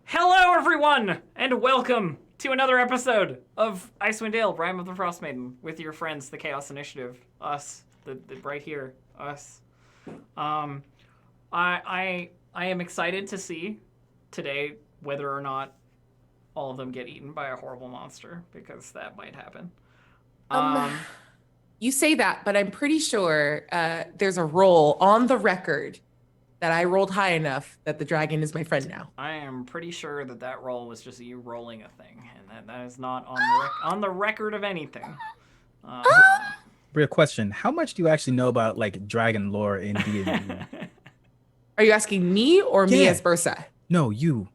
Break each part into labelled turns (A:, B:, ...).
A: Hello, everyone, and welcome to another episode of Icewind Dale, Rime of the Frostmaiden, with your friends, the Chaos Initiative, us, the right here, us. I am excited to see today whether or not all of them get eaten by a horrible monster, because that might happen.
B: You say that, but I'm pretty sure there's a roll on the record that I rolled high enough that the dragon is my friend now.
A: I am pretty sure that roll was just you rolling a thing, and that is not on the record of anything.
C: Real question: how much do you actually know about like dragon lore in D&D?
B: Are you asking me or me
C: Yeah.
B: as Bursa?
C: No, you.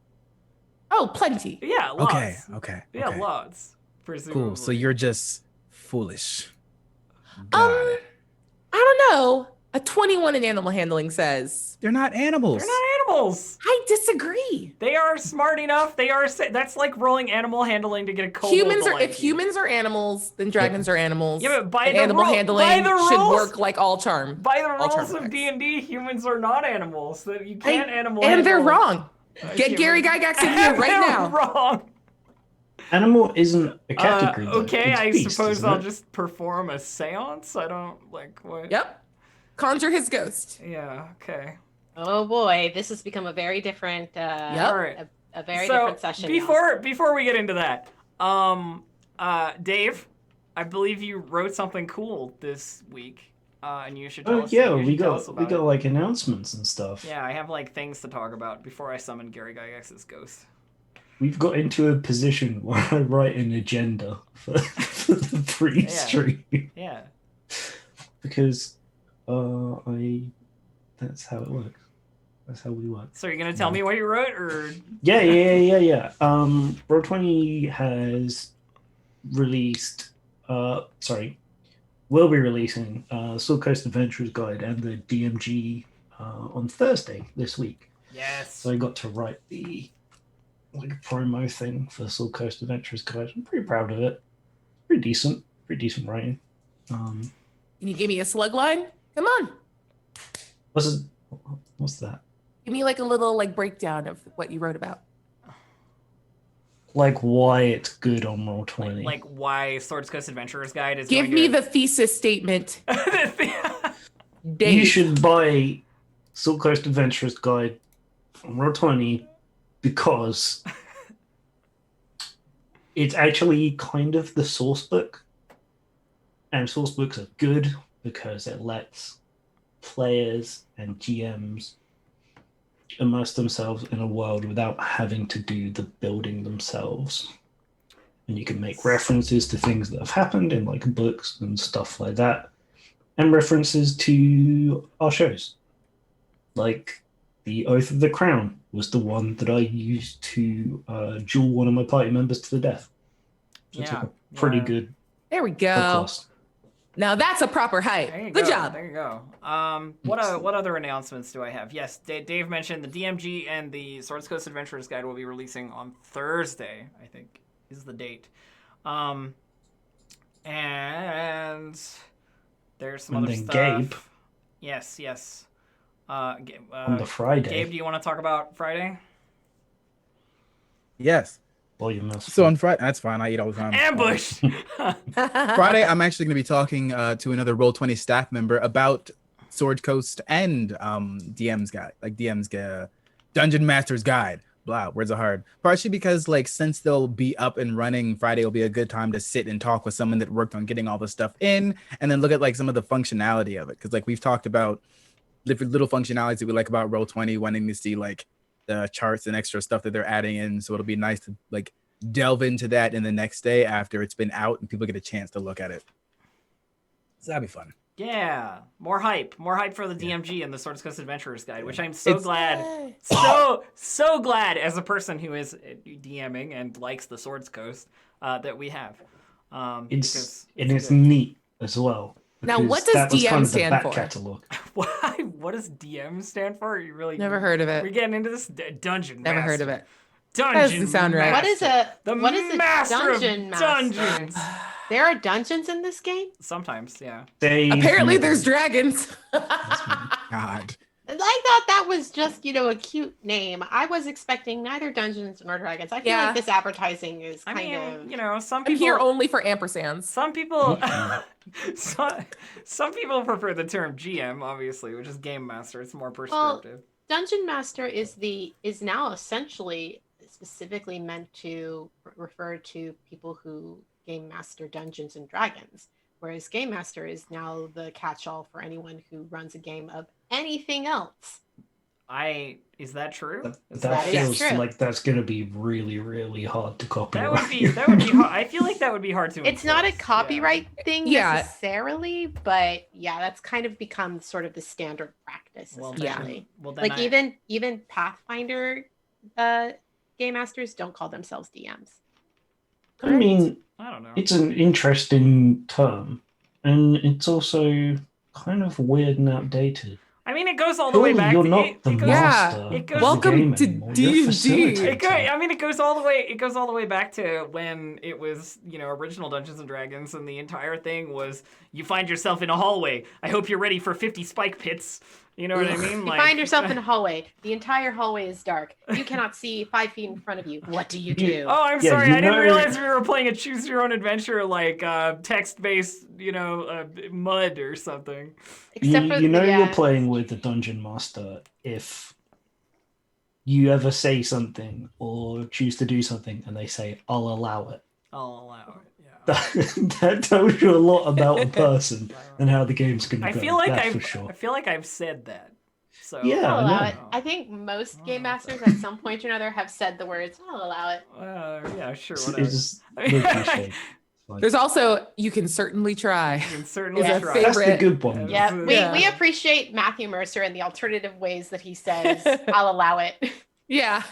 B: Oh, plenty.
A: Yeah, lots.
C: Okay.
A: Yeah, lots. Presumably.
C: Cool. So you're just foolish.
B: I don't know. A 21 in animal handling says.
C: They're not animals.
A: They're not animals.
B: I disagree.
A: They are smart enough. That's like rolling animal handling to get a kobold.
B: If humans are animals, then dragons are animals.
A: Yeah, but by
B: and
A: the
B: animal handling should
A: rules,
B: work like all charm.
A: By the
B: all
A: rules
B: charm
A: of
B: effects.
A: D&D, humans are not animals. That you can't animal.
B: And they're
A: handle.
B: wrong. Get Gary Gygax in here right
A: They're
B: now.
A: Wrong.
D: Animal isn't a category. though.
A: Okay,
D: It's
A: I
D: beast,
A: suppose
D: isn't
A: I'll
D: it?
A: just perform a seance. I don't like what.
B: Yep. Conjure his ghost.
A: Yeah. Okay.
E: Oh boy, this has become a very different,
A: All right.
E: a very
A: So,
E: different session. now.
A: Before we get into that, Dave, I believe you wrote something cool this week, and you should tell
D: Oh
A: us.
D: yeah,
A: you should tell us about it.
D: like announcements and stuff.
A: Yeah, I have like things to talk about before I summon Gary Gygax's ghost.
D: We've got into a position where I write an agenda for the pre-stream
A: Yeah.
D: because that's how it works. That's how we work.
A: So you're gonna tell me what you wrote, or
D: Yeah. Roll20 has released. Will be releasing Soul Coast Adventurers Guide and the DMG on Thursday this week.
A: yes?
D: So I got to write the promo thing for Soul Coast Adventurers Guide. I'm pretty proud of it. Pretty decent writing.
B: Can you give me a slug line? Come on.
D: What's that?
B: Give me like a little breakdown of what you wrote about.
D: Like why it's good on Roll20.
A: Like why Swords Coast Adventurer's Guide is.
B: Give
A: going
B: me
A: to...
B: the thesis statement. Dave.
D: You should buy Soul Coast Adventurers Guide on Roll20 because it's actually kind of the source book. And source books are good because it lets players and GMs immerse themselves in a world without having to do the building themselves. And you can make references to things that have happened in books and stuff like that, and references to our shows. Like the Oath of the Crown was the one that I used to duel one of my party members to the death. So it's
A: Yeah,
D: a pretty
A: yeah.
D: good
B: There we go.
D: podcast.
B: Now that's a proper hype.
A: There you
B: Good
A: go.
B: job.
A: There you go. What other announcements do I have? Yes, Dave mentioned the DMG and the Swords Coast Adventurers Guide will be releasing on Thursday, I think is the date. And there's some
D: And
A: other
D: then
A: stuff.
D: Gabe.
A: Yes.
D: On the Friday.
A: Gabe, do you want to talk about Friday?
C: Yes.
D: Well, you must.
C: So on Friday, that's fine. I eat all the time.
A: Ambush.
C: Friday, I'm actually going to be talking to another Roll20 staff member about Sword Coast and DM's guide, Dungeon Master's Guide. Blah, words are hard. Partially because since they'll be up and running, Friday will be a good time to sit and talk with someone that worked on getting all the stuff in, and then look at some of the functionality of it. Because we've talked about different little functionalities that we like about Roll20, wanting to see the charts and extra stuff that they're adding in. So it'll be nice to delve into that in the next day after it's been out and people get a chance to look at it. So that'd be fun.
A: Yeah, more hype for the DMG and the Swords Coast Adventurers Guide, which I'm
C: It's-
A: glad, so glad as a person who is DMing and likes the Swords Coast that we have.
D: It's
A: good.
D: neat as well.
B: Now,
D: because
B: what does
D: that was
B: DM
D: kind of the
B: stand
D: back
B: for?
D: catalog.
A: Why? What does DM stand for? You really
B: Never heard of
A: We're
B: it.
A: getting into this dungeon.
B: Never heard of
A: master.
B: it.
A: Dungeon.
B: doesn't sound right.
E: What is
A: master.
E: a what is a
A: master of
E: dungeon master?
A: dungeons?
E: There are dungeons in this game?
A: Sometimes, yeah.
D: Dave
B: Apparently,
D: knows.
B: there's dragons.
C: God.
E: I thought that was just, a cute name. I was expecting neither Dungeons nor Dragons. I feel
B: Yeah.
E: like this advertising is
A: I
E: kind
A: mean,
E: of.
A: some
B: I'm
A: people
B: here only for ampersands.
A: some people
D: Mhm.
A: some people prefer the term GM, obviously, which is game master. It's more
E: Well,
A: prescriptive.
E: Dungeon Master is now essentially specifically meant to refer to people who game master Dungeons and Dragons, whereas Game Master is now the catch-all for anyone who runs a game of anything else.
A: Is that true? Is
D: That
E: is
D: feels
E: true.
D: like that's going to be really, really hard to copyright.
A: that would be hard. I feel like that would be hard to
E: It's not a
A: enforce. Yeah.
E: copyright thing
B: Yeah.
E: necessarily, but yeah, that's kind of become sort of the standard practice.
A: Well,
E: Essentially,
A: Well, then
E: like
A: I-
E: even Pathfinder game masters don't call themselves DMs.
D: I mean,
A: I don't know.
D: it's an interesting term, and it's also kind of weird and outdated.
A: I mean, it goes all the way
D: Surely
A: back.
D: you're
A: to,
D: not
A: it,
D: the
A: it goes,
D: master
A: it goes-
D: of
B: Welcome
D: the
B: to
D: game anymore. You're a
B: D&D.
D: facilitator.
A: It goes all the way. It goes all the way back to when it was, original Dungeons and Dragons, and the entire thing was you find yourself in a hallway. I hope you're ready for 50 spike pits. You know what I mean?
E: You find yourself in a hallway. The entire hallway is dark. You cannot see 5 feet in front of you. What do you do?
A: Oh, I'm
D: Yeah,
A: sorry.
D: you
A: I didn't
D: know-
A: realize we were playing a choose your own adventure, like text-based, mud or something.
E: Except for
D: You're playing with the dungeon master if you ever say something or choose to do something and they say, I'll allow it.
A: I'll allow it. Yeah.
D: That tells you a lot about a person and how the game's going to
A: I
D: go.
A: feel like
D: that's
A: I've
D: for sure.
A: I feel like I've said that. So
D: Yeah,
E: I'll
D: I
E: allow
D: know.
E: it. I think most game masters at some point or another have said the words, I'll allow it.
A: Yeah, sure.
D: It's,
A: Whatever.
D: it's no cliche. It's fine.
B: There's also, you can certainly try.
A: You can certainly
E: Yeah.
A: try.
D: That's the
B: favorite.
D: good one.
A: Yeah.
E: Yeah,
B: Yeah.
E: we appreciate Matthew Mercer and the alternative ways that he says, I'll allow it.
B: Yeah.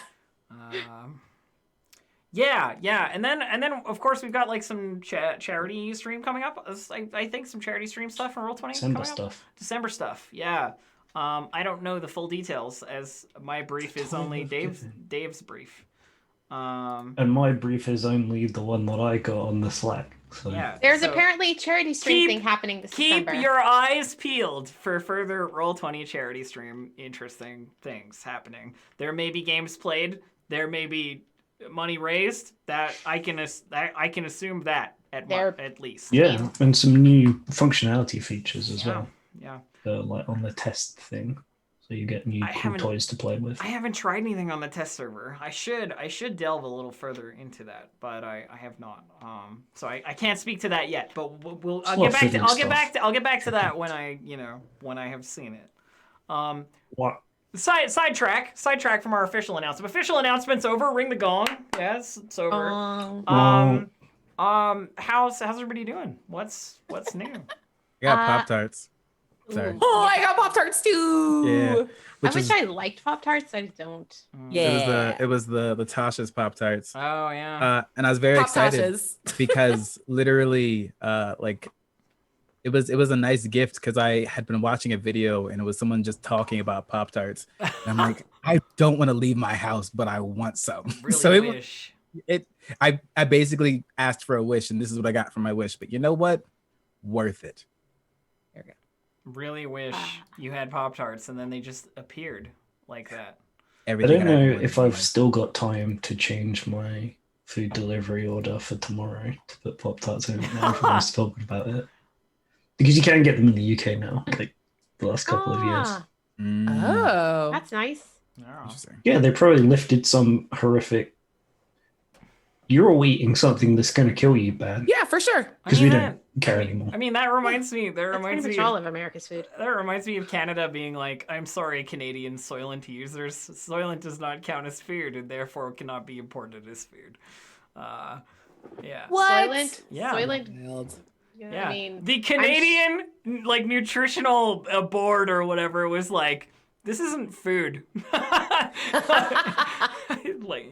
A: Yeah, and then of course we've got like some charity stream coming up. I think some charity stream stuff from Roll20
D: December
A: coming up.
D: stuff.
A: December stuff. Yeah. I don't know the full details as my brief is only Dave's brief.
D: And my brief is only the one that I got on the Slack. So
A: Yeah.
E: There's
A: so
E: apparently a charity stream
A: keep-
E: thing happening this
A: keep
E: December.
A: your eyes peeled for further Roll20 charity stream interesting things happening. There may be games played. There may be money raised. That I can assume that at least.
D: yeah, and some new functionality features as well.
A: Yeah.
D: Like on the test thing, so you get new
A: I
D: cool
A: haven't-
D: toys to play with.
A: I haven't tried anything on the test server. I should delve a little further into that, but I have not. So I can't speak to that yet. But I'll get back to that when I have seen it.
D: What?
A: Sidetrack from our official announcement. Official announcement's over. Ring the gong. Yes, it's over. How's everybody doing? What's new?
C: I got Pop-Tarts. Sorry.
B: Oh, I got Pop-Tarts too.
C: Yeah.
E: I
C: Which
E: wish
C: is,
E: I liked Pop-Tarts. I don't.
B: Yeah.
C: it was the Tasha's Pop-Tarts.
A: Oh yeah.
C: And I was very
B: Pop
C: excited
B: Tashas.
C: because literally it was a nice gift because I had been watching a video and it was someone just talking about Pop-Tarts. And I'm like, I don't want to leave my house, but I want some.
A: Really
C: So
A: wish.
C: I basically asked for a wish and this is what I got for my wish. But you know what? Worth it.
A: Really wish you had Pop-Tarts and then they just appeared like that.
D: I
C: Everything
D: don't know
C: wanted
D: if
C: in
D: I've
C: life.
D: still got time to change my food delivery order for tomorrow to put Pop Tarts in it now. Everyone's talking about it because you can get them in the UK now, like the last couple of years.
B: Oh.
E: That's nice.
A: Oh.
C: Interesting.
D: Yeah, they probably lifted some horrific. You're all eating something that's going to kill you, bad.
B: Yeah, for sure.
D: Because
A: I
D: we
A: mean,
D: don't care anymore.
A: I mean, that reminds me.
E: That's pretty much all of America's food.
A: That reminds me of Canada being like, I'm sorry, Canadian Soylent users. Soylent does not count as food and therefore cannot be imported as food. Yeah.
B: What?
E: Soylent.
A: Yeah.
E: Soylent.
A: Yeah.
E: I mean,
A: the Canadian like nutritional board or whatever was like, this isn't food. Like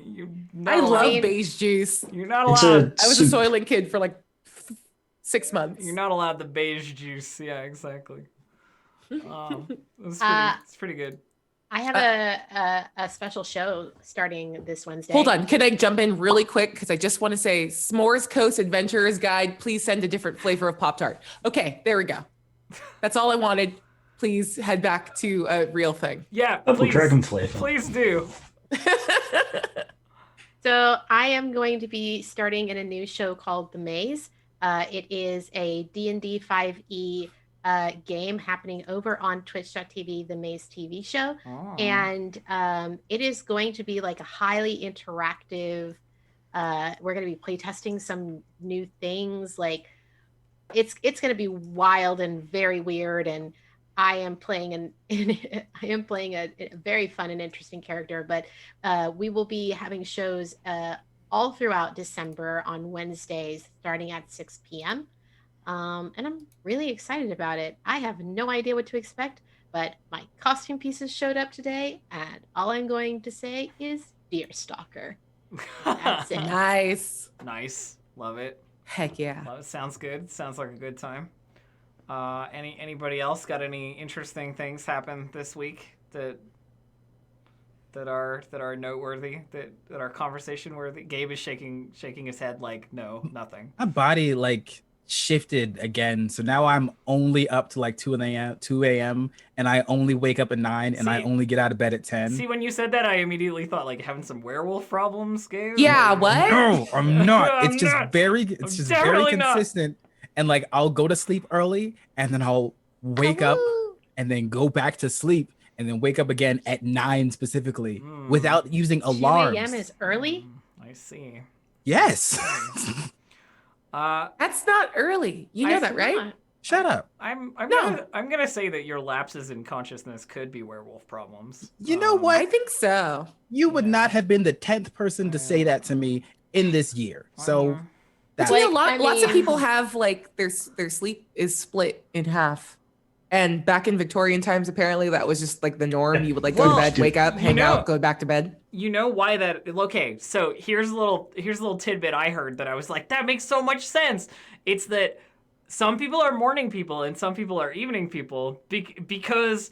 B: I love
E: mean-
B: beige juice.
A: You're not
D: It's
A: allowed.
B: I was a
D: soup.
B: Soylent kid for like 6 months.
A: You're not allowed the beige juice. Yeah, exactly. It's pretty good.
E: I have a special show starting this Wednesday.
B: Hold on. Can I jump in really quick? Because I just want to say S'mores Coast Adventurer's Guide. Please send a different flavor of Pop-Tart. Okay, there we go. That's all I wanted. please head back to a real thing.
A: Yeah,
D: Double
A: please,
D: dragon flavor.
A: please do.
E: So I am going to be starting in a new show called The Maze. It is a D&D 5e game happening over on twitch.tv, The Maze TV show.
A: Oh.
E: And it is going to be like a highly interactive, we're going to be playtesting some new things. Like it's going to be wild and very weird. And I am playing I am playing a very fun and interesting character, but we will be having shows all throughout December on Wednesdays starting at 6 p.m. And I'm really excited about it. I have no idea what to expect, but my costume pieces showed up today, and all I'm going to say is Deer Stalker. That's it.
B: Nice.
A: Nice. Love it.
B: Heck yeah.
A: Love it. Sounds good. Sounds like a good time. Anybody else got any interesting things happen this week that are noteworthy, that are conversation worthy? Gabe is shaking his head like no, nothing.
C: My body like shifted again, so now I'm only up to like 2 a.m. and I only wake up at 9 and I
A: See-
C: only get out of bed at 10.
A: See, when you said that, I immediately thought like having some werewolf problems, Gabe.
B: Yeah,
A: Like,
B: what?
C: No, I'm not.
A: I'm
C: It's just
A: not.
C: very,
A: I'm
C: it's just very
A: definitely not.
C: consistent. And like I'll go to sleep early and then I'll wake up and then go back to sleep and then wake up again at 9 specifically
A: Hmm.
C: without using
E: 2
C: alarms.
E: a.m. is early?
A: I see.
C: Yes.
B: That's not early. You know
A: I
B: that, right?
E: Not.
C: Shut up.
A: I'm
B: No.
A: gonna say that your lapses in consciousness could be werewolf problems.
C: You know what?
B: I think so.
C: You would
A: Yeah.
C: not have been the 10th person to say that to me in this year. So
A: Yeah.
C: that's
B: You know,
E: Like,
B: lots of
E: mean-
B: people have like their sleep is split in half. And back in Victorian times, apparently that was just like the norm. You would like go
A: Well,
B: to bed, wake up,
A: you
B: hang
A: know-
B: out, go back to bed.
A: You know why that? Okay, so here's a little tidbit I heard that I was like, that makes so much sense. It's that some people are morning people and some people are evening people because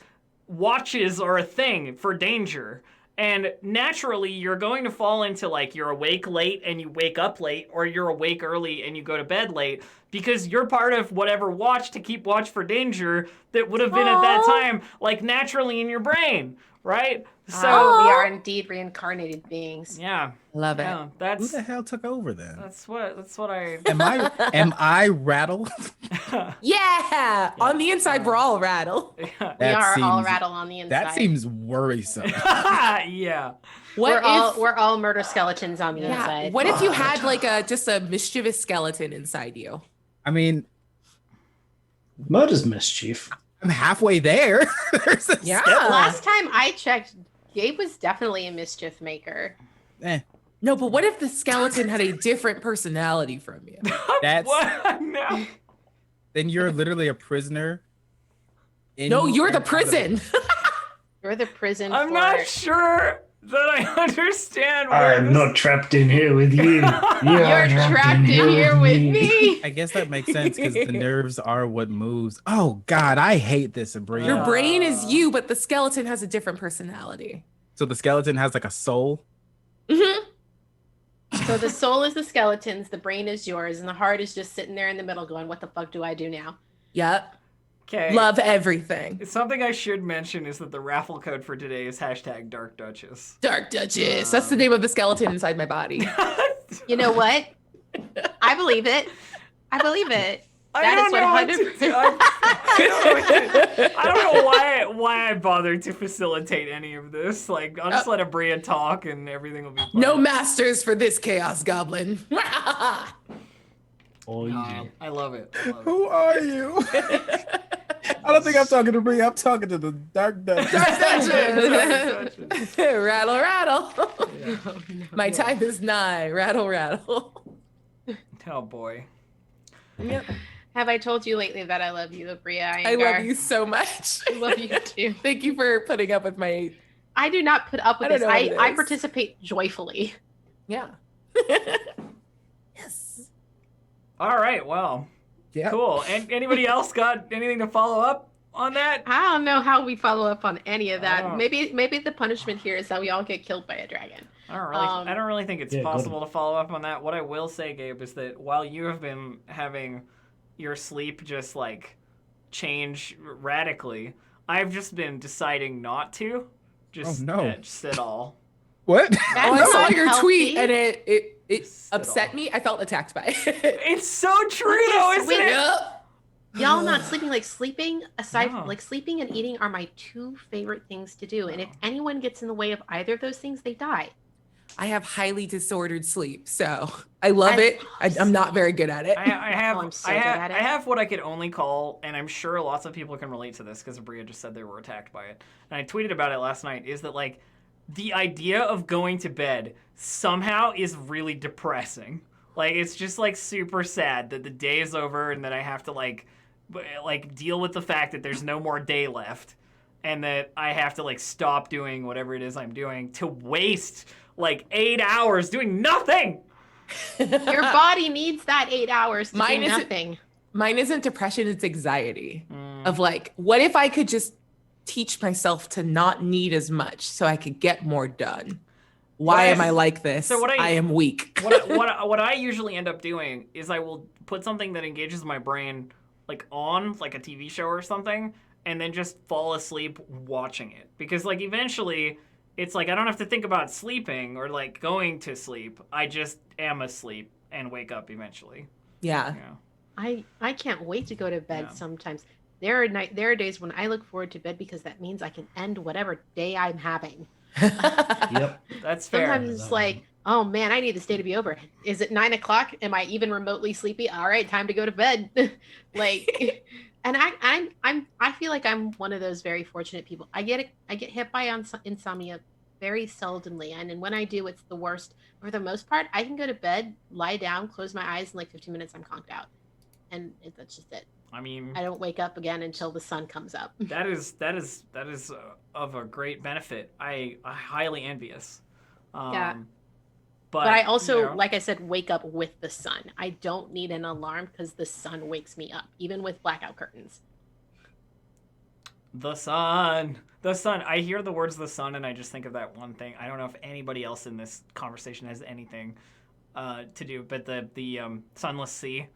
A: watches are a thing for danger. And naturally, you're going to fall into like you're awake late and you wake up late, or you're awake early and you go to bed late because you're part of whatever watch to keep watch for danger that would have been at that
B: Aw.
A: time, like naturally in your brain, right? So
E: We are indeed reincarnated beings.
A: yeah,
B: Love it.
A: yeah,
C: who
A: that's
C: the hell took over then?
A: that's what I.
C: Am I rattled?
B: Yeah. On the inside, we're all rattle.
E: We
C: That
E: are all
C: seems-
E: rattle on the inside.
C: That seems worrisome.
A: Yeah.
B: What
E: We're all murder skeletons on the
B: yeah.
E: inside.
B: What if you had like just a mischievous skeleton inside you?
C: I mean,
D: Murder's mischief.
C: I'm halfway there. There's a
B: Yeah.
C: skeleton.
E: Last time I checked, Gabe was definitely a mischief maker.
C: Eh,
B: No, but what if the skeleton had a different personality from you?
C: that's
A: What? No.
C: then you're literally a prisoner.
B: No, you're the
C: and out of it.
B: prison.
E: You're the prison.
A: I'm
E: for...
A: not sure that I understand. where
D: I'm
A: this-
D: not trapped in here with you.
E: You're trapped in here with me.
C: I guess that makes sense because the nerves are what moves. Oh God, I hate this, Abria.
B: Your brain is you, but the skeleton has a different personality.
C: So the skeleton has like a soul.
E: So the soul is the skeleton's, the brain is yours, and the heart is just sitting there in the middle going, what the fuck do I do now?
B: Yep.
A: Okay.
B: Love everything.
A: Something I should mention is that the raffle code for today is hashtag Dark Duchess.
B: Dark Duchess. That's the name of the skeleton inside my body.
E: You know what? I believe it. I believe it.
A: I
E: That
A: don't
E: is
A: know what
E: 100%.
A: to do. I don't know why I bothered to facilitate any of this. Like, I'll just let Abria talk and everything will be fine.
B: No masters for this chaos goblin.
D: Oh, yeah.
A: I love it. I love it.
C: Who are you? I don't think I'm talking to Bria. I'm talking to the Dark Duchess.
B: Rattle, rattle. My time is nigh. Rattle, rattle.
A: Oh boy.
B: Yep.
E: Have I told you lately that I love you, Abria?
B: I love you so much.
E: I love you too.
B: Thank you for putting up with my.
E: I do not put up with
B: I don't
E: this.
B: know what it
E: I
B: is.
E: participate joyfully.
B: Yeah. Yes.
A: All right. Well,
C: Yeah.
A: cool. And anybody else got anything to follow up on that?
E: I don't know how we follow up on any of that.
A: Oh.
E: Maybe the punishment here is that we all get killed by a dragon.
A: I don't really think it's
D: Yeah, go
A: possible to follow up on that. What I will say, Gabe, is that while you have been having your sleep just like change radically, I've just been deciding not to. Just,
C: Oh, no.
A: just at all.
C: What?
B: Oh, I
E: That's
B: saw
E: not
B: your
E: healthy.
B: tweet and it
A: Just at
B: upset
A: all.
B: me. I felt attacked by it.
A: It's so true, though, isn't
E: Wait,
A: it?
B: Yep.
E: Y'all not sleeping, like sleeping aside
A: No.
E: like sleeping and eating are my two favorite things to do. And if
A: No.
E: anyone gets in the way of either of those things, they die.
B: I have highly disordered sleep, so I love it. I'm not very good at it.
A: I have,
E: Oh, I'm so
A: I
E: good
A: have,
E: at it.
A: I have what I could only call, and I'm sure lots of people can relate to this because Bria just said they were attacked by it, and I tweeted about it last night. Is that like the idea of going to bed somehow is really depressing. Like it's just like super sad that the day is over and that I have to like deal with the fact that there's no more day left, and that I have to like stop doing whatever it is I'm doing to waste like 8 hours doing nothing.
E: Your body needs that 8 hours to
B: Mine
E: do
B: isn't-
E: nothing.
B: Mine isn't depression, it's anxiety. Of like, what if I could just teach myself to not need as much so I could get more done? Why am I like this?
A: So what
B: I am weak.
A: what I usually end up doing is I will put something that engages my brain like on like a TV show or something, and then just fall asleep watching it, because like eventually it's like I don't have to think about sleeping or like going to sleep. I just am asleep and wake up eventually.
B: Yeah.
A: Yeah.
E: I can't wait to go to bed
A: Yeah.
E: sometimes. There are days when I look forward to bed because that means I can end whatever day I'm having.
D: Yep.
A: That's fair.
E: Sometimes it's like, oh man, I need this day to be over. Is it 9 o'clock? Am I even remotely sleepy? All right, time to go to bed. Like, and I feel like I'm one of those very fortunate people. I get hit by insomnia very seldomly, and when I do, it's the worst. For the most part, I can go to bed, lie down, close my eyes, in like 15 minutes, I'm conked out, and that's just it.
A: I mean,
E: I don't wake up again until the sun comes up.
A: that is of a great benefit. I highly envious.
E: Yeah.
A: But
E: I also,
A: you know,
E: like I said, wake up with the sun. I don't need an alarm because the sun wakes me up, even with blackout curtains.
A: the sun. I hear the words "the sun" and I just think of that one thing. I don't know if anybody else in this conversation has anything to do, but the sunless sea.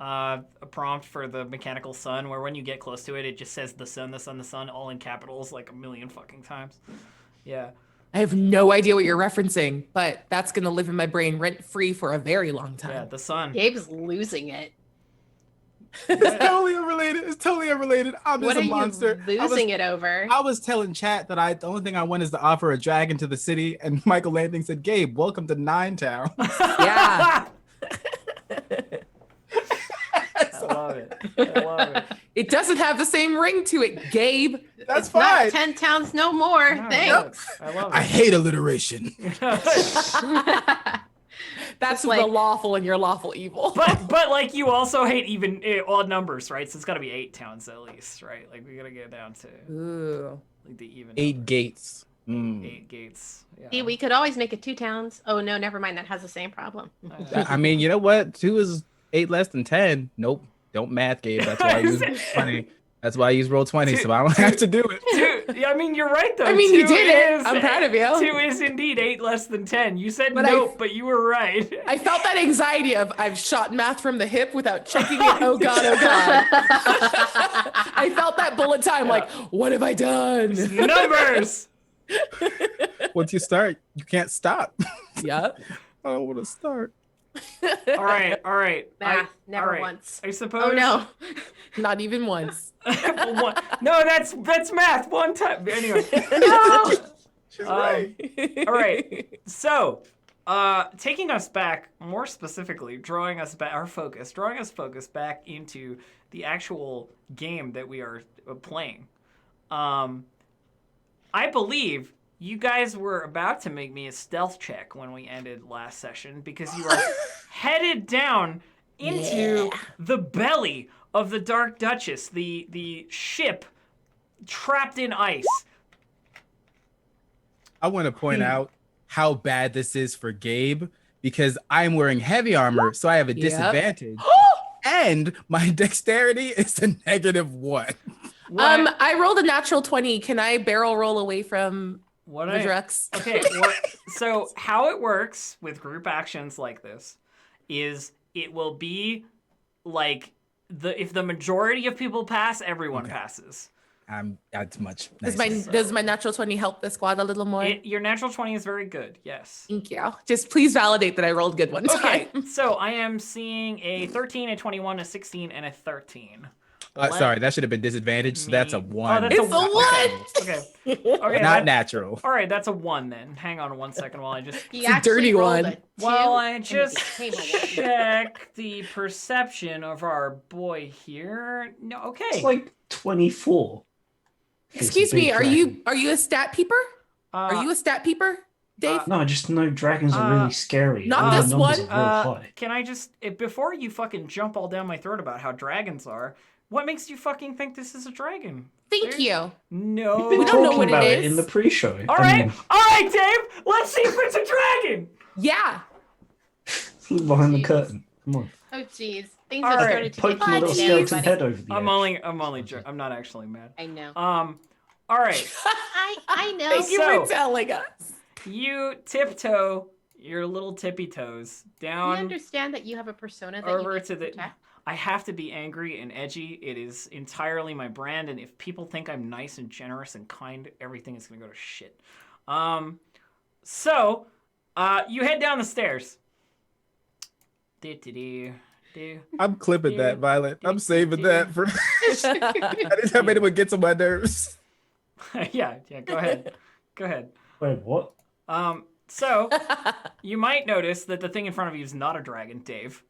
A: A prompt for the mechanical sun, where when you get close to it, it just says the sun, the sun, the sun, all in capitals like a million fucking times. Yeah.
B: I have no idea what you're referencing, but that's going to live in my brain rent free for a very long time.
A: Yeah, the sun.
E: Gabe's losing it.
C: It's totally unrelated. It's totally unrelated. I'm
E: What
C: just
E: are
C: a monster.
E: you losing it over?
C: I was telling chat that the only thing I want is to offer a dragon to the city, and Michael Landing said, "Gabe, welcome to Nine Town."
B: Yeah.
A: I love it. I love it.
B: It doesn't have the same ring to it, Gabe.
C: That's
E: It's not
C: fine.
E: 10 towns no more.
A: No,
E: Thanks.
A: I love
C: I
A: it.
C: hate alliteration.
B: That's
E: like-
B: the lawful and your lawful evil.
A: But like you also hate even odd numbers, right? So it's got to be 8 towns at least, right? Like we got to get down to
B: Ooh.
A: like the even
C: 8
A: numbers.
C: gates.
A: 8 gates. Yeah.
E: See, we could always make it 2 towns. Oh no, never mind. That has the same problem.
C: I mean, you know what? 2 is 8 less than 10. Nope. Don't math, Gabe. That's why I use 20. That's why I use roll 20, so I don't have to do it.
A: 2, I mean, you're right though.
B: I mean, you
A: 2
B: did it.
A: is-
B: I'm proud of you.
A: 2 is indeed 8 less than 10. You said
B: But
A: nope, but you were right.
B: I felt that anxiety of I've shot math from the hip without checking it. Oh God, oh God. I felt that bullet time. Like, what have I done?
A: Numbers.
C: Once you start, you can't stop.
B: Yep.
C: I don't want to start.
A: All right.
E: Math, never
A: all right.
E: once.
A: I suppose.
E: Oh no.
B: Not even once.
A: No, that's math. One time. Anyway.
E: No.
C: She's
A: right. All right. So, taking us back, more specifically, drawing us focus back into the actual game that we are playing. I believe you guys were about to make me a stealth check when we ended last session because you are headed down into the belly of the Dark Duchess, the ship trapped in ice.
C: I want to point out how bad this is for Gabe because I'm wearing heavy armor, so I have a disadvantage. And my dexterity is a -1.
B: I rolled a natural 20. Can I barrel roll away from
A: What
B: the Drux?
A: Okay, so how it works with group actions like this is it will be like if the majority of people pass, everyone passes.
C: That's much
B: Does
C: nicer.
B: does my natural 20 help the squad a little more?
A: Your natural 20 is very good. Yes.
B: Thank you. Just please validate that I rolled good one
A: Okay,
B: time.
A: so I am seeing a 13, a 21, a 16, and a 13.
C: Sorry, that should have been disadvantaged. So that's a
A: me-
C: 1.
A: Oh, that's
B: It's a one.
A: Okay. Okay.
C: Not natural.
A: All right, that's a 1 then. Hang on 1 second while I just
E: He
B: It's a
E: actually
B: dirty
E: rolled
B: one.
E: a 2,
A: while I
E: and it
A: just
E: became a 1.
A: check the perception of our boy here. No, okay.
D: It's like 24. It's a
B: Excuse
D: big
B: me,
D: dragon.
B: are you a stat peeper? Are you a stat peeper, Dave?
D: No, I just know dragons are really scary.
B: not
D: and the
B: this
D: numbers
B: one.
D: are real high.
A: Can I just before you fucking jump all down my throat about how dragons are? What makes you fucking think this is a dragon?
B: Thank you.
A: No.
D: We've been
B: We don't know
D: talking
B: what it
D: about it
B: is.
D: in the pre-show.
A: All right, Dave. Let's see if it's a dragon.
B: Yeah.
D: Look behind the
E: Jeez.
D: curtain. Come on.
E: Oh, jeez. Things
A: All
E: have
A: right.
E: started to
D: Poke
E: get
D: my little
E: bad,
D: skeleton
E: everybody.
D: head over the edge.
A: I'm only joking. I'm not actually mad.
E: I know.
A: All right.
E: I know.
B: Thank you
A: So-
B: for telling us.
A: You tiptoe your little tippy toes
E: We
A: down
E: understand that you have a persona that you
A: over
E: need
A: to the.
E: protect.
A: I have to be angry and edgy. It is entirely my brand, and if people think I'm nice and generous and kind, everything is gonna go to shit. So, you head down the stairs.
C: I'm clipping that, Violet. I'm saving that for. I just have anyone gets on my nerves.
A: yeah, go ahead. Go ahead.
D: Wait, what?
A: So, you might notice that the thing in front of you is not a dragon, Dave.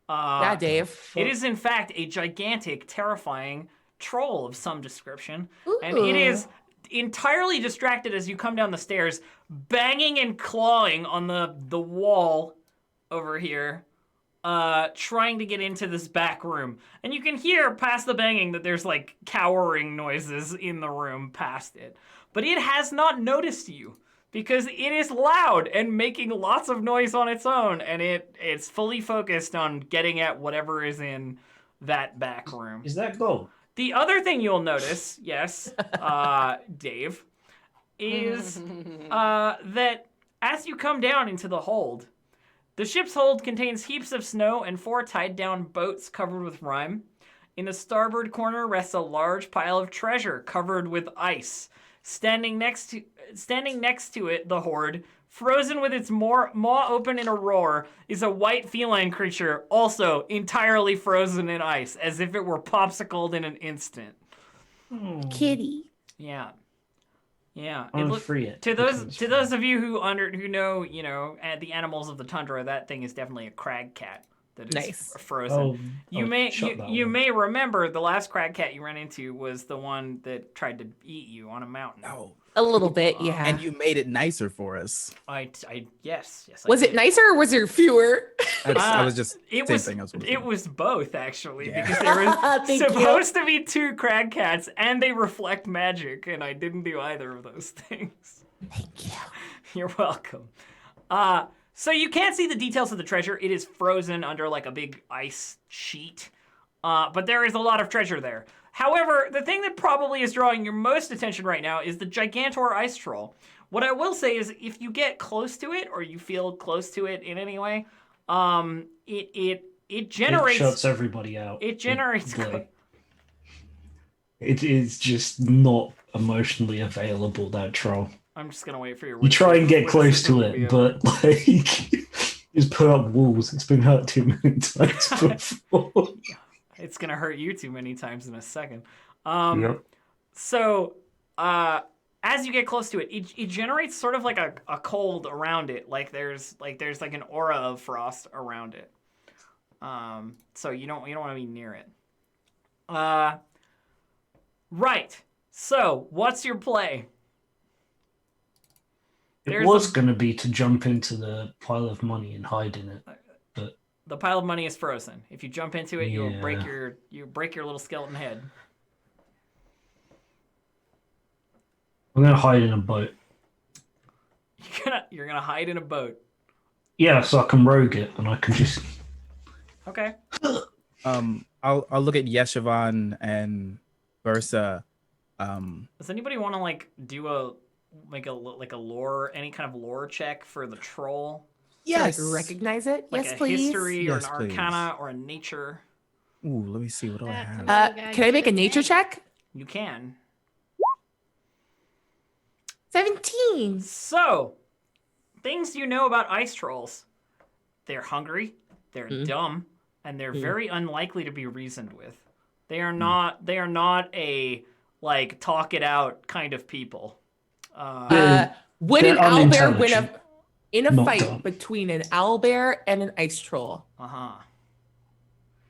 B: Yeah, Dave.
A: It is, in fact, a gigantic, terrifying troll of some description. And it is entirely distracted as you come down the stairs, banging and clawing on the wall over here, trying to get into this back room. And you can hear past the banging that there's, like, cowering noises in the room past it. But it has not noticed you, because it is loud and making lots of noise on its own, and it's fully focused on getting at whatever is in that back room.
D: Is that gold?
A: The other thing you'll notice, yes, Dave, is that as you come down into the hold, the ship's hold contains heaps of snow and 4 tied down boats covered with rime. In the starboard corner rests a large pile of treasure covered with ice. Standing next to it, the horde, frozen with its maw open in a roar, is a white feline creature, also entirely frozen in ice, as if it were popsicled in an instant.
B: Kitty.
A: Yeah.
D: Unfree it.
A: To
D: becomes
A: those of you who know, the animals of the tundra, that thing is definitely a crag cat that is
B: Nice.
A: frozen.
D: Oh, shut that
A: You
D: one.
A: may remember the last crag cat you ran into was the one that tried to eat you on a mountain.
C: No.
B: A little bit, yeah.
C: And you made it nicer for us.
A: Yes. I
B: Was it
A: did.
B: nicer or was there fewer?
C: I was just
A: It
C: same
A: was
C: thing I was
A: it was both actually,
C: Yeah.
A: because there was
B: Thank you.
A: supposed to be 2 crag cats and they reflect magic, and I didn't do either of those things.
B: Thank you.
A: You're welcome. So you can't see the details of the treasure. It is frozen under like a big ice sheet. But there is a lot of treasure there. However, the thing that probably is drawing your most attention right now is the Gigantor ice troll. What I will say is, if you get close to it, or you feel close to it in any way, it generates.
D: It shuts everybody out.
A: It generates.
D: It is just not emotionally available, that troll.
A: I'm just gonna wait for your.
D: You try and get close to
A: witticism
D: it,
A: will be
D: but like, just put up walls. It's been hurt too many times before.
A: It's gonna hurt you too many times in a second.
D: Yep.
A: So, as you get close to it, it generates sort of like a cold around it. Like there's like an aura of frost around it. So you don't want to be near it. Right. So what's your play?
D: It was going to be to jump into the pile of money and hide in it. But
A: The pile of money is frozen. If you jump into it, you will
D: Yeah.
A: break your little skeleton head.
D: I'm going to hide in a boat.
A: You're gonna hide in a boat.
D: Yeah, so I can rogue it and I can just.
A: Okay.
C: I'll look at Yeshavan and Bursa.
A: Does anybody want to like do make a lore, any kind of lore check for the troll?
B: Yes. Like recognize it?
A: Like
B: yes,
A: a
B: please.
A: history or
C: Yes,
A: an
C: please.
A: arcana or a nature?
C: Ooh, let me see. What do I have?
B: Can I make a nature check?
A: You can.
B: 17.
A: So, things you know about ice trolls. They're hungry, they're dumb, and they're very unlikely to be reasoned with. They are not a like talk it out kind of people.
B: Would an
D: they're
B: owlbear win
D: unintelligent,
B: in a
D: not
B: fight
D: dumb.
B: between an owlbear and an ice troll?
A: Uh-huh.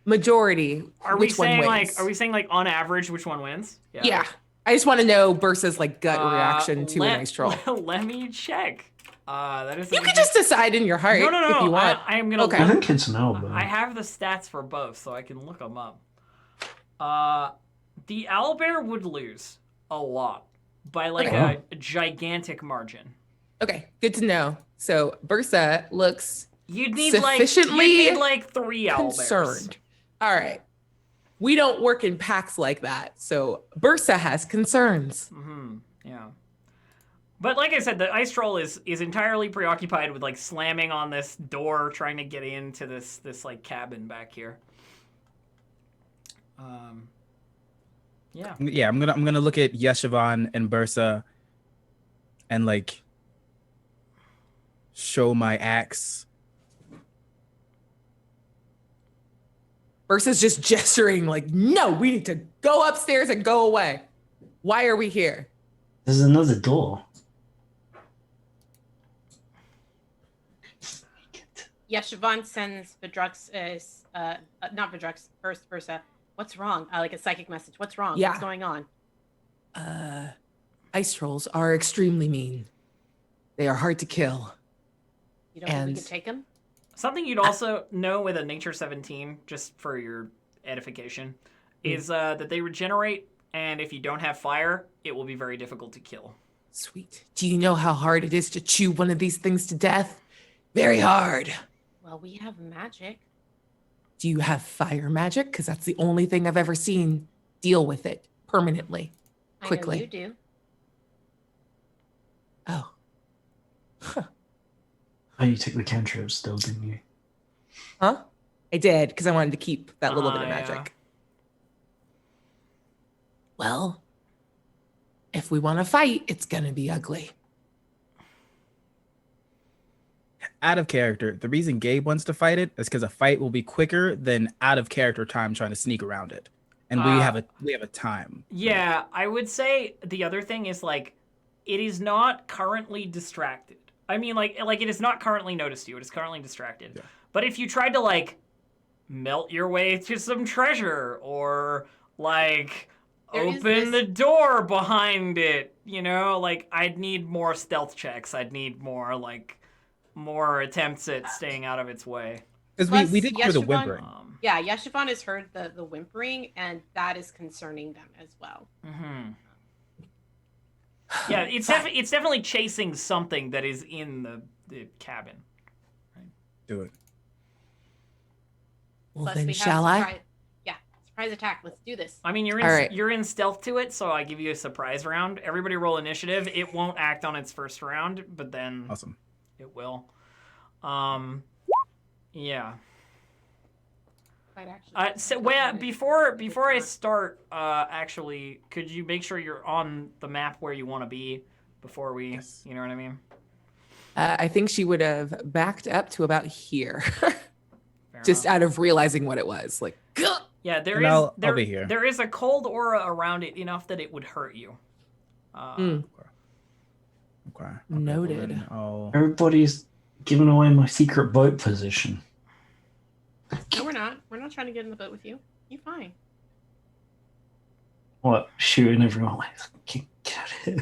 B: Majority.
A: Are we
B: which one
A: saying
B: wins?
A: like on average which one wins?
B: Yeah. I just want to know Bursa's like gut reaction to an ice troll.
A: Let me check. That is.
B: You can just decide in your heart
A: no.
B: if you want.
A: I am gonna.
B: Okay.
D: I think it's an album.
A: I have the stats for both, so I can look them up. The owlbear would lose a lot by like a gigantic margin.
B: Okay, good to know. So Bursa looks
A: You'd need
B: sufficiently
A: like 3 owlbears.
B: concerned. All right. We don't work in packs like that. So Bursa has concerns.
A: Yeah. But like I said, the ice troll is entirely preoccupied with like slamming on this door, trying to get into this like cabin back here. Yeah.
C: Yeah, I'm gonna look at Yeshivan and Bursa and like show my axe.
B: Bursa's just gesturing like, no, we need to go upstairs and go away. Why are we here?
D: There's another door.
E: Yeah, Siobhan sends Vidrux, not Vidrux, first Bursa. What's wrong? Like a psychic message. What's wrong?
B: Yeah.
E: What's going on?
B: Ice trolls are extremely mean. They are hard to kill.
E: You don't think we
B: And-
E: can take him?
A: Something you'd also know with a Nature 17, just for your edification, is that they regenerate, and if you don't have fire, it will be very difficult to kill.
B: Sweet. Do you know how hard it is to chew one of these things to death? Very hard.
E: Well, we have magic.
B: Do you have fire magic? Because that's the only thing I've ever seen deal with it permanently, quickly.
E: I know you do.
B: Oh. Huh.
D: Oh, you took the cantrip still, didn't you?
B: Huh? I did, because I wanted to keep that little bit of
A: Yeah.
B: magic. Well, if we want to fight, it's going to be ugly.
C: Out of character, the reason Gabe wants to fight it is because a fight will be quicker than out of character time trying to sneak around it, and we have a time.
A: Yeah, I would say the other thing is like, it is not currently distracted. I mean, like it is not currently noticed you. It is currently distracted.
C: Yeah.
A: But if you tried to like melt your way to some treasure or like
E: There is
A: open
E: this-
A: the door behind it, you know, like I'd need more stealth checks. I'd need more attempts at staying out of its way.
C: Because
E: Plus,
C: we did hear the
E: Yeshivan-
C: whimpering.
E: Yeah, Yeshivan has heard the whimpering, and that is concerning them as well.
A: Yeah, it's definitely chasing something that is in the cabin.
C: Do it.
B: Well,
E: Plus,
B: then
E: we have
B: shall I?
E: surprise attack. Let's do this.
A: I mean, you're
B: All right.
A: you're in stealth to it, so I give you a surprise round. Everybody roll initiative. It won't act on its first round, but then
C: Awesome.
A: it will. Yeah.
E: Might actually-
A: So wait, before I start, actually, could you make sure you're on the map where you want to be before we,
C: Yes.
A: you know what I mean?
B: I think she would have backed up to about here,
A: Fair
B: just
A: enough.
B: out of realizing what it was. Like, "Gah!"
A: Yeah,
C: And I'll be here.
A: There is a cold aura around it enough that it would hurt you.
B: Mm.
C: Okay.
B: Noted.
C: Well then I'll-
D: Everybody's giving away my secret boat position.
E: No, we're not. We're not trying to get in the boat with you. You're fine.
D: What? Shooting everyone like, I can't get it.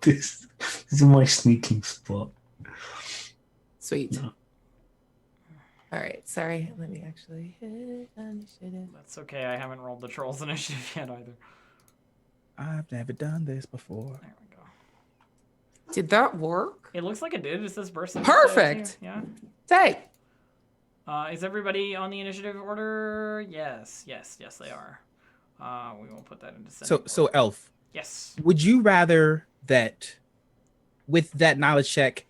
D: This is my sneaking spot.
B: Sweet.
D: No.
B: All right. Sorry. Let me actually hit initiative.
A: That's okay. I haven't rolled the trolls initiative yet either.
C: I've never done this before.
A: There we go.
B: Did that work?
A: It looks like it did. Is this person?
B: Perfect.
A: Yeah.
B: Say.
A: Is everybody on the initiative order? Yes, they are. We will put that into
C: So Elf,
A: yes.
C: would you rather that with that knowledge check,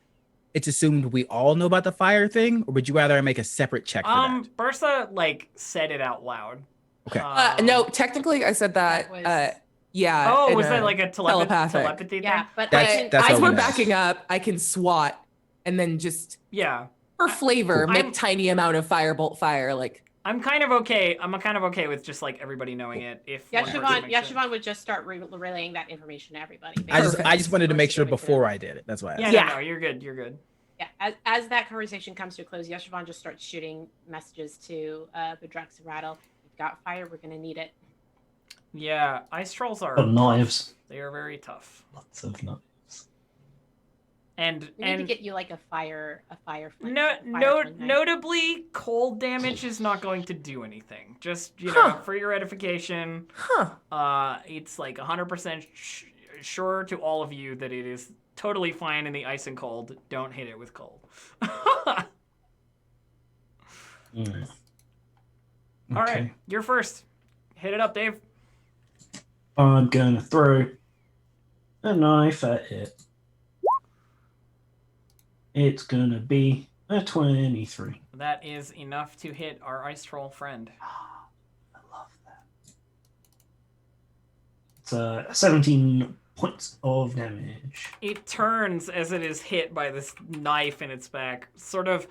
C: it's assumed we all know about the fire thing, or would you rather I make a separate check for that?
A: Bursa like said it out loud.
C: Okay.
B: No, technically, I said that.
E: That was-
B: Yeah.
A: Oh,
B: and
A: was that like a
B: telepathic.
A: telepathy thing?
E: Yeah, but
C: That's
B: As
C: all
B: we're
C: we know.
B: backing up, I can swat and then just
A: Yeah.
B: for flavor
A: Cool.
B: make
A: I'm-
B: tiny amount of firebolt fire. Like
A: I'm kind of okay. I'm kind of okay with just like everybody knowing it. If one person makes it.
E: Yashavon would just start relaying that information to everybody.
C: I just
B: Perfect.
C: wanted to make sure
E: Going to
C: before
E: them.
C: I did it. That's why. I
A: Yeah,
C: asked.
B: Yeah.
A: no, you're good. You're good.
E: Yeah, as that conversation comes to a close, Yashavon just starts shooting messages to Bedrux and Rattle. We've got fire. We're gonna need it.
A: Yeah, ice trolls are
D: Got knives.
A: tough. They are very tough.
D: Lots of knives.
A: And
E: We need to get you like a fire flame.
A: notably, cold damage is not going to do anything. Just for your edification, it's like 100% sure to all of you that it is totally fine in the ice and cold. Don't hit it with cold.
D: Mm.
A: All right, you're first. Hit it up, Dave.
D: I'm gonna throw a knife at it. It's gonna be a 23.
A: That is enough to hit our ice troll friend.
D: I love that. It's 17 points of damage.
A: It turns as it is hit by this knife in its back, sort of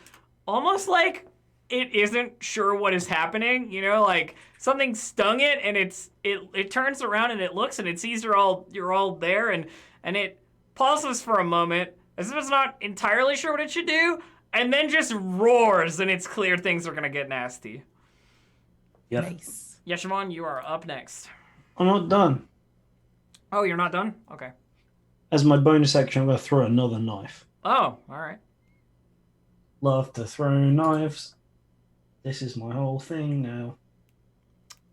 A: almost like it isn't sure what is happening, like something stung it, and it turns around and it looks and it sees you're all there, and it pauses for a moment as if it's not entirely sure what it should do, and then just roars, and it's clear things are gonna get nasty.
D: Yep.
B: nice.
A: Yashavon, you are up next.
D: I'm not done.
A: Oh, you're not done? Okay.
D: As my bonus action, I'm gonna throw another knife.
A: Oh, all right.
D: Love to throw knives. This is my whole thing now.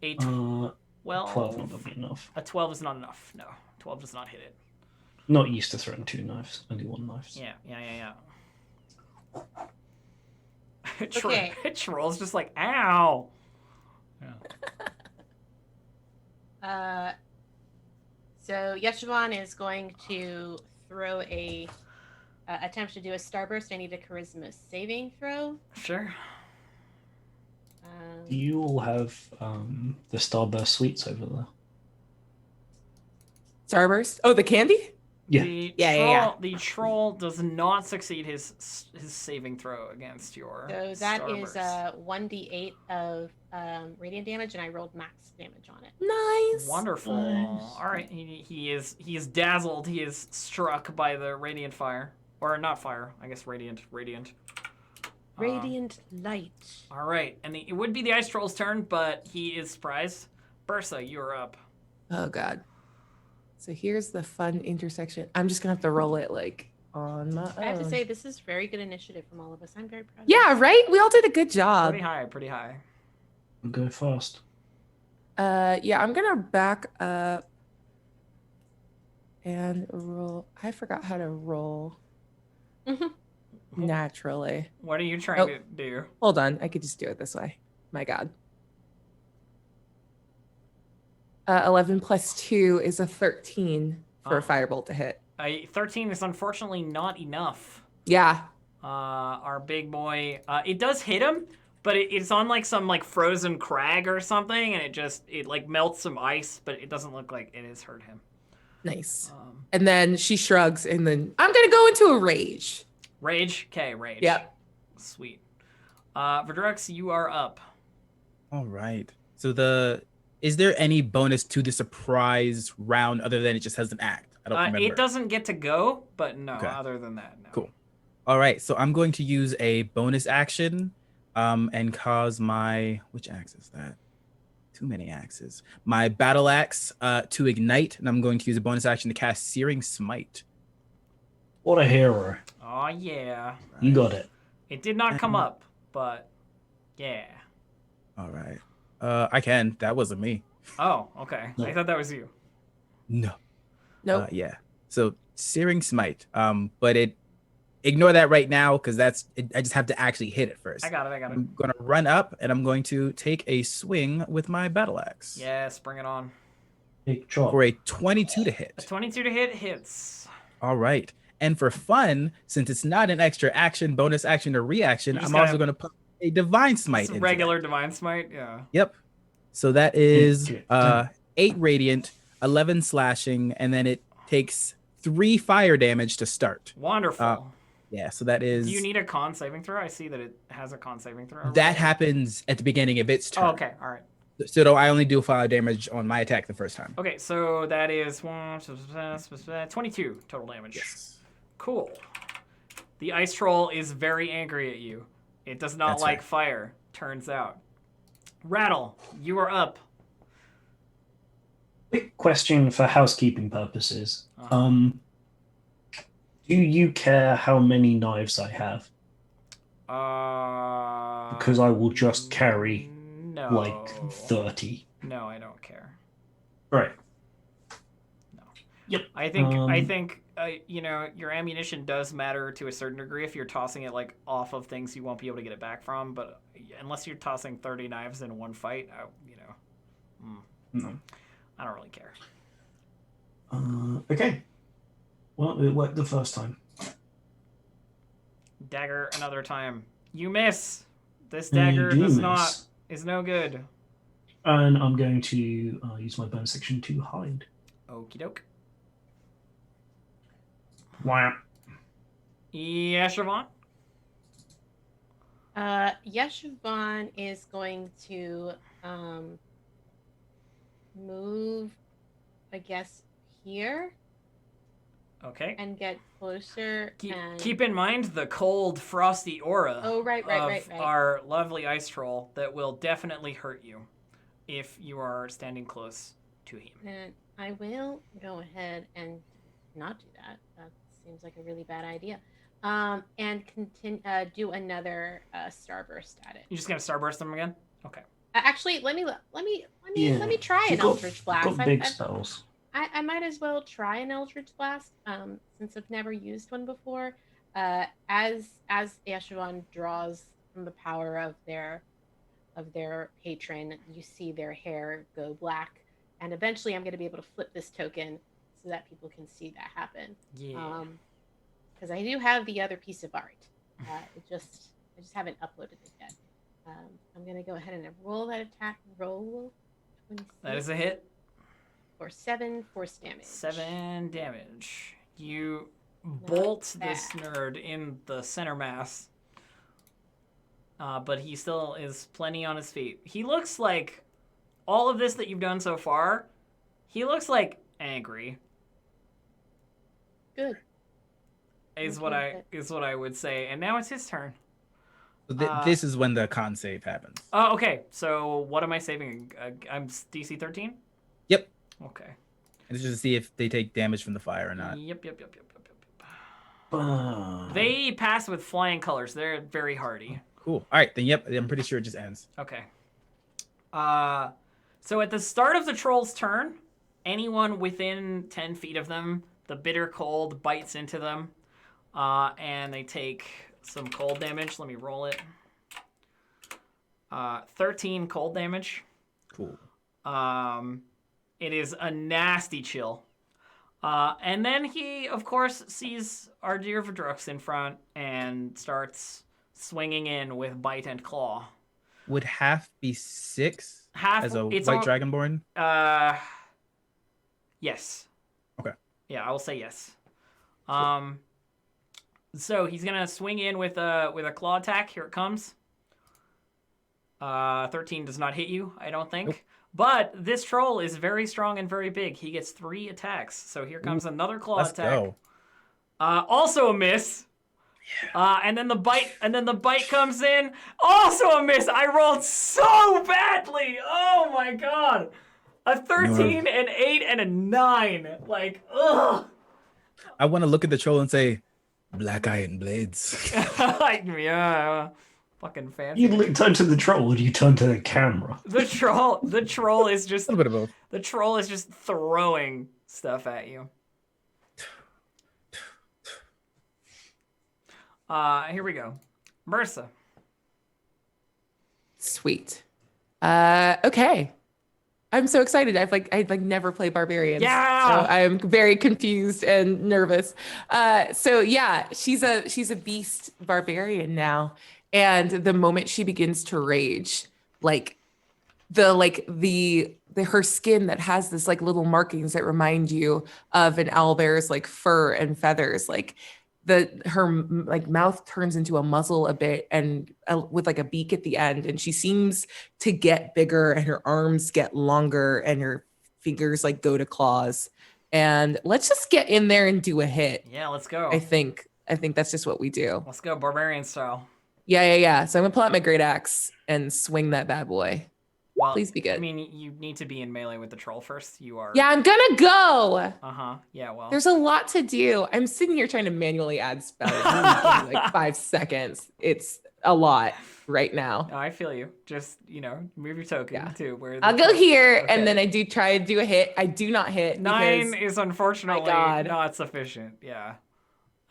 A: 8.
D: 12
A: Well,
D: not gonna be enough.
A: a 12 is not enough. No, 12 does not hit it.
D: Not used to throwing 2 knives, only 1 knife.
A: Yeah.
E: Okay.
A: Troll's just like, ow. Yeah.
E: So Yashavon is going to throw a attempt to do a starburst. I need a charisma saving throw.
A: Sure.
D: You all have the Starburst sweets over there.
B: Starburst. Oh, the candy?
D: Yeah.
B: Yeah.
A: The troll does not succeed his saving throw against your.
E: So that is
A: Starburst.
E: 1d8 of radiant damage, and I rolled max damage on it.
B: Nice.
A: Wonderful.
D: Nice.
A: All right, he is dazzled. He is struck by the radiant fire, or not fire. I guess radiant.
E: Radiant light.
A: All right, and it would be the ice troll's turn, but he is surprised. Bursa, you're up.
B: Oh god. So here's the fun intersection. I'm just gonna have to roll it like on my own.
E: I have to say, this is very good initiative from all of us. I'm very proud.
B: Yeah, right? We all did a good job.
A: Pretty high.
D: I'll go fast.
B: Yeah, I'm gonna back up and roll. I forgot how to roll naturally.
A: What are you trying to do?
B: Hold on, I could just do it this way. My god. 11 plus 2 is a 13 for a firebolt to hit.
A: 13 is unfortunately not enough.
B: Yeah.
A: Our big boy, it does hit him, but it's on like some like frozen crag or something, and it like melts some ice, but it doesn't look like it has hurt him.
B: Nice. And then she shrugs, and then I'm gonna go into a rage.
A: Rage? Okay, rage.
B: Yep.
A: Sweet. Verdrux, you are up.
C: All right. So is there any bonus to the surprise round other than it just has an act? I don't remember.
A: It doesn't get to go, but no,
C: Okay.
A: other than that, no.
C: Cool. All right. So I'm going to use a bonus action and cause which axe is that? Too many axes. My battle axe to ignite, and I'm going to use a bonus action to cast Searing Smite.
D: What a hero.
A: Oh, yeah.
D: You got it.
A: It did not come up, but yeah.
C: All right. I can. That wasn't me.
A: Oh, okay.
D: No.
A: I thought that was you.
C: No.
B: Nope.
C: Yeah. So Searing Smite. But ignore that right now because I just have to actually hit it first.
A: I got it.
C: I'm gonna run up and I'm going to take a swing with my battle axe.
A: Yes, bring it on.
D: Big chop.
C: For a 22 to
A: A
C: hit.
A: 22 to hit hits.
C: All right. And for fun, since it's not an extra action, bonus action, or reaction,
A: You just
C: I'm also
A: gotta-
C: going to put a Divine Smite
A: It's
C: into
A: regular
C: that.
A: Divine Smite, yeah.
C: Yep. So that is
D: Okay.
C: 8 radiant, 11 slashing, and then it takes 3 fire damage to start.
A: Wonderful.
C: Yeah, so that is.
A: Do you need a con saving throw? I see that it has a con saving throw.
C: That happens at the beginning of its turn.
A: Oh, okay, all right.
C: So I only do 5 damage on my attack the first time.
A: Okay, so that is 22 total damage.
C: Yes.
A: Cool. The ice troll is very angry at you. It does not
C: That's
A: like
C: right.
A: fire, turns out. Rattle, you are up.
D: Quick question for housekeeping purposes.
A: Uh-huh.
D: Do you care how many knives I have?
A: Uh,
D: Because I will just carry
A: no.
D: like 30.
A: No, I don't care.
D: Right.
A: No.
D: Yep.
A: I think you know, your ammunition does matter to a certain degree if you're tossing it like off of things you won't be able to get it back from. But unless you're tossing 30 knives in one fight,
D: No.
A: I don't really care.
D: Okay. Well, it worked the first time.
A: Dagger another time. You miss. This
D: And you
A: dagger
D: do
A: is
D: miss.
A: no good.
D: And I'm going to use my bonus action to hide.
A: Okie doke.
D: Wow.
A: Yeah, Siobhan?
E: Yeshuvon is going to move, I guess, here
A: Okay.
E: and get closer. and
A: Keep in mind the cold, frosty aura
E: Oh, right.
A: of our lovely ice troll that will definitely hurt you if you are standing close to him.
E: And I will go ahead and not do that. That seems like a really bad idea. And continue do another starburst at it.
A: You just gonna starburst them again? Okay.
E: Actually, let me
D: Yeah.
E: try an
D: You've got-
E: Eldritch Blast.
D: Got big spells.
E: I might as well try an Eldritch Blast, since I've never used one before. As Eshevon draws from the power of their patron, you see their hair go black, and eventually I'm going to be able to flip this token so that people can see that happen.
A: Yeah.
E: Because I do have the other piece of art. I just haven't uploaded it yet. I'm going to go ahead and roll that attack. Roll 26.
A: That is a hit.
E: For 7 force damage.
A: 7 damage. You bolt this
E: bad.
A: nerd in the center mass. But he still is plenty on his feet. He looks like all of this that you've done so far, he looks like angry.
E: Good.
A: Is what I would say. And now it's his turn.
C: So this is when the con save happens.
A: Oh, okay. So what am I saving? I'm DC 13?
C: Yep.
A: Okay.
C: It's just to see if they take damage from the fire or not.
A: Yep.
D: Ah.
A: They pass with flying colors. They're very hardy.
C: Cool. All right, then yep, I'm pretty sure it just ends.
A: Okay. So at the start of the troll's turn, anyone within 10 feet of them, the bitter cold bites into them, and they take some cold damage. Let me roll it. 13 cold damage.
C: Cool.
A: It is a nasty chill. And then he, of course, sees our dear Vidrux in front and starts swinging in with bite and claw.
C: Would half be 6
A: Half
C: as a
A: it's
C: white dragonborn?
A: Yes.
C: Okay.
A: Yeah, I will say yes. So he's gonna swing in with a claw attack. Here it comes. 13 does not hit you, I don't think. Nope. But this troll is very strong and very big. He gets 3 attacks. So here comes another claw attack.
C: Go.
A: Also a miss. Yeah. And then the bite comes in. Also a miss. I rolled so badly. Oh my god. A 13, an 8, and a 9. Like, ugh.
C: I want to look at the troll and say, black iron blades.
A: Yeah. Fucking fancy.
D: You turn to the troll, or do you turn to the camera?
A: The troll is just
C: a little bit of both.
A: The troll is just throwing stuff at you. Here we go. Mersa.
B: Sweet. Okay. I'm so excited. I'd never play barbarians.
A: Yeah.
B: So I'm very confused and nervous. So yeah, she's a beast barbarian now. And the moment she begins to rage, like her skin that has this like little markings that remind you of an owlbear's like fur and feathers. Like her like mouth turns into a muzzle a bit and with like a beak at the end, and she seems to get bigger and her arms get longer and her fingers like go to claws. And let's just get in there and do a hit.
A: Yeah, let's go.
B: I think that's just what we do.
A: Let's go, barbarian style.
B: Yeah. So I'm gonna pull out my great axe and swing that bad boy.
A: Well,
B: Please be good.
A: I mean, you need to be in melee with the troll first. You are.
B: Yeah, I'm gonna go.
A: Yeah, well.
B: There's a lot to do. I'm sitting here trying to manually add spells. In like 5 seconds. It's a lot right now.
A: I feel you. Just, move your token to where
B: I'll go here, and then I do try to do a hit. I do not hit.
A: 9 is unfortunately
B: my God.
A: not sufficient. Yeah.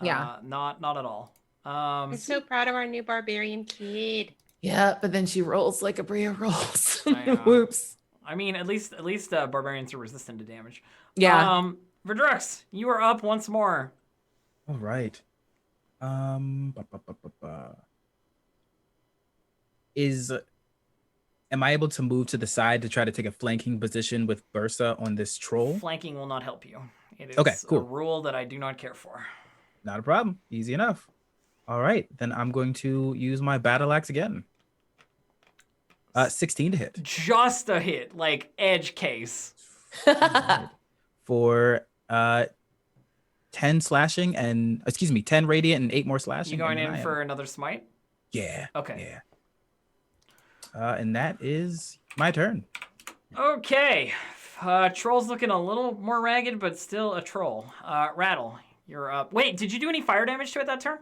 B: Yeah.
A: Not at all.
E: I'm so proud of our new barbarian kid.
B: Yeah, but then she rolls like a Bria rolls.
A: I
B: Whoops.
A: I mean, at least barbarians are resistant to damage.
B: Yeah.
A: Verdrux, you are up once more.
C: All right. Am I able to move to the side to try to take a flanking position with Bursa on this troll?
A: Flanking will not help you. It is
C: Okay, cool.
A: a rule that I do not care for.
C: Not a problem. Easy enough. All right, then I'm going to use my battle axe again. 16 to hit.
A: Just a hit, like edge case.
C: For 10 slashing and 10 radiant and 8 more slashing.
A: You going in for another smite?
C: Yeah.
A: Okay.
C: Yeah. And that is my turn.
A: Okay. Troll's looking a little more ragged, but still a troll. Rattle, you're up. Wait, did you do any fire damage to it that turn?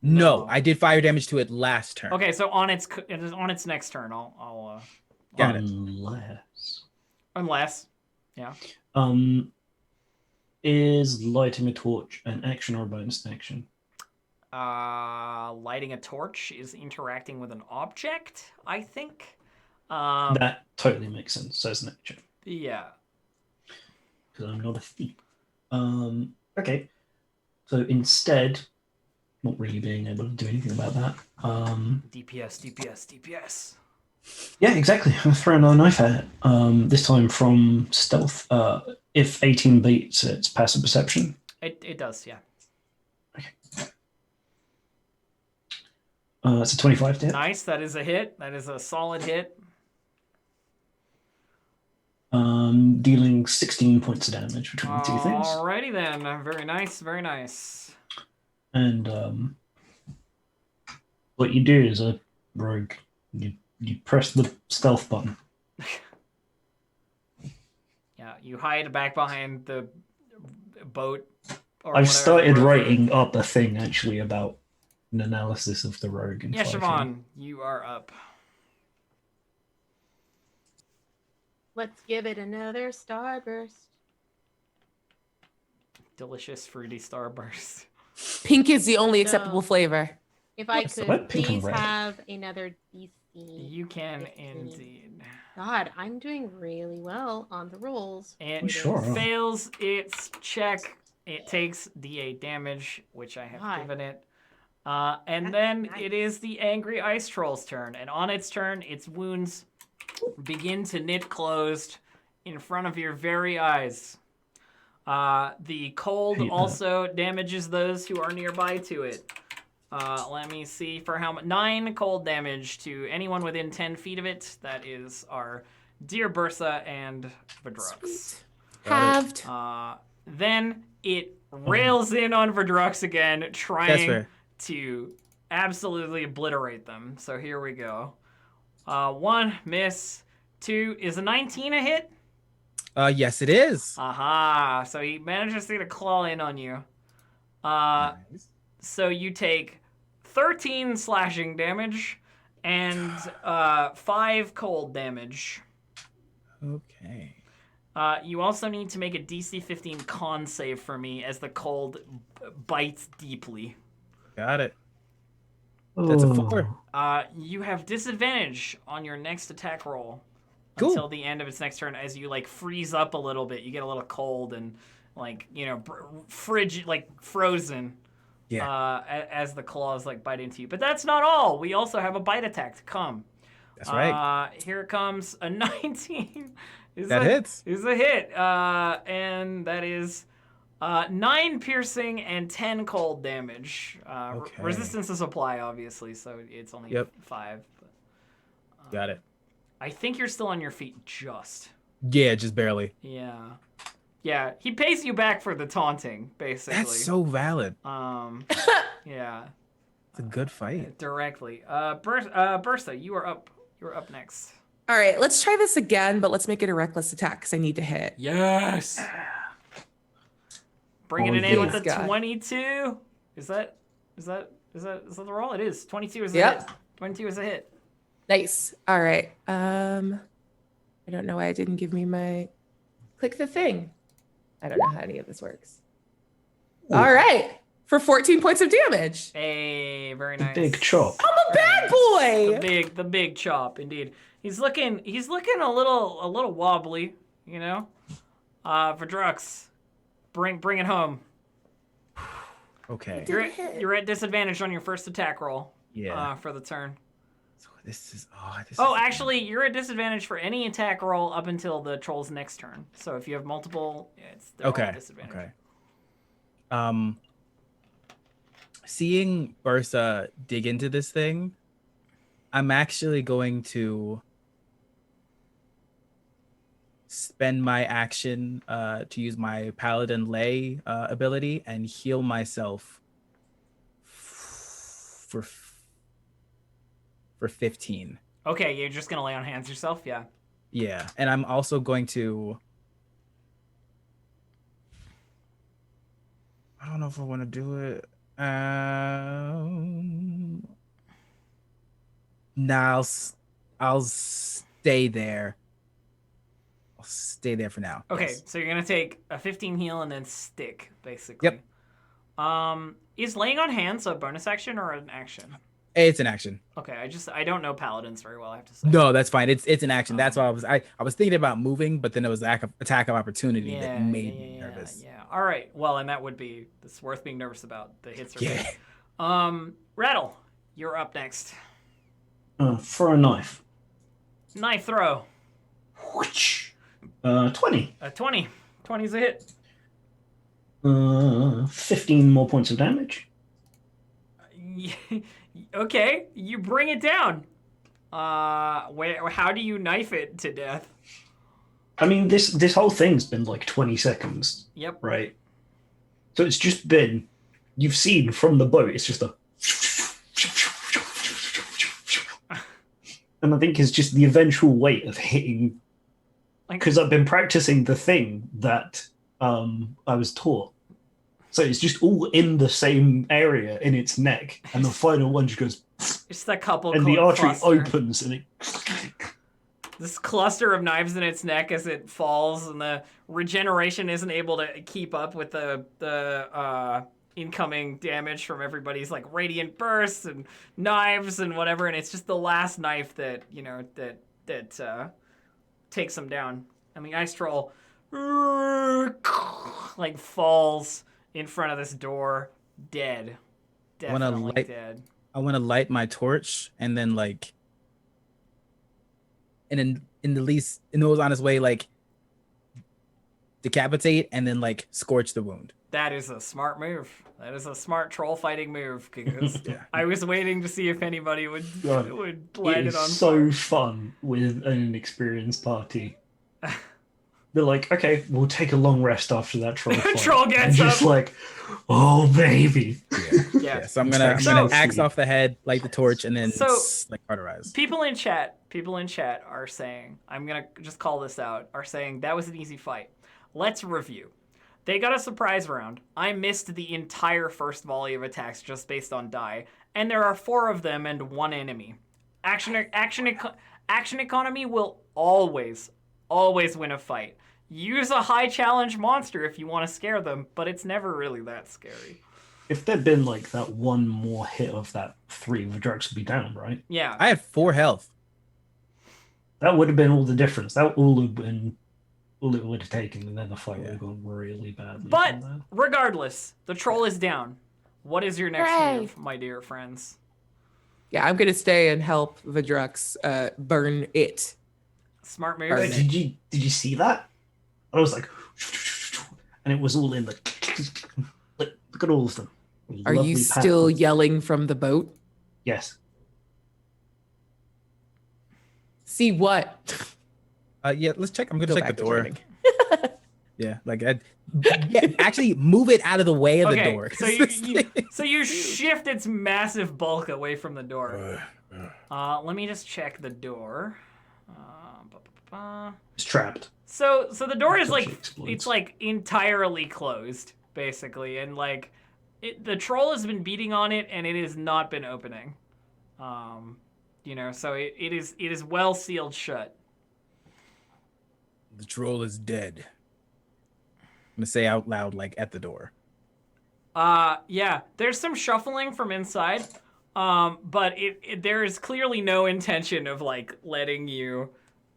C: No, I did fire damage to it last turn.
A: Okay, so on its next turn, I'll
C: Got it.
A: Unless, yeah.
D: Is lighting a torch an action or a bonus action?
A: Lighting a torch is interacting with an object, I think.
D: That totally makes sense. So it's an action.
A: Yeah.
D: Because I'm not a thief. Okay. So instead, not really being able to do anything about that.
A: DPS.
D: Yeah, exactly. I'm throwing another knife at it. This time from stealth. If 18 beats, it's passive perception.
A: It does, yeah.
D: Okay. It's a 25 to hit.
A: Nice. That is a hit. That is a solid hit.
D: Dealing 16 points of damage between the two things.
A: Alrighty then. Very nice. Very nice.
D: And what you do as a rogue, you press the stealth button.
A: Yeah, you hide back behind the boat.
D: I've started writing up a thing actually about an analysis of the rogue.
A: Yeah, Siobhan, you are up.
E: Let's give it another starburst.
A: Delicious fruity starburst.
B: Pink is the only acceptable flavor.
E: If I
D: What's the
E: could
D: what? Pink and
E: please
D: red.
E: have another DC.
A: You can
E: 15.
A: indeed.
E: God, I'm doing really well on the rolls.
A: It
D: Sure.
A: fails its check. It takes D8 damage, which I have
E: God.
A: given it. And
E: That's
A: then
E: nice.
A: it is the angry ice troll's turn. And on its turn, its wounds begin to knit closed in front of your very eyes. The cold
D: Hate that.
A: also damages those who are nearby to it. Let me see for how much. 9 cold damage to anyone within 10 feet of it. That is our dear Bursa and Verdrux.
B: Halved.
A: Then it rails in on Verdrux again,
C: That's
A: trying
C: fair.
A: to absolutely obliterate them. So here we go. 1 miss. 2 is a 19 a hit.
C: Yes, it is.
A: Aha! So he manages to claw in on you.
C: Nice.
A: So you take 13 slashing damage and 5 cold damage.
C: Okay.
A: You also need to make a DC 15 con save for me as the cold bites deeply.
C: Got it. That's a 4.
A: You have disadvantage on your next attack roll
C: Cool.
A: until the end of its next turn as you freeze up a little bit. You get a little cold and frigid, frozen.
C: Yeah.
A: As the claws like bite into you. But that's not all. We also have a bite attack to come.
C: That's right.
A: Here it comes. A 19
C: Hits.
A: is a hit. And that is 9 piercing and 10 cold damage.
C: Okay.
A: Resistance to supply, obviously, so it's only 5. But,
C: Got it.
A: I think you're still on your feet just.
C: Yeah, just barely.
A: Yeah. Yeah, he pays you back for the taunting, basically.
C: That's so valid.
A: Yeah.
C: It's a good fight.
A: Directly. Bursa, you are up. You're up next.
B: All right, let's try this again, but let's make it a reckless attack because I need to hit.
A: Yes. Bringing it in with the 22. Is that the roll? It is. 22 is a hit. 22 is a hit.
B: Nice. All right. I don't know why it didn't give me my click the thing. I don't know how any of this works.
D: Ooh.
B: All right. For 14 points of damage.
A: Hey, very nice.
D: Big chop.
B: I'm a bad boy.
A: The big chop, indeed. He's looking a little wobbly, you know. Vidrux, bring it home.
C: Okay.
A: You're at disadvantage on your first attack roll.
C: Yeah.
A: For the turn.
C: So this is
A: Actually, you're at disadvantage for any attack roll up until the troll's next turn. So if you have multiple, they're all at disadvantage.
C: Okay. Seeing Bursa dig into this thing, I'm actually going to spend my action to use my Paladin Lay ability and heal myself for 15.
A: Okay, you're just gonna lay on hands yourself, yeah.
C: Yeah, and I'm also going to. I don't know if I want to do it. Nah, I'll stay there. I'll stay there for now.
A: Okay,
C: yes.
A: So you're gonna take a 15 heal and then stick, basically.
C: Yep.
A: Is laying on hands a bonus action or an action?
C: It's an action.
A: Okay, I don't know paladins very well, I have to say.
C: No, that's fine. It's an action. That's why I was thinking about moving, but then it was the attack of opportunity that made me nervous.
A: Yeah. All right. Well, and it's worth being nervous about. The hits are
C: Yeah.
A: good. Rattle, you're up next.
D: For a knife.
A: Knife throw.
D: Whoosh. 20.
A: A 20. 20's a hit.
D: 15 more points of damage.
A: Okay, you bring it down. How do you knife it to death?
D: I mean, this whole thing's been like 20 seconds.
A: Yep.
D: Right. So it's just been, you've seen from the boat, it's just a. And I think it's just the eventual weight of hitting. Because I've been practicing the thing that I was taught. So it's just all in the same area in its neck, and the final one just goes.
A: Just a couple.
D: And the artery
A: cluster.
D: opens, and it.
A: This cluster of knives in its neck as it falls, and the regeneration isn't able to keep up with the incoming damage from everybody's like radiant bursts and knives and whatever, and it's just the last knife that that takes them down. And the ice troll like falls in front of this door, dead. Definitely dead.
C: I want to light my torch and then in the most honest way, decapitate and then scorch the wound.
A: That is a smart move. That is a smart troll fighting move. Because I was waiting to see if anybody would light it on
D: so
A: fire.
D: fun with an inexperienced party. They're like, okay, we'll take a long rest after that troll fight.
A: Troll gets
D: and just
A: up.
D: Oh baby.
A: Yeah.
C: So I'm gonna axe off the head, light the torch, and then cauterize.
A: People in chat are saying, I'm gonna just call this out, are saying that was an easy fight. Let's review. They got a surprise round. I missed the entire first volley of attacks just based on die, and there are 4 of them and 1 enemy. Action economy will always win a fight. Use a high challenge monster if you want to scare them, but it's never really that scary.
D: If there'd been that one more hit of that 3, the drugs would be down, right?
A: Yeah.
C: I had 4 health.
D: That would have been all the difference. That all would have been all it would have taken, and then the fight would have gone really badly.
A: But regardless, the troll is down. What is your next
B: Hooray.
A: move, my dear friends?
B: Yeah, I'm gonna stay and help Vidrux burn it.
A: Smart move.
B: Burn it.
D: Did you see that? I was like, and it was all in the. Look at all of them.
B: Are you
D: Lovely
B: still
D: patterns.
B: yelling from the boat?
D: Yes.
B: See what?
C: Yeah, let's check. I'm gonna
B: Go
C: check the
B: back to
C: door.
B: learning.
C: Yeah, like yeah, actually move it out of the way of the
A: Okay,
C: door.
A: so you shift its massive bulk away from the door. Let me just check the door.
D: It's trapped.
A: So the door is like,
D: It explodes.
A: it's like entirely closed, basically, and like the troll has been beating on it and it has not been opening. So it is well sealed shut.
C: The troll is dead. I'm gonna say out loud, like at the door.
A: Yeah, there's some shuffling from inside, but there is clearly no intention of like letting you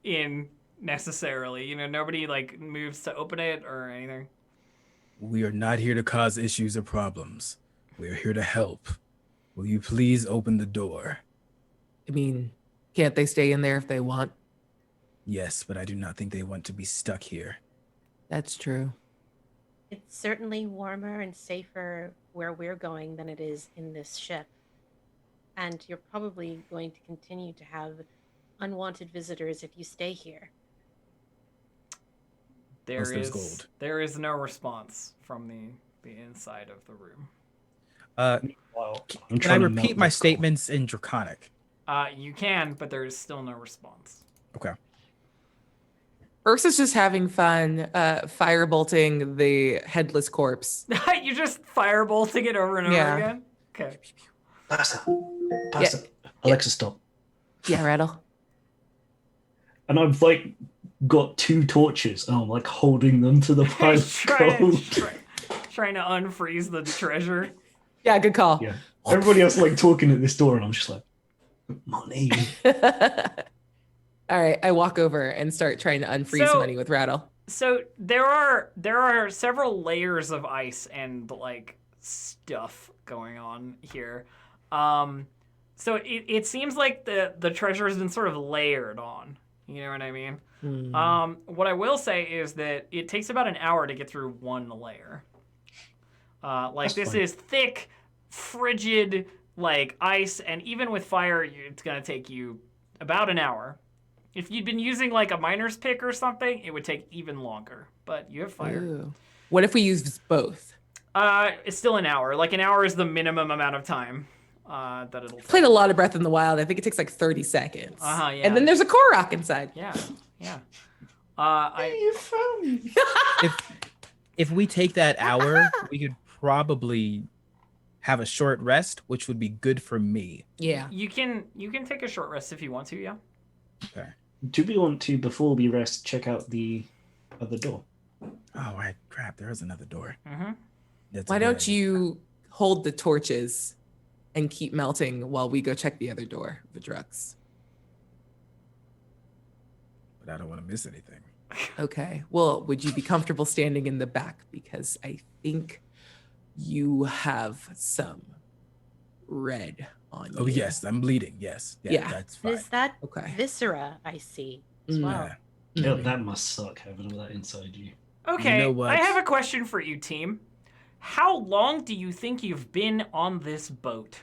A: in necessarily. Nobody like moves to open it or anything.
C: We are not here to cause issues or problems. We are here to help. Will you please open the door?
B: I mean, can't they stay in there if they want?
C: Yes, but I do not think they want to be stuck here.
B: That's true.
E: It's certainly warmer and safer where we're going than it is in this ship. And you're probably going to continue to have unwanted visitors if you stay here.
C: Plus there's gold.
A: There is no response from the inside of the room.
D: Well,
C: Can I repeat my statements in Draconic?
A: You can, but there is still no response.
C: Okay.
B: Ursa's just having fun firebolting the headless corpse.
A: You just firebolting it over and over
B: Yeah.
A: again? Okay.
D: Pasta. Alexa, stop.
B: Yeah, Rattle.
D: And I've like got 2 torches and I'm like holding them to the pile of gold.
A: trying to unfreeze the treasure.
B: Yeah, good call.
D: Yeah. Everybody else like talking at this door and I'm just like, money.
B: All right, I walk over and start trying to unfreeze
A: So-
B: money with Rattle.
A: So there are several layers of ice and like stuff going on here. So it seems like the treasure has been sort of layered on. You know what I mean? What I will say is that it takes about an hour to get through one layer.
D: That's
A: This
D: fine.
A: is thick, frigid, like ice, and even with fire, it's gonna take you about an hour. If you'd been using like a miner's pick or something, it would take even longer. But you have fire.
B: Ooh. What if we use both?
A: It's still an hour. Like an hour is the minimum amount of time that it'll take.
B: Played a lot of Breath in the Wild. I think it takes like 30 seconds.
A: Yeah.
B: And then there's a Korok inside.
A: Yeah.
D: You found me.
C: If we take that hour, we could probably have a short rest, which would be good for me.
B: Yeah.
A: You can take a short rest if you want to. Yeah.
C: Okay.
D: Do we want to, before we rest, check out the other door?
C: Oh, right. Crap. There is another door.
A: Mm-hmm.
C: That's
B: Why
C: a good
B: don't
C: idea.
B: you hold the torches and keep melting while we go check the other door, Vidrux?
C: But I don't want to miss anything.
B: Okay. Well, would you be comfortable standing in the back? Because I think you have some red on you.
C: Oh, yes. I'm bleeding. Yes.
B: Yeah.
C: That's fine.
E: Is that
B: Okay.
E: viscera I see as well?
C: Yeah.
D: Yeah, that must suck having all that inside you.
A: Okay.
C: know what?
A: I have a question for you, team. How long do you think you've been on this boat?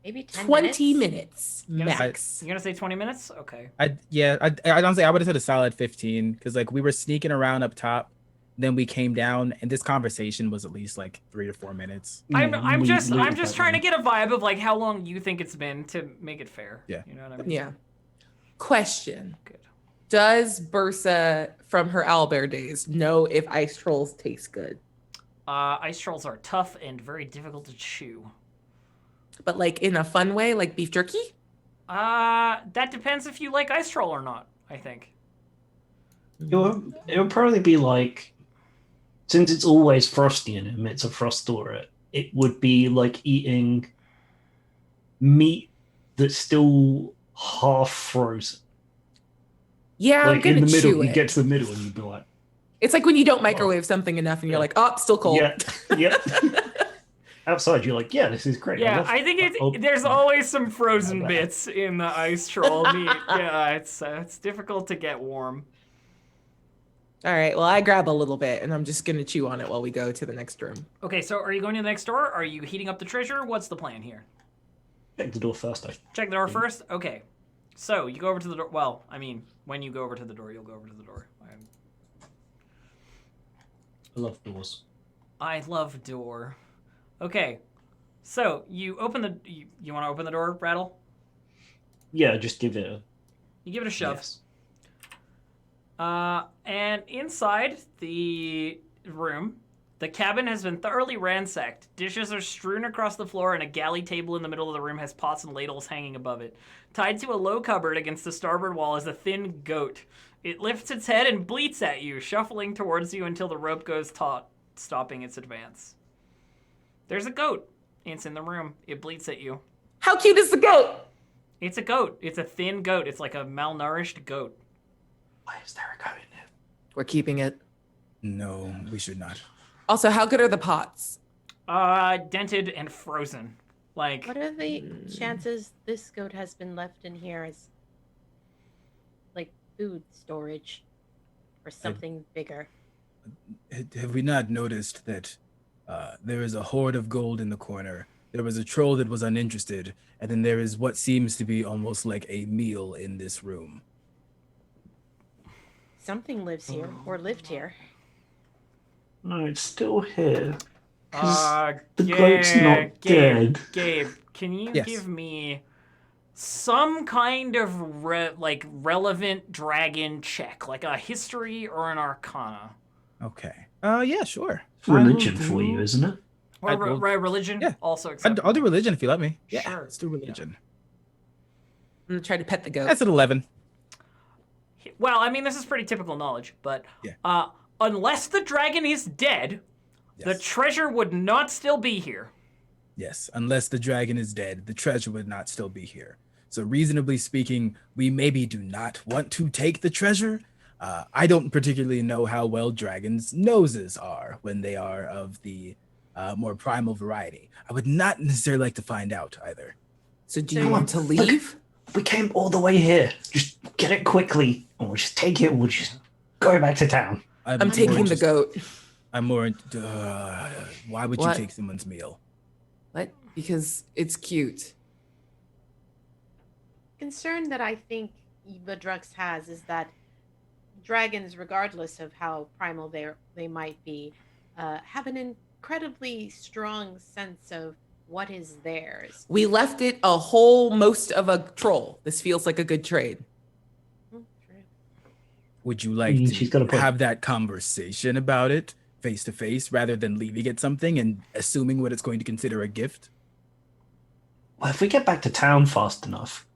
E: Maybe 10
B: 20
E: minutes?
B: minutes max.
A: You're gonna say 20 minutes? Okay.
C: I honestly I would have said a solid 15 because like we were sneaking around up top, then we came down, and this conversation was at least like 3 to 4 minutes.
A: I'm just
D: Leave it
A: trying to
D: that
A: get a vibe of like how long you think it's been to make it fair.
C: Yeah.
A: You know what I mean?
B: Yeah. Question.
A: Good.
B: Does Bursa from her owlbear days know if ice trolls taste good?
A: Ice trolls are tough and very difficult to chew.
B: But like in a fun way, like beef jerky?
A: That depends if you like ice troll or not, I think.
D: It would probably be like, since it's always frosty and it emits a frost aura, it would be like eating meat that's still half frozen.
B: Yeah, I'm
D: Like in
B: gonna
D: the middle,
B: chew
D: you
B: it.
D: get to the middle and you'd be like,
B: It's like when you don't microwave something enough and you're like, oh, still cold.
D: yeah, yeah. outside, you're like, yeah, this is great.
A: Yeah, I think there's always some frozen
D: Yeah.
A: bits in the ice troll meat. Yeah, it's difficult to get warm.
B: All right. Well, I grab a little bit and I'm just going to chew on it while we go to the next room.
A: Okay, so are you going to the next door? Are you heating up the treasure? What's the plan here?
D: Check the door first.
A: Check the door first? Okay. So you go over to the door. Well, I mean, when you go over to the door, you'll go over to the door.
D: I love doors.
A: I love door. Okay. So you open the. You want to open the door, Rattle?
D: Yeah, just give it a.
A: You give it a shove.
D: Yes.
A: And inside the room, the cabin has been thoroughly ransacked. Dishes are strewn across the floor, and a galley table in the middle of the room has pots and ladles hanging above it. Tied to a low cupboard against the starboard wall is a thin goat. It lifts its head and bleats at you, shuffling towards you until the rope goes taut, stopping its advance. There's a goat. It's in the room. It bleats at you.
B: How cute is the goat?
A: It's a goat. It's a thin goat. It's like a malnourished goat.
D: Why is there a goat in there?
B: We're keeping it.
C: No, we should not.
B: Also, how good are the pots?
A: Dented and frozen. Like,
E: What are the chances this goat has been left in here as like food storage or something bigger?
C: Have we not noticed that there is a hoard of gold in the corner? There was a troll that was uninterested, and then there is what seems to be almost like a meal in this room.
E: Something lives here or lived here.
D: No, it's still here.
A: the
D: goat's not dead.
A: Gabe, can you
C: Yes.
A: give me some kind of relevant dragon check, like a history or an arcana?
C: Okay. Yeah, sure.
D: It's religion
C: I will
D: for you,
C: do-
D: isn't it?
A: Or religion?
C: Yeah.
A: Also acceptable.
C: I'll do religion if you let me. Yeah,
A: Sure.
C: let's do religion.
B: I'm going to try to pet the goat.
C: That's an 11.
A: Well, I mean, this is pretty typical knowledge, but
C: Yeah.
A: Unless the dragon is dead, the
C: Yes.
A: treasure would not still be here.
C: Yes, unless the dragon is dead, the treasure would not still be here. So reasonably speaking, we maybe do not want to take the treasure. I don't particularly know how well dragons' noses are when they are of the more primal variety. I would not necessarily like to find out either.
B: So do you want to leave?
D: We came all the way here. Just get it quickly, and we'll just take it. We'll just go back to town.
B: I'm taking the goat.
C: I'm more. Why would you
B: What?
C: take someone's meal?
B: What? Because it's cute.
E: Concern that I think the Drux has is that dragons, regardless of how primal they might be, have an incredibly strong sense of what is theirs.
B: We left it most of a troll. This feels like a good trade.
E: True.
C: Would you like
D: She's got a
C: to
D: point.
C: have that conversation about it face to face rather than leaving it something and assuming what it's going to consider a gift?
D: Well, if we get back to town fast enough,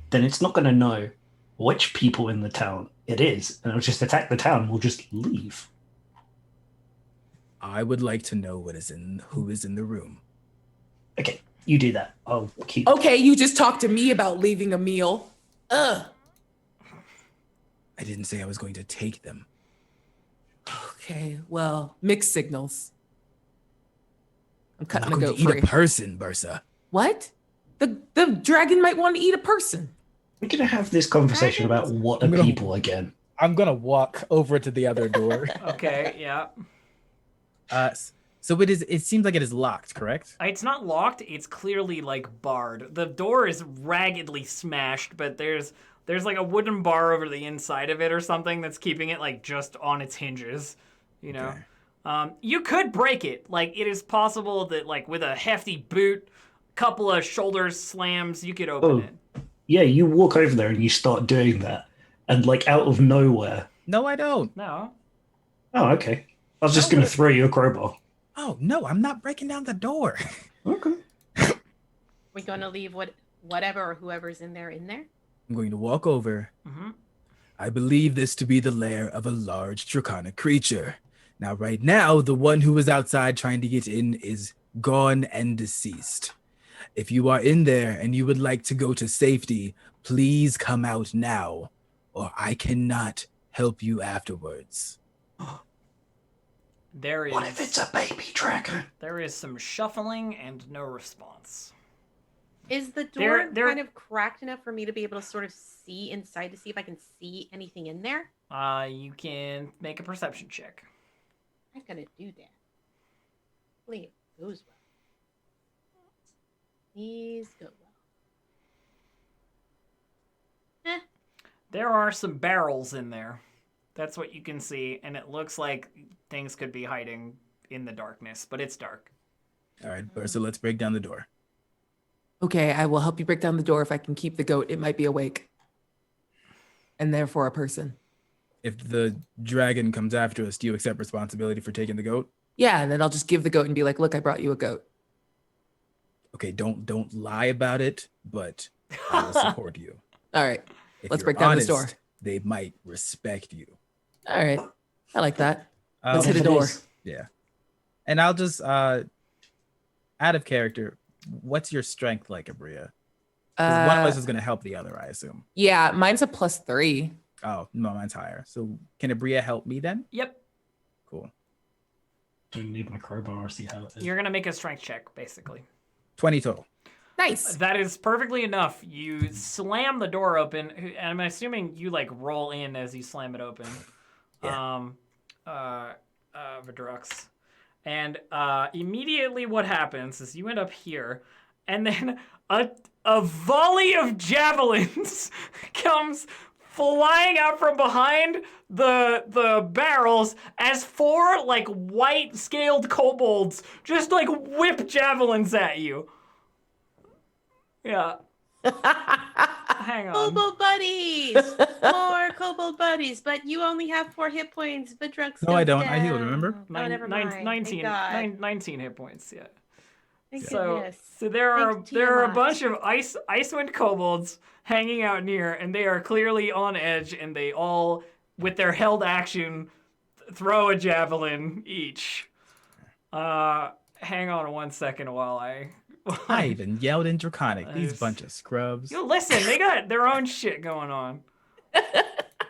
D: then it's not going to know which people in the town it is, and it'll just attack the town. We'll just leave.
C: I would like to know who is in the room.
D: Okay, you do that. I'll keep.
B: Okay, you just talked to me about leaving a meal. Ugh.
C: I didn't say I was going to take them.
B: Okay, well, mixed signals. I'm
C: I'm
B: cutting
C: not
B: the
C: going
B: goat
C: to eat
B: free.
C: a person, Bursa.
B: What? The dragon might want to eat a person.
D: We're going to have this conversation about what are
C: I'm gonna-
D: people again.
C: I'm gonna walk over to the other door.
A: Okay, yeah.
C: So it seems like it is locked, correct?
A: It's not locked. It's clearly like barred. The door is raggedly smashed, but there's like a wooden bar over the inside of it or something that's keeping it like just on its hinges. You know, you could break it. Like it is possible that like with a hefty boot, couple of shoulder slams, you could open it.
D: Yeah, you walk over there and you start doing that, and like out of nowhere.
C: No, I don't.
A: No.
D: Oh, okay. I was just going to throw you a crowbar.
C: Oh no, I'm not breaking down the door.
D: Okay.
E: We're going to leave whatever or whoever's in there in there?
C: I'm going to walk over.
A: Mm-hmm.
C: I believe this to be the lair of a large draconic creature. Now, right now, the one who was outside trying to get in is gone and deceased. If you are in there and you would like to go to safety, please come out now, or I cannot help you afterwards.
A: There is.
D: What if it's a baby dragon?
A: There is some shuffling and no response.
E: Is the door
A: They're-
E: kind of cracked enough for me to be able to sort of see inside to see if I can see anything in there?
A: You can make a perception check.
E: I'm gonna do that. Hopefully it goes well. Please go well.
A: There are some barrels in there. That's what you can see, and it looks like things could be hiding in the darkness, but it's dark.
C: All right, Bursa, let's break down the door.
B: Okay, I will help you break down the door if I can keep the goat. It might be awake. And therefore a person.
C: If the dragon comes after us, do you accept responsibility for taking the goat?
B: Yeah, and then I'll just give the goat and be like, look, I brought you a goat.
C: Okay, don't lie about it, but I will support you.
B: All right.
C: If
B: Let's
C: you're
B: break down this
C: honest,
B: door.
C: They might respect you.
B: All right. I like that. Let's hit
C: Um,
B: a door.
C: Yeah. And I'll just out of character, what's your strength like, Abria? 'Cause one of us is gonna help the other, I assume.
B: Yeah, mine's a +3.
C: Oh, no, mine's higher. So can Abria help me then?
A: Yep.
C: Cool.
D: Don't need my crowbar. See how it is.
A: You're gonna make a strength check, basically.
C: 20 total.
B: Nice.
A: That is perfectly enough. You slam the door open, and I'm assuming you like roll in as you slam it open.
C: Yeah.
A: Vidrux. And immediately what happens is you end up here, and then a volley of javelins comes flying out from behind the barrels as four like white scaled kobolds just like whip javelins at you. Yeah. Hang on.
E: Kobold buddies! More kobold buddies, but you only have 4 hit points. Vidrux
C: No, I
E: goes
C: don't. I healed,
E: down.
C: remember?
E: Oh, never mind.
A: 19,
E: Thank God.
A: 19 hit points, yeah.
E: Thank
A: So,
E: goodness.
A: so there are
E: Thanks,
A: there are a
E: Tiamat.
A: bunch of Icewind kobolds hanging out near, and they are clearly on edge, and they all, with their held action, throw a javelin each. Hang on 1 second while I.
C: I even yelled in Draconic. These
A: Nice.
C: bunch of scrubs.
A: You listen, they got their own shit going on.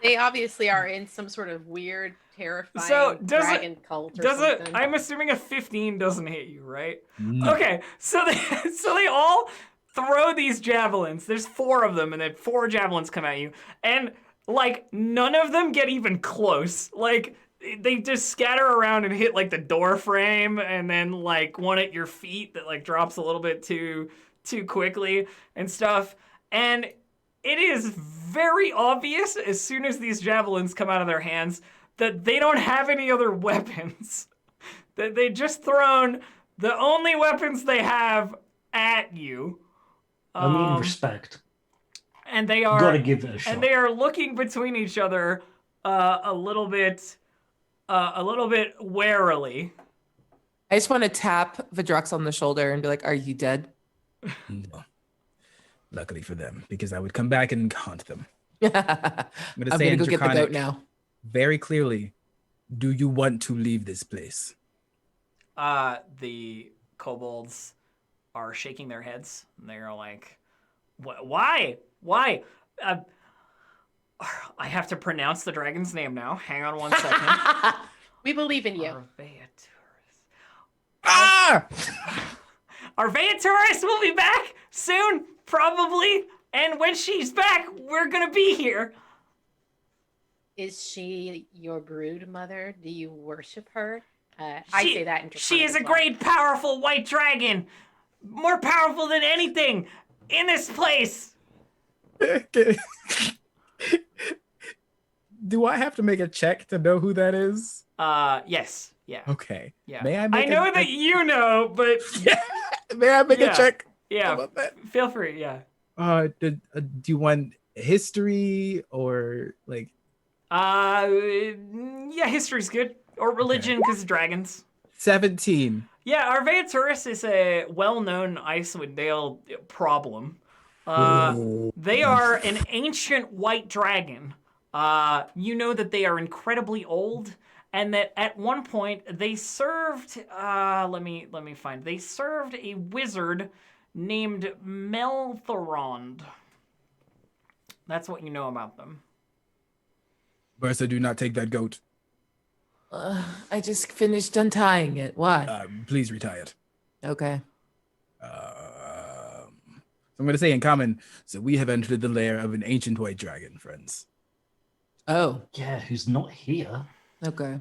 E: They obviously are in some sort of weird, terrifying
A: So, does it-
E: dragon cult or
A: Does
E: something.
A: it? I'm assuming a 15 doesn't hit you, right?
C: No.
A: Okay, so they all throw these javelins. There's 4 of them, and then 4 javelins come at you, and like none of them get even close. Like they just scatter around and hit like the door frame, and then like one at your feet that like drops a little bit too quickly and stuff. And it is very obvious as soon as these javelins come out of their hands that they don't have any other weapons. That they just thrown the only weapons they have at you.
D: I mean, respect.
A: And they
D: Gotta
A: are
D: give it a shot.
A: and they are looking between each other a little bit warily.
B: I just want to tap Vidrux on the shoulder and be like, are you dead?
C: No. Luckily for them, because I would come back and haunt them.
B: I'm
C: I'm
B: going to go get the goat now.
C: Very clearly, do you want to leave this place?
A: The kobolds are shaking their heads. And they're like, Why? I have to pronounce the dragon's name now. Hang on 1 second.
E: We believe in you.
A: Arveaturus.
C: Ah!
A: Arveaturus will be back soon, probably. And when she's back, we're gonna be here.
E: Is she your brood mother? Do you worship her? I
A: She-
E: say that in
A: She is a
E: Draconic as well.
A: great, powerful white dragon. More powerful than anything in this place.
C: Do I have to make a check to know who that is?
A: Yes. Yeah.
C: Okay.
A: Yeah.
C: May I
A: I
C: make
A: know that you know, but
C: May I make
A: Yeah.
C: a check? How
A: yeah,
C: about that?
A: feel free. Yeah.
C: Do you want history or like
A: Yeah, history's good. Or religion, because dragons.
C: 17?
A: Yeah, Arveaturus is a well-known Icewind Dale problem. They are an ancient white dragon. You know that they are incredibly old, and that at one point they served. Let me find. They served a wizard named Melthorond. That's what you know about them.
C: Bursa, do not take that goat.
B: I just finished untying it. Why?
C: Please retire it.
B: Okay.
C: So I'm going to say in common, so we have entered the lair of an ancient white dragon, friends.
B: Oh,
D: Yeah, who's not here?
B: okay.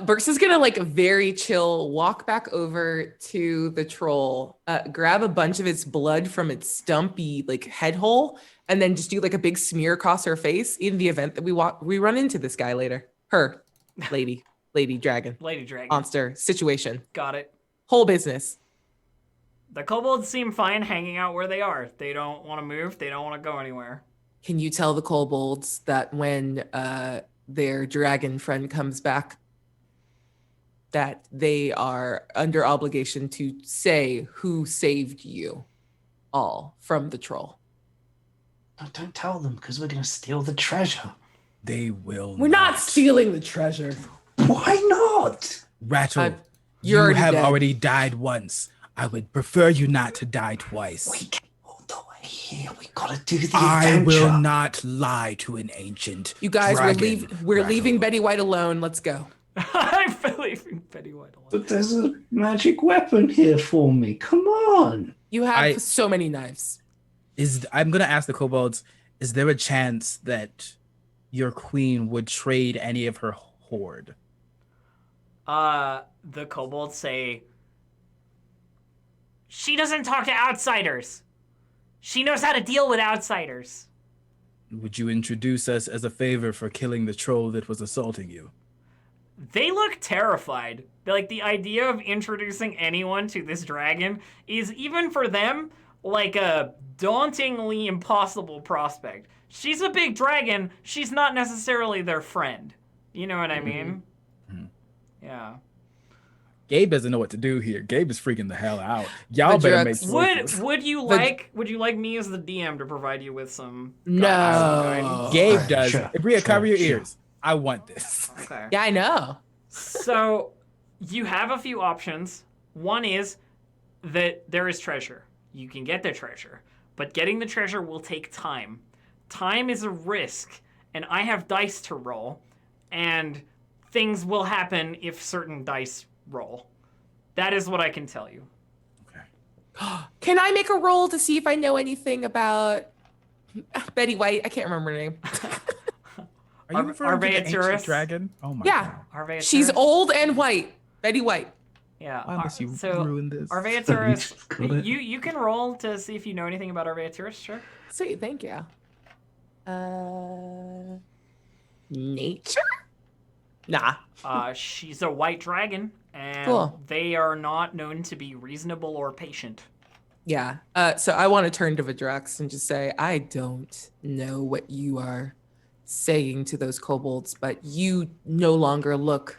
B: Burks is gonna like very chill, walk back over to the troll, grab a bunch of its blood from its stumpy like head hole, and then just do like a big smear across her face in the event that we run into this guy later. Her, lady dragon,
A: Lady Dragon.
B: monster situation,
A: Got it.
B: whole business.
A: The kobolds seem fine hanging out where they are. They don't want to move. They don't want to go anywhere.
B: Can you tell the kobolds that when their dragon friend comes back, that they are under obligation to say who saved you all from the troll?
D: No, don't tell them because we're going to steal the treasure.
C: They will
B: We're not stealing the treasure.
D: Why not?
C: Rattle,
B: You're
C: you have
B: dead.
C: already died once. I would prefer you not to die twice.
D: We came all the way here. We got to do the
C: I
D: adventure.
C: will not lie to an ancient
B: You guys,
C: dragon,
B: we're leaving
C: Rattle.
B: Betty White alone. Let's go.
A: I'm believing Betty White alone.
D: But there's a magic weapon here for me. Come on.
B: You have so many knives.
C: I'm gonna ask the kobolds, is there a chance that your queen would trade any of her hoard?
A: The kobolds say, she doesn't talk to outsiders. She knows how to deal with outsiders.
C: Would you introduce us as a favor for killing the troll that was assaulting you?
A: They look terrified. Like, the idea of introducing anyone to this dragon is, even for them, like a dauntingly impossible prospect. She's a big dragon. She's not necessarily their friend. You know what I mean?
C: Mm-hmm.
A: Yeah.
C: Gabe doesn't know what to do here. Gabe is freaking the hell out. Y'all better make choices.
A: Would you like me as the DM to provide you with some
B: No.
A: guidance?
C: Gabe
D: Sure,
C: does.
D: sure,
C: Ibria, cover your
D: sure.
C: ears. I want this.
A: Okay.
B: Yeah, I know.
A: So you have a few options. One is that there is treasure. You can get the treasure, but getting the treasure will take time. Time is a risk, and I have dice to roll, and things will happen if certain dice roll. That is what I can tell you.
B: Can I make a roll to see if I know anything about Betty White? I can't remember her name.
C: Are you referring to the
A: Arveaturus?
C: ancient dragon? Oh my
B: Yeah.
C: god.
A: Arveaturus?
B: She's old and white. Betty White.
A: Yeah.
C: Why must you
A: so
C: ruin this?
A: Arveaturus,
D: Got it.
A: you can roll to see if you know anything about Arveaturus, sure.
B: Sweet, thank you. Nature? Nah.
A: She's a white dragon, and
B: Cool.
A: they are not known to be reasonable or patient.
B: Yeah. So I want to turn to Vidrox and just say, I don't know what you are saying to those kobolds, but you no longer look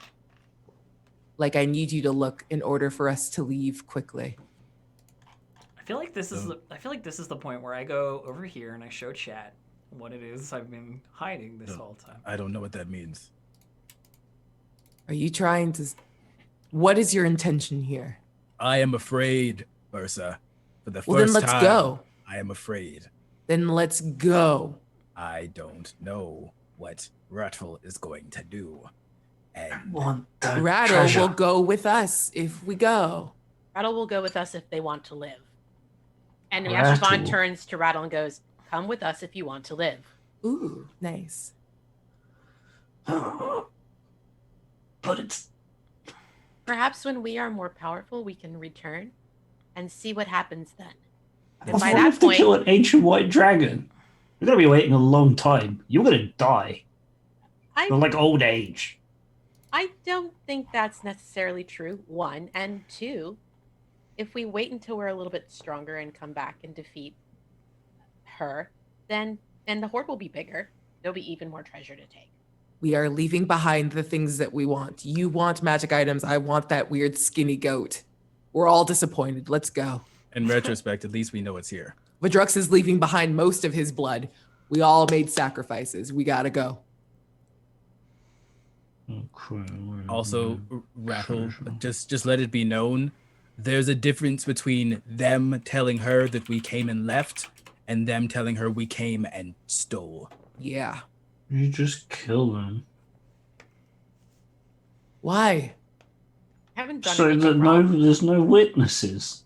B: like I need you to look in order for us to leave quickly.
A: I feel like this is the point where I go over here and I show chat what it is I've been hiding this whole time.
C: I don't know what that means.
B: Are you trying to... What is your intention here?
C: I am afraid, Ursa. For the
B: Well, then
C: first
B: let's
C: time,
B: go.
C: I am afraid.
B: Then let's go.
C: I don't know what Rattle is going to do. And
D: Want the
B: Rattle
D: treasure.
B: will go with us if we go.
E: Rattle will go with us if they want to live. And
D: Rattle.
E: Master Vaughn turns to Rattle and goes, come with us if you want to live.
B: Ooh, nice.
D: But it's
E: Perhaps when we are more powerful, we can return and see what happens then. And
D: If
E: by
D: we have
E: that
D: to
E: point,
D: kill an ancient white dragon, we're gonna be waiting a long time. You're gonna die. Or like old age.
E: I don't think that's necessarily true, one. And two, if we wait until we're a little bit stronger and come back and defeat her, then the horde will be bigger. There'll be even more treasure to take.
B: We are leaving behind the things that we want. You want magic items. I want that weird skinny goat. We're all disappointed. Let's go.
C: in retrospect, at least we know it's here.
B: Vidrux is leaving behind most of his blood. We all made sacrifices. We gotta go.
C: Also, Rattle, just let it be known, there's a difference between them telling her that we came and left and them telling her we came and stole.
B: Yeah.
D: You just kill them.
B: Why?
E: Haven't done
D: So
E: anything
D: that
E: wrong.
D: there's no witnesses.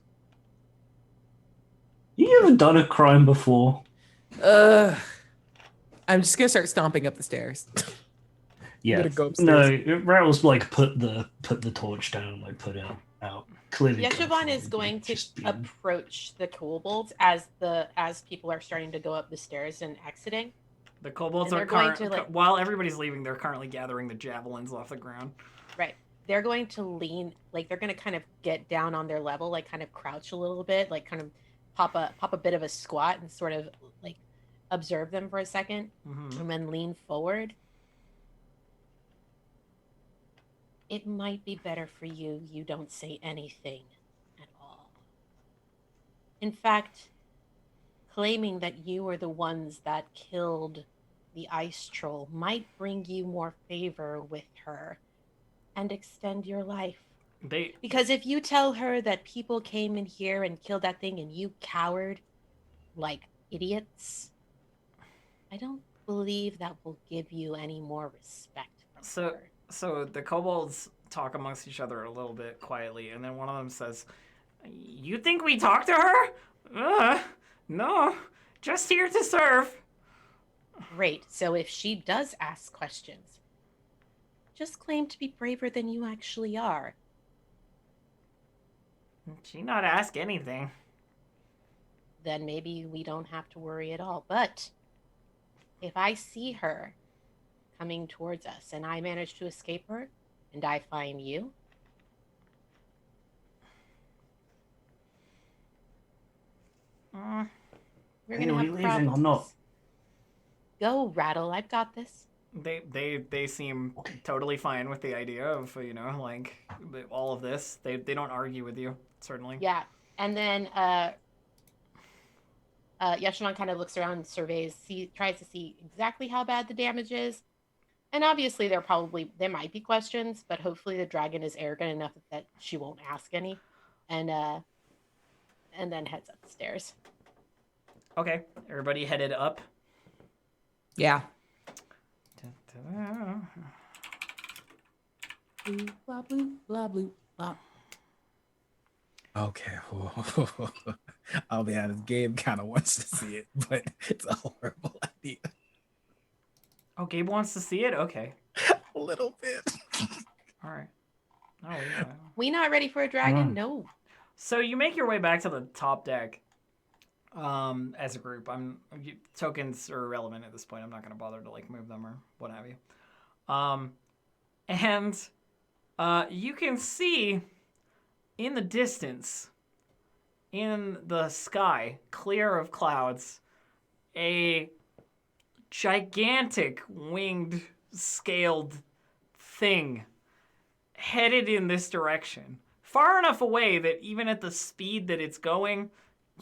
D: You ever done a crime before?
B: I'm just gonna start stomping up the stairs.
D: Yeah.
C: gonna go upstairs.
D: No, Rattle's like put the torch down, like put it out. Clearly,
E: Yeshivon is going to
D: just being-
E: approach the kobolds as people are starting to go up the stairs and exiting.
A: The kobolds
E: And
A: are
E: they're going to, like-
A: while everybody's leaving, they're currently gathering the javelins off the ground.
E: Right. They're going to lean, like they're going to kind of get down on their level, like kind of crouch a little bit, like kind of pop a bit of a squat and sort of like observe them for a second,
A: Mm-hmm.
E: and then lean forward. It might be better for you don't say anything at all. In fact, claiming that you were the ones that killed the ice troll might bring you more favor with her and extend your life. Because if you tell her that people came in here and killed that thing and you cowered like idiots, I don't believe that will give you any more respect from her.
A: So the kobolds talk amongst each other a little bit quietly, and then one of them says, "You think we talked to her? No, just here to serve."
E: Great. So if she does ask questions, just claim to be braver than you actually are.
A: She not ask anything.
E: Then maybe we don't have to worry at all. But if I see her coming towards us and I manage to escape her and I find you, we're
D: Hey,
E: gonna
D: are we
E: have
D: leaving or
E: problems.
D: not?
E: Go, Rattle. I've got this.
A: They seem totally fine with the idea of like all of this. They don't argue with you, certainly.
E: Yeah. And then Yashiman kind of looks around, surveys, tries to see exactly how bad the damage is. And obviously there might be questions, but hopefully the dragon is arrogant enough that she won't ask any. And then heads up the stairs.
A: Okay, everybody headed up.
B: Yeah.
A: Da-da.
B: Blue, blah, blue, blah, blue, blah.
C: Okay. I'll be honest, Gabe kind of wants to see it, but it's a horrible idea.
A: Oh, Gabe wants to see it? Okay.
C: A little bit.
A: All right. Oh, yeah.
E: We not ready for a dragon?
D: Mm.
E: No.
A: So you make your way back to the top deck as a group. Tokens are irrelevant at this point. I'm not going to bother to move them or what have you. And you can see in the distance, in the sky, clear of clouds, a gigantic winged, scaled thing headed in this direction. Far enough away that even at the speed that it's going,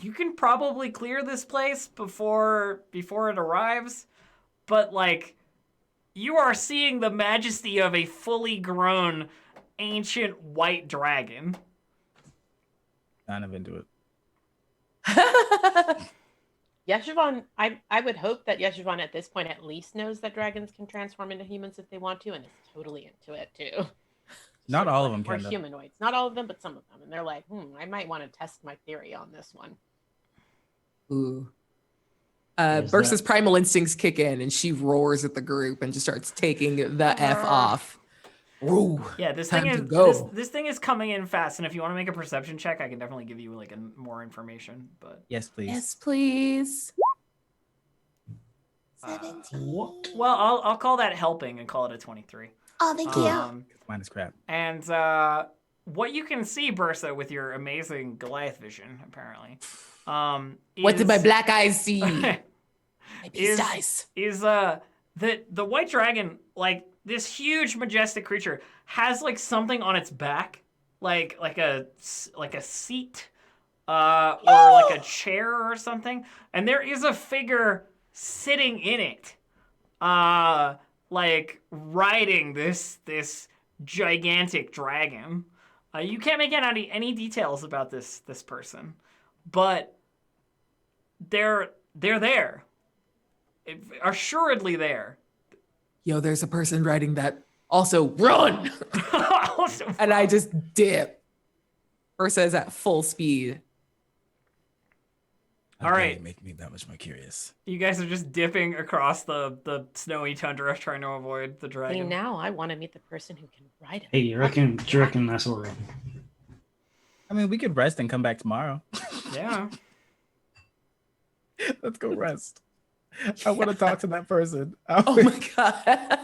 A: you can probably clear this place before it arrives. But you are seeing the majesty of a fully grown ancient white dragon.
C: Kind of into it.
E: Yeshivon, I would hope that Yeshivon at this point at least knows that dragons can transform into humans if they want to, and is totally into it too.
C: Not all of them
E: Or
C: can, though.
E: humanoids. Not all of them, but some of them. And they're like, I might want to test my theory on this one.
B: Ooh.
D: Is
B: Bursa's
D: that-
B: primal instincts kick in and she roars at the group and just starts taking the F off. Ooh.
A: Yeah, this
B: Time
A: thing is
B: to go.
A: this thing is coming in fast, and if you want to make a perception check, I can definitely give you more information. But
C: Yes, please.
B: Yes, please.
D: What?
A: well, I'll call that helping and call it a 23.
F: Oh, thank you.
C: Mine is crap.
A: And what you can see, Bursa, with your amazing Goliath vision, apparently,
B: What did my black eyes see?
A: is,
B: My beast eyes.
A: is the white dragon, this huge majestic creature, has something on its back, like a seat, or like a chair or something, and there is a figure sitting in it, riding this gigantic dragon. You can't make out any details about this person, but they're there, assuredly there.
B: Yo, there's a person riding that Also, run!
A: Also,
B: And I just dip. Ursa is at full speed.
A: All right.
C: Make me that much more curious.
A: you guys are just dipping across the snowy tundra trying to avoid the
E: See,
A: dragon.
E: now I want to meet the person who can ride him.
D: Hey, do you reckon that's all right?
C: I mean, we could rest and come back tomorrow.
A: Yeah.
C: Let's go rest. I want to talk to that person.
B: Oh my god.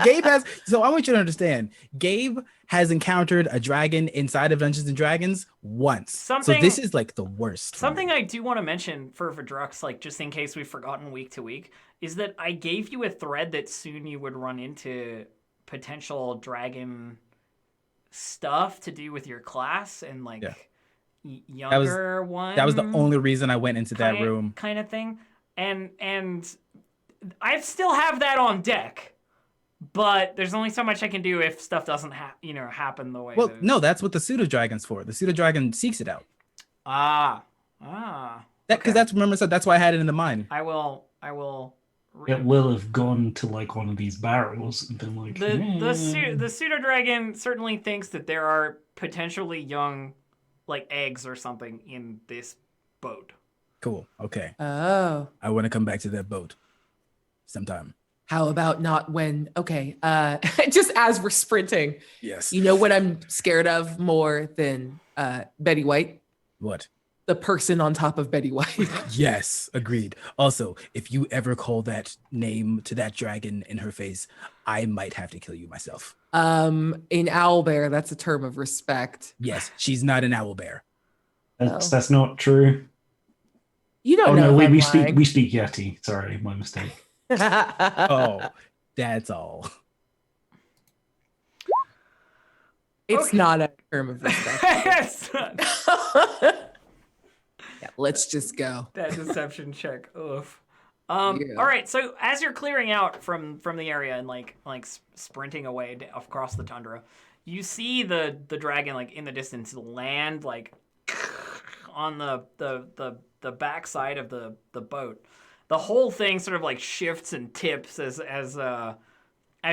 C: Gabe has. So I want you to understand. Gabe has encountered a dragon inside of Dungeons and Dragons once. So this is like the worst.
A: Something I do want to mention for Drux, like just in case we've forgotten week to week, is that I gave you a thread that soon you would run into potential dragon stuff to do with your class and like younger one.
C: That was the only reason I went into that room.
A: Kind of thing. And I still have that on deck. But there's only so much I can do if stuff doesn't happen the way.
C: Well, no, that's what the pseudo dragon's for. The pseudo dragon seeks it out. Because that's that's why I had it in the mind.
A: I will.
D: It will have gone to like one of these barrels and been like.
A: The pseudo dragon certainly thinks that there are potentially young, like eggs or something in this boat.
C: Cool. Okay.
B: Oh.
C: I want to come back to that boat sometime.
B: How about not when, okay, just as we're sprinting.
C: Yes.
B: You know what I'm scared of more than Betty White?
C: What?
B: The person on top of Betty White.
C: Yes, agreed. Also, if you ever call that name to that dragon in her face, I might have to kill you myself.
B: In owlbear, that's a term of respect.
C: Yes, she's not an owlbear.
D: That's not true.
B: You don't know.
D: No, we
B: lying.
D: speak Yeti. Sorry, my mistake.
C: Oh, that's all.
B: It's not a term of respect.
A: It's not.
B: Yeah, let's just go.
A: That deception check. Oof.
B: Yeah.
A: All right. So as you're clearing out from the area and like sprinting away across the tundra, you see the dragon like in the distance land like on the backside of the boat. The whole thing sort of like shifts and tips as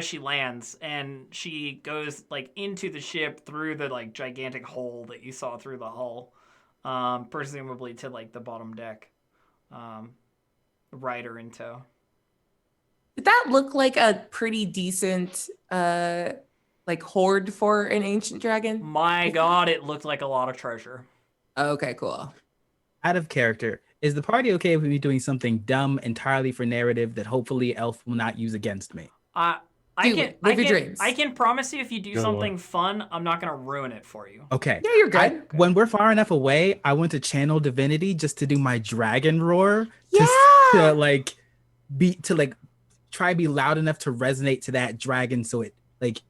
A: she lands, and she goes like into the ship through the like gigantic hole that you saw through the hull, presumably to like the bottom deck, rider in tow.
B: Did that look like a pretty decent like hoard for an ancient dragon?
A: My God, it looked like a lot of treasure.
B: Okay, cool.
C: Out of character, is the party okay with me doing something dumb entirely for narrative that hopefully Elf will not use against me?
B: Live your dreams.
A: I can promise you, if you do something fun, I'm not gonna ruin it for you.
C: Okay.
B: Yeah, you're good.
C: When we're far enough away, I want to channel divinity just to do my dragon roar.
B: Yeah.
C: To try to be loud enough to resonate to that dragon so it like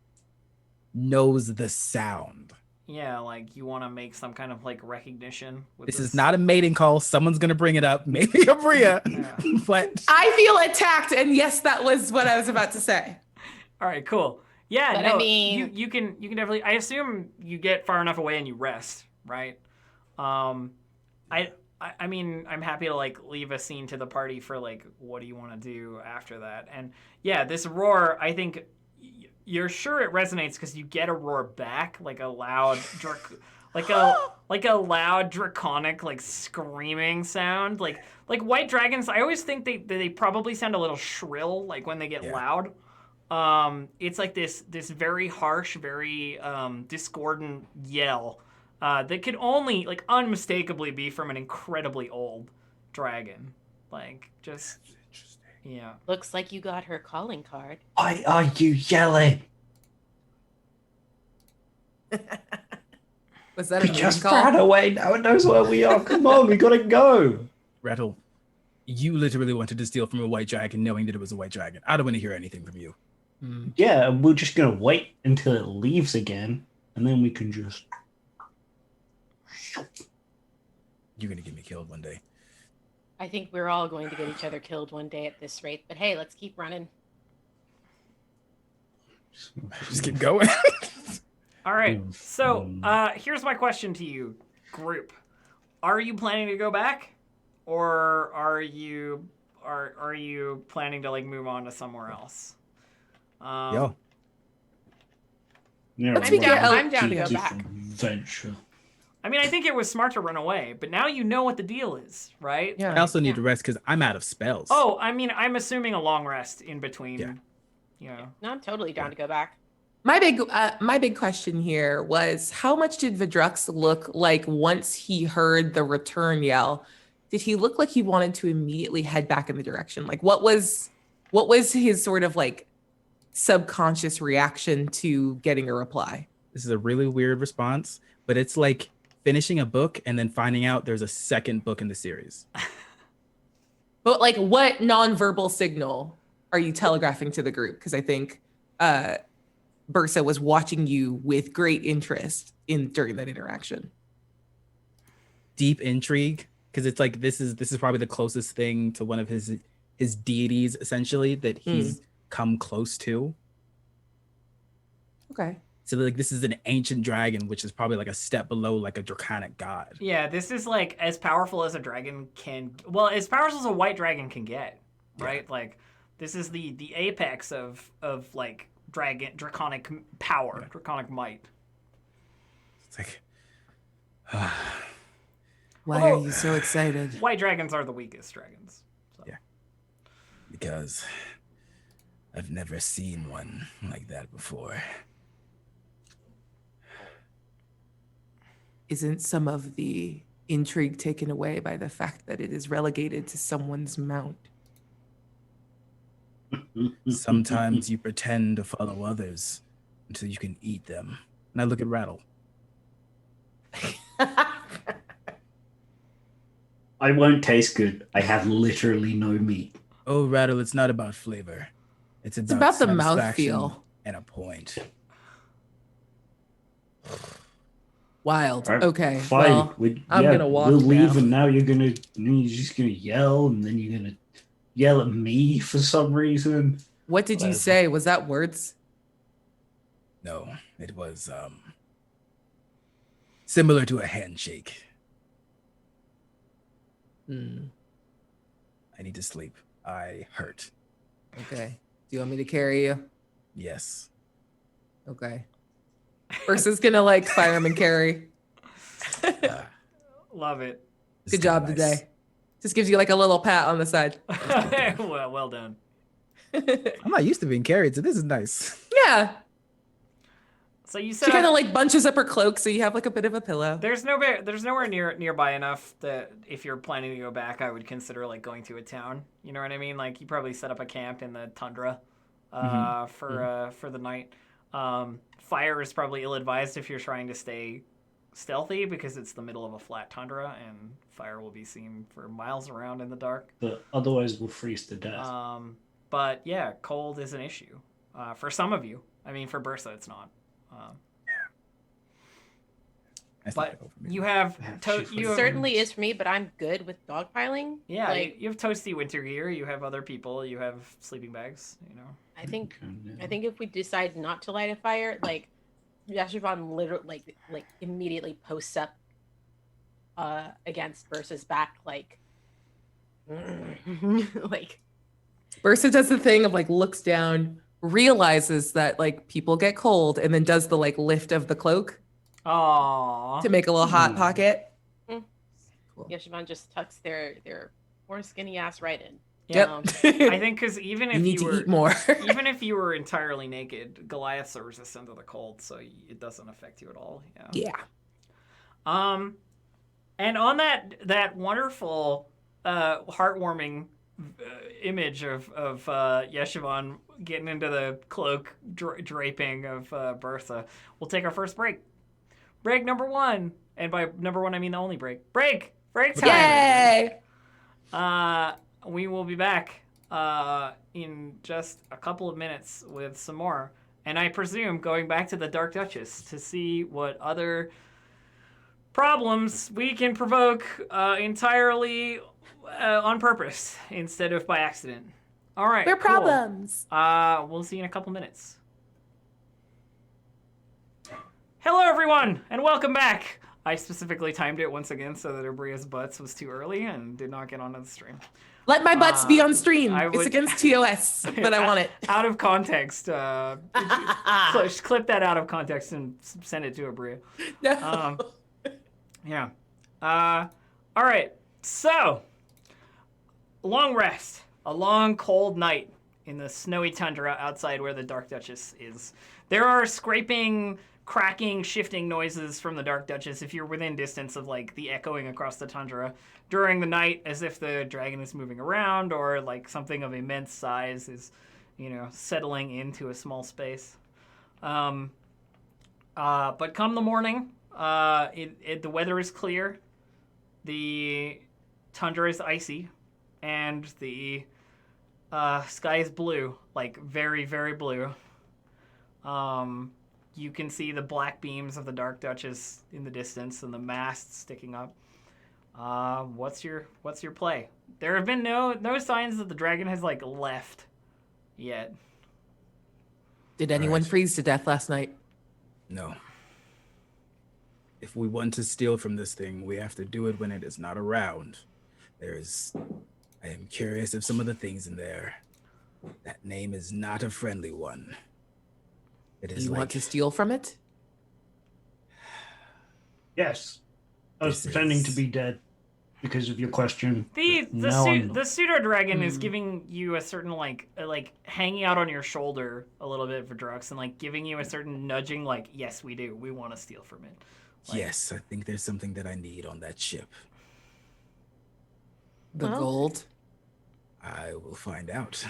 C: knows the sound.
A: Yeah, like you want to make some kind of like recognition. With
C: This is not a mating call. Someone's gonna bring it up. Maybe Abria.
A: Yeah.
C: But
B: I feel attacked, and yes, that was what I was about to say.
A: All right, cool. Yeah,
E: But
A: no,
E: I mean-
A: you can definitely. I assume you get far enough away and you rest, right? I mean, I'm happy to like leave a scene to the party for like what do you want to do after that. And yeah, this roar, I think you're sure it resonates because you get a roar back, like a loud, like a loud draconic like screaming sound. Like white dragons, I always think they probably sound a little shrill, like when they get loud. It's like this very harsh, very discordant yell that could only like unmistakably be from an incredibly old dragon. Like just yeah.
E: Looks like you got her calling card.
D: Why are you yelling?
B: Was that
D: We
B: a
D: just
B: call?
D: ran away. Now it knows where we are. Come on, we gotta go.
C: Rattle, you literally wanted to steal from a white dragon knowing that it was a white dragon. I don't want to hear anything from you.
D: Yeah, we're just gonna wait until it leaves again, and then we can just.
C: You're gonna get me killed one day.
E: I think we're all going to get each other killed one day at this rate. But hey, let's keep running.
C: Just keep going.
A: All right. So here's my question to you, group. Are you planning to go back, or are you planning to like move on to somewhere else?
C: Yo.
D: Yeah,
B: Let's
E: I'm
B: figure
E: down.
B: out-
E: I'm down to go
D: different
E: back.
D: Venture.
A: I mean, I think it was smart to run away, but now you know what the deal is, right?
B: Yeah.
C: I also need
E: Yeah.
C: to rest because I'm out of spells.
A: Oh, I mean, I'm assuming a long rest in between.
C: Yeah.
A: You know.
E: No, I'm totally down to go back.
B: My big question here was, how much did Vidrux look like once he heard the return yell? Did he look like he wanted to immediately head back in the direction? Like what was his sort of like subconscious reaction to getting a reply?
C: This is a really weird response, but it's like finishing a book and then finding out there's a second book in the series.
B: But like what nonverbal signal are you telegraphing to the group? Because I think Bursa was watching you with great interest during that interaction.
C: Deep intrigue, because it's like this is probably the closest thing to one of his deities essentially that he's come close to.
B: Okay.
C: So like this is an ancient dragon, which is probably like a step below like a draconic god.
A: Yeah, this is like as powerful as a dragon can. Well, as powerful as a white dragon can get, right? Like this is the apex of like draconic power, draconic might.
C: It's like
B: Why
A: Although-
B: are you so excited?
A: White dragons are the weakest dragons. So.
C: Yeah. Because I've never seen one like that before.
B: Isn't some of the intrigue taken away by the fact that it is relegated to someone's mount?
C: Sometimes you pretend to follow others until you can eat them. And I look at Rattle.
D: I won't taste good. I have literally no meat.
C: Oh, Rattle, it's not about flavor. It's about
B: about the
C: satisfaction
B: mouthfeel.
C: and a point.
B: Wild.
D: Alright,
B: Okay.
D: Fine.
B: Well, I'm gonna walk
D: We'll leave,
B: now.
D: and now you're just gonna yell, and then you're gonna yell at me for some reason.
B: what did you
D: Whatever.
B: say? Was that words?
C: No, it was similar to a handshake.
B: Hmm.
C: I need to sleep. I hurt.
B: Okay. Do you want me to carry you?
C: Yes.
B: Okay. Versus gonna like fireman carry.
A: Love it.
C: It's
B: Good
C: kinda
B: job
C: nice.
B: today. Just gives you like a little pat on the side.
A: well done.
C: I'm not used to being carried, so this is nice.
B: Yeah.
A: So you
B: She
A: said
B: kind of like bunches up her cloak so you have like a bit of a pillow.
A: there's nowhere nearby enough that if you're planning to go back, I would consider like going to a town. You know what I mean? Like you probably set up a camp in the tundra for the night. Fire is probably ill-advised if you're trying to stay stealthy because it's the middle of a flat tundra and fire will be seen for miles around in the dark.
D: But otherwise, we'll freeze to death.
A: But yeah, cold is an issue for some of you. I mean, for Bursa, it's not.
C: That's
A: But
C: not over me.
A: you have
E: It certainly is for me, but I'm good with dogpiling.
A: Yeah,
E: Like,
A: you have toasty winter gear. You have other people. You have sleeping bags. You know.
E: I think
D: Okay,
E: I think if we decide not to light a fire, like Yashavon literally like immediately posts up against Bursa's back, like like
B: Bursa does the thing of like looks down, realizes that like people get cold, and then does the like lift of the cloak
A: Aww.
B: to make a little hot
D: Mm.
B: pocket.
E: Mm.
B: Cool.
E: Yashavon just tucks their poor skinny ass right in.
B: Yep.
A: I think because even
B: you
A: if
B: need
A: you
B: to
A: were
B: eat more.
A: even if you were entirely naked, Goliaths are resistant to the cold, so it doesn't affect you at all. Yeah.
B: Yeah.
A: And on that wonderful, heartwarming image of Yeshivan getting into the cloak draping of Bertha, we'll take our first break. Break number 1, and by number 1 I mean the only break. Break time.
B: Yay!
A: We will be back in just a couple of minutes with some more, and I presume going back to the Dark Duchess to see what other problems we can provoke entirely on purpose instead of by accident. All right.
B: They're
A: cool.
B: problems.
A: We'll see you in a couple minutes. Hello, everyone, and welcome back. I specifically timed it once again so that Abria's butts was too early and did not get onto the stream.
B: Let my butts be on stream.
A: I
B: It's
A: would-
B: against TOS, but I want it.
A: Out of context. Clip that out of context and send it to Abria.
B: No.
A: Yeah. All right. So, long rest. A long, cold night in the snowy tundra outside where the Dark Duchess is. There are scraping, cracking, shifting noises from the Dark Duchess if you're within distance of, like, the echoing across the tundra during the night, as if the dragon is moving around or, like, something of immense size is, settling into a small space. But come the morning, the weather is clear, the tundra is icy, and the sky is blue, like very, very blue. You can see the black beams of the Dark Duchess in the distance and the mast sticking up. What's your play? There have been no signs that the dragon has like left yet.
B: Did anyone
C: Right.
B: freeze to death last night?
C: No. If we want to steal from this thing, we have to do it when it is not around. I am curious if some of the things in there, that name is not a friendly one. It
B: Do
C: is
B: you
C: like,
B: want to steal from it?
D: Yes. I was
C: This
D: pretending to
C: is-
D: be dead because of your question.
A: The
D: but now I'm not.
A: the pseudo dragon is
B: Hmm.
A: giving you a certain like hanging out on your shoulder a little bit for Drux and like giving you a certain nudging like, yes, we do, we want to steal from it. Like,
C: yes, I think there's something that I need on that ship.
B: The
E: Well-
B: gold?
C: I will find out.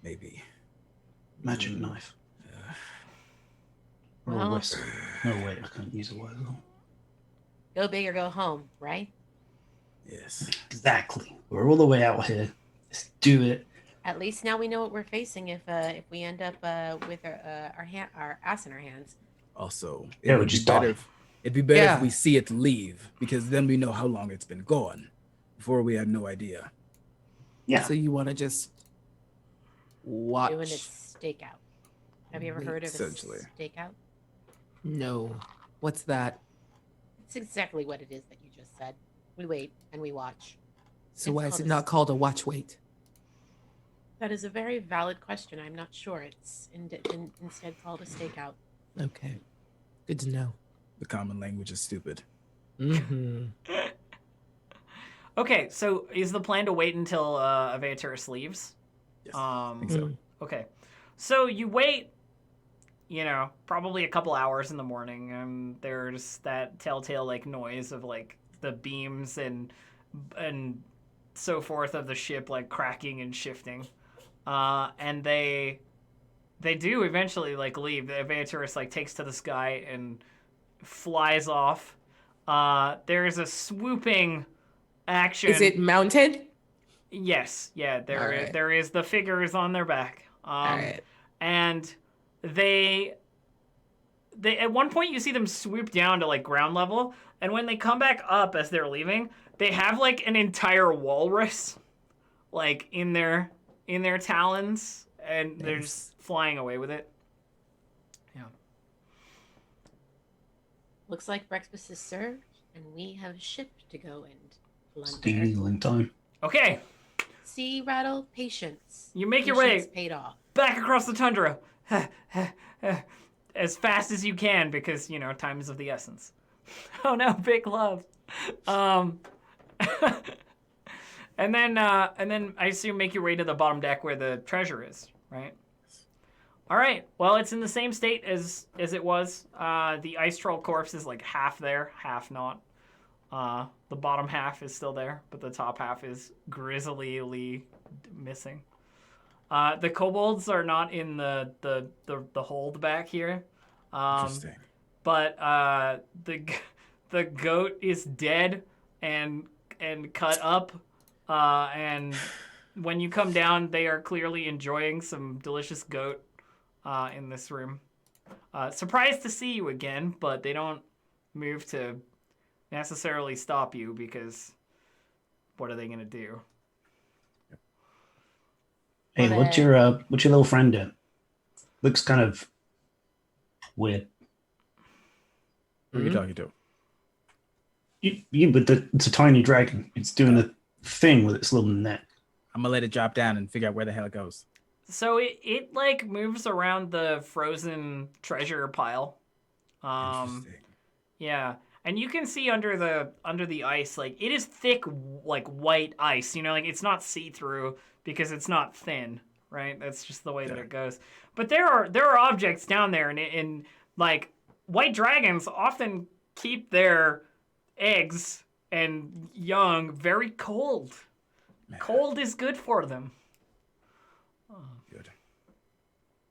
C: Maybe.
D: Magic knife. Or a
E: Well-
D: whistle. No, wait, I can't use a whistle.
E: Go big or go home, right?
C: Yes.
D: Exactly. We're all the way out here. Let's do it.
E: At least now we know what we're facing if we end up with our ass in our hands.
C: Also,
D: Yeah, we
C: would be
D: just
C: better
D: die.
C: it'd be better
B: Yeah.
C: if we see it leave, because then we know how long it's been gone. Before we had no idea.
D: Yeah.
B: So you want to just watch?
E: Doing its stakeout. Have you ever
B: Wait,
E: heard of a
C: essentially.
E: stakeout?
B: No. What's that?
E: It's exactly what it is that you just said. We wait and we watch.
B: So
E: It's
B: why is
E: called
B: it
E: a
B: not called a watch wait?
E: That is a very valid question. I'm not sure. It's instead called a stakeout.
B: Okay. Good to know.
C: The common language is stupid.
B: Mm-hmm.
A: Okay, so is the plan to wait until Aviaturus leaves?
C: Yes. I think so.
A: Okay. So you wait, probably a couple hours in the morning, and there's that telltale like noise of like the beams and so forth of the ship like cracking and shifting. And they do eventually like leave. The Aviaturus like takes to the sky and flies off. There's a swooping action.
B: Is it mounted?
A: Yes, yeah,
B: All right.
A: there is the figures on their back.
B: All right.
A: And they at one point you see them swoop down to like ground level, and when they come back up as they're leaving, they have like an entire walrus like in their talons, and they're
B: Nice.
A: just flying away with it. Yeah.
E: Looks like breakfast is served, and we have a ship to go and plunder.
D: Stealing time.
A: Okay,
E: See, Rattle, patience.
A: you make your way
E: Patience paid off.
A: back across the tundra as fast as you can because time is of the essence. Oh no, big love. And then I assume make your way to the bottom deck where the treasure is, right? All right. Well, it's in the same state as it was. The ice troll corpse is like half there, half not. The bottom half is still there, but the top half is grizzlyly missing. The kobolds are not in the hold back here.
C: Interesting.
A: But the goat is dead and cut up. And when you come down, they are clearly enjoying some delicious goat in this room. Surprised to see you again, but they don't move to necessarily stop you because what are they gonna do?
D: Hey,
E: Well,
D: what's your little friend doing? Looks kind of weird.
C: Who are you talking to?
D: But it's a tiny dragon. It's doing a thing with its little neck.
C: I'm gonna let it drop down and figure out where the hell it goes.
A: So it like moves around the frozen treasure pile.
C: Interesting.
A: Yeah. And you can see under the ice, like it is thick, like white ice. You know, like it's not see-through because it's not thin, right? That's just the way that it goes. But there are objects down there, and like white dragons often keep their eggs and young very cold.
C: Man,
A: Cold is good for them.
C: good.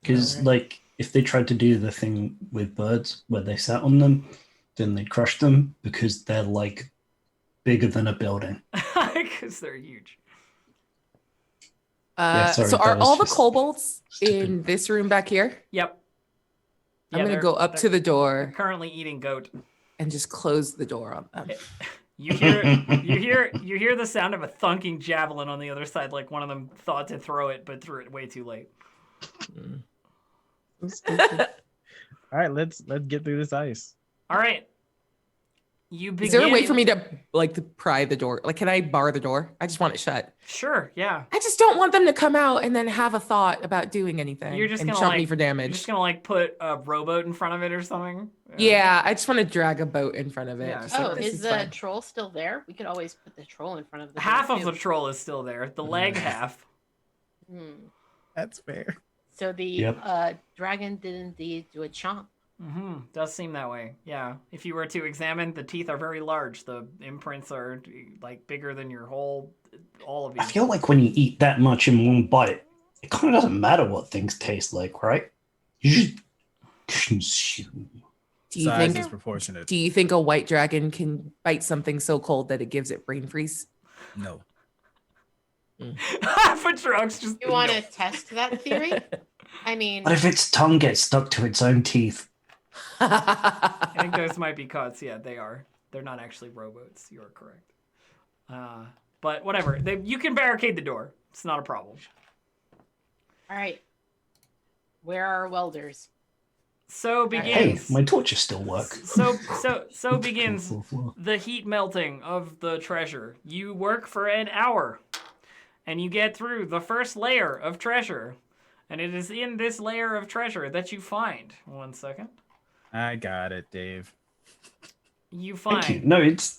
D: Because, like, if they tried to do the thing with birds where they sat on them, then they'd crush them because they're, like, bigger than a building.
A: Because they're huge.
D: Sorry,
B: so are
D: that was
B: all the
D: just
B: kobolds
D: stupid.
B: in this room back here?
A: Yep.
B: I'm gonna
A: they're-
B: go up to
A: they're
B: the door
A: currently eating goat.
B: and just close the door on them.
A: You hear the sound of a thunking javelin on the other side, like one of them thought to throw it, but threw it way too late.
C: All right, let's get through this ice.
A: All right. You begin.
B: Is there a way for me to like to pry the door? Like, can I bar the door? I just want it shut.
A: Sure, yeah.
B: I just don't want them to come out and then have a thought about doing anything.
A: You're just
B: and
A: gonna,
B: chump me
A: like-
B: for
A: You're
B: damage.
A: just gonna like put a rowboat in front of it or something?
B: Yeah, I just want to drag a boat in front of it.
A: Yeah,
B: Just
A: so
E: Oh,
B: like, this
E: is the
B: fun.
E: troll still there? We could always put the troll in front of the
A: Half
E: door,
A: of the
E: too.
A: troll is still there. The leg half.
E: Hmm.
C: That's fair.
E: So the
D: Yep.
E: dragon did indeed do a chomp.
A: Does seem that way. Yeah. If you were to examine, the teeth are very large. The imprints are like bigger than your whole, all of you.
D: I feel like when you eat that much in one bite, it kind of doesn't matter what things taste like, right? You just consume.
B: Do you
C: Size
B: think?
C: is proportionate.
B: Do you think a white dragon can bite something so cold that it gives it brain freeze?
C: No.
A: Patrox just.
E: You want to test that theory? I mean,
D: What if its tongue gets stuck to its own teeth?
A: I think those might be cuts. Yeah, they are. They're not actually rowboats. You are correct. But whatever. You can barricade the door. It's not a problem.
E: all right. Where are our welders?
A: So
D: Hey,
A: begins.
D: my torches still work.
A: So begins the heat melting of the treasure. You work for an hour, and you get through the first layer of treasure. And it is in this layer of treasure that you find. 1 second.
C: I got it, Dave.
A: You
D: Thank you.
A: find
D: No, it's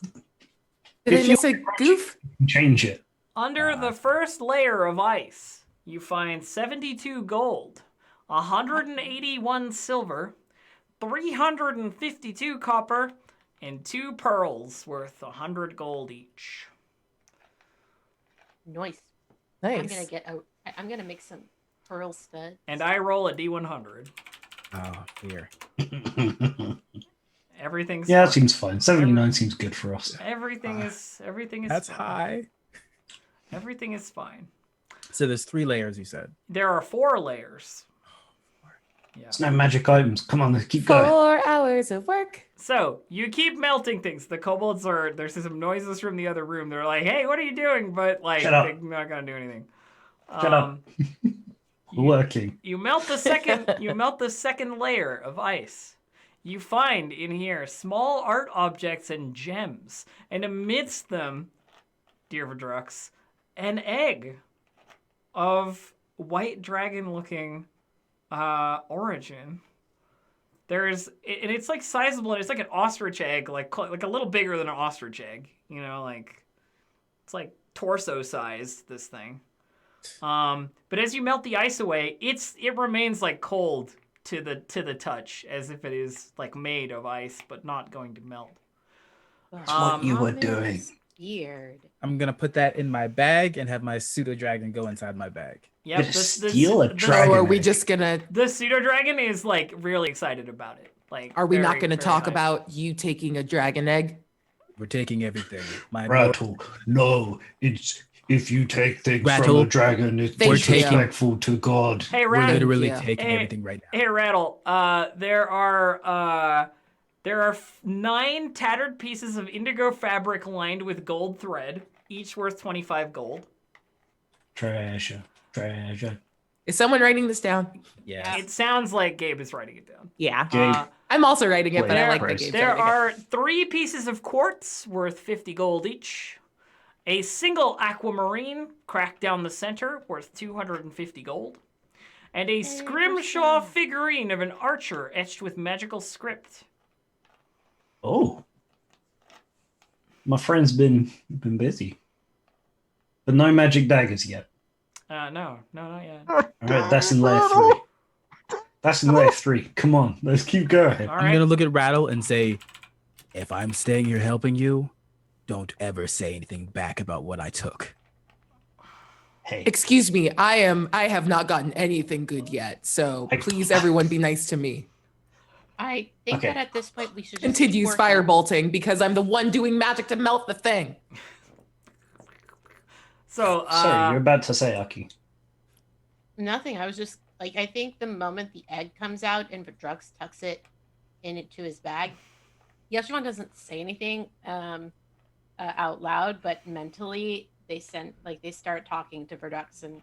B: Did
D: If
B: I
D: you-
B: miss a goof?
D: change it.
A: under the first layer of ice, you find 72 gold, 181 silver, 352 copper, and 2 pearls worth 100 gold each.
E: Nice.
B: Nice.
E: I'm gonna get out. I'm gonna make some pearl studs.
A: And I roll a D100.
C: Oh, here.
A: Everything's
D: Yeah, that
A: fine.
D: seems fine. 79 seems good for us.
A: Everything is
C: That's
A: fine.
C: high.
A: Everything is fine.
C: So there's 3 layers, you said.
A: There are 4 layers. Yeah.
D: There's no magic items. Come on, let's keep going.
B: 4 hours of work.
A: So you keep melting things. The kobolds are. There's some noises from the other room. They're like, "Hey, what are you doing?" But like,
D: Shut up.
A: they're not gonna do anything.
D: Shut up. We're working.
A: You melt the second. You melt the second layer of ice. You find in here small art objects and gems, and amidst them, dear Vidrux, an egg of white dragon-looking origin. And it's like sizable, and it's like an ostrich egg, like a little bigger than an ostrich egg. You know, like it's like torso size. This thing. But as you melt the ice away, it remains like cold to the touch, as if it is like made of ice, but not going to melt.
D: That's what you were doing.
E: Weird.
C: I'm gonna put that in my bag and have my pseudo dragon go inside my bag.
A: Yep.
D: Gonna steal a
B: Oh,
D: dragon
B: are we
D: egg.
B: just gonna?
A: The pseudo dragon is like really excited about it. Like,
B: Are we not
A: very,
B: gonna
A: very
B: talk
A: hyped.
B: about you taking a dragon egg?
C: We're taking everything. My
D: Rattle. No, it's if you take things
C: Rattle.
D: from a dragon, it's
B: Thank you.
D: disrespectful to God.
A: Hey,
C: We're
A: Rattle.
C: literally
B: Yeah.
C: taking
A: Hey,
C: everything right now.
A: Hey, Rattle. There are 9 tattered pieces of indigo fabric lined with gold thread, each worth 25 gold.
D: Treasure.
B: Is someone writing this down?
C: Yeah.
A: It sounds like Gabe is writing it down.
B: Yeah.
D: Gabe.
B: I'm also writing it, but I
D: Player
B: like the
D: price.
B: game.
A: There
B: so I
A: are 3 pieces of quartz worth 50 gold each. A single aquamarine cracked down the center worth 250 gold. And a scrimshaw figurine of an archer etched with magical script.
D: Oh. My friend's been busy. But no magic daggers yet.
A: No, not yet.
D: Alright, that's in layer 3. That's in layer 3. Come on, let's keep going.
A: All
C: I'm
A: right.
C: gonna look at Rattle and say, if I'm staying here helping you, don't ever say anything back about what I took.
D: Hey,
B: Excuse me, I have not gotten anything good yet, so please everyone be nice to me.
E: I think
D: Okay.
E: that at this point we should just
B: Continues
E: keep working.
B: firebolting because I'm the one doing magic to melt the thing.
A: So,
D: sorry, you're about to say, Aki.
E: Nothing. I was just like, I think the moment the egg comes out and Drux tucks it into his bag, Yeshivon doesn't say anything out loud, but mentally they start talking to Verdux and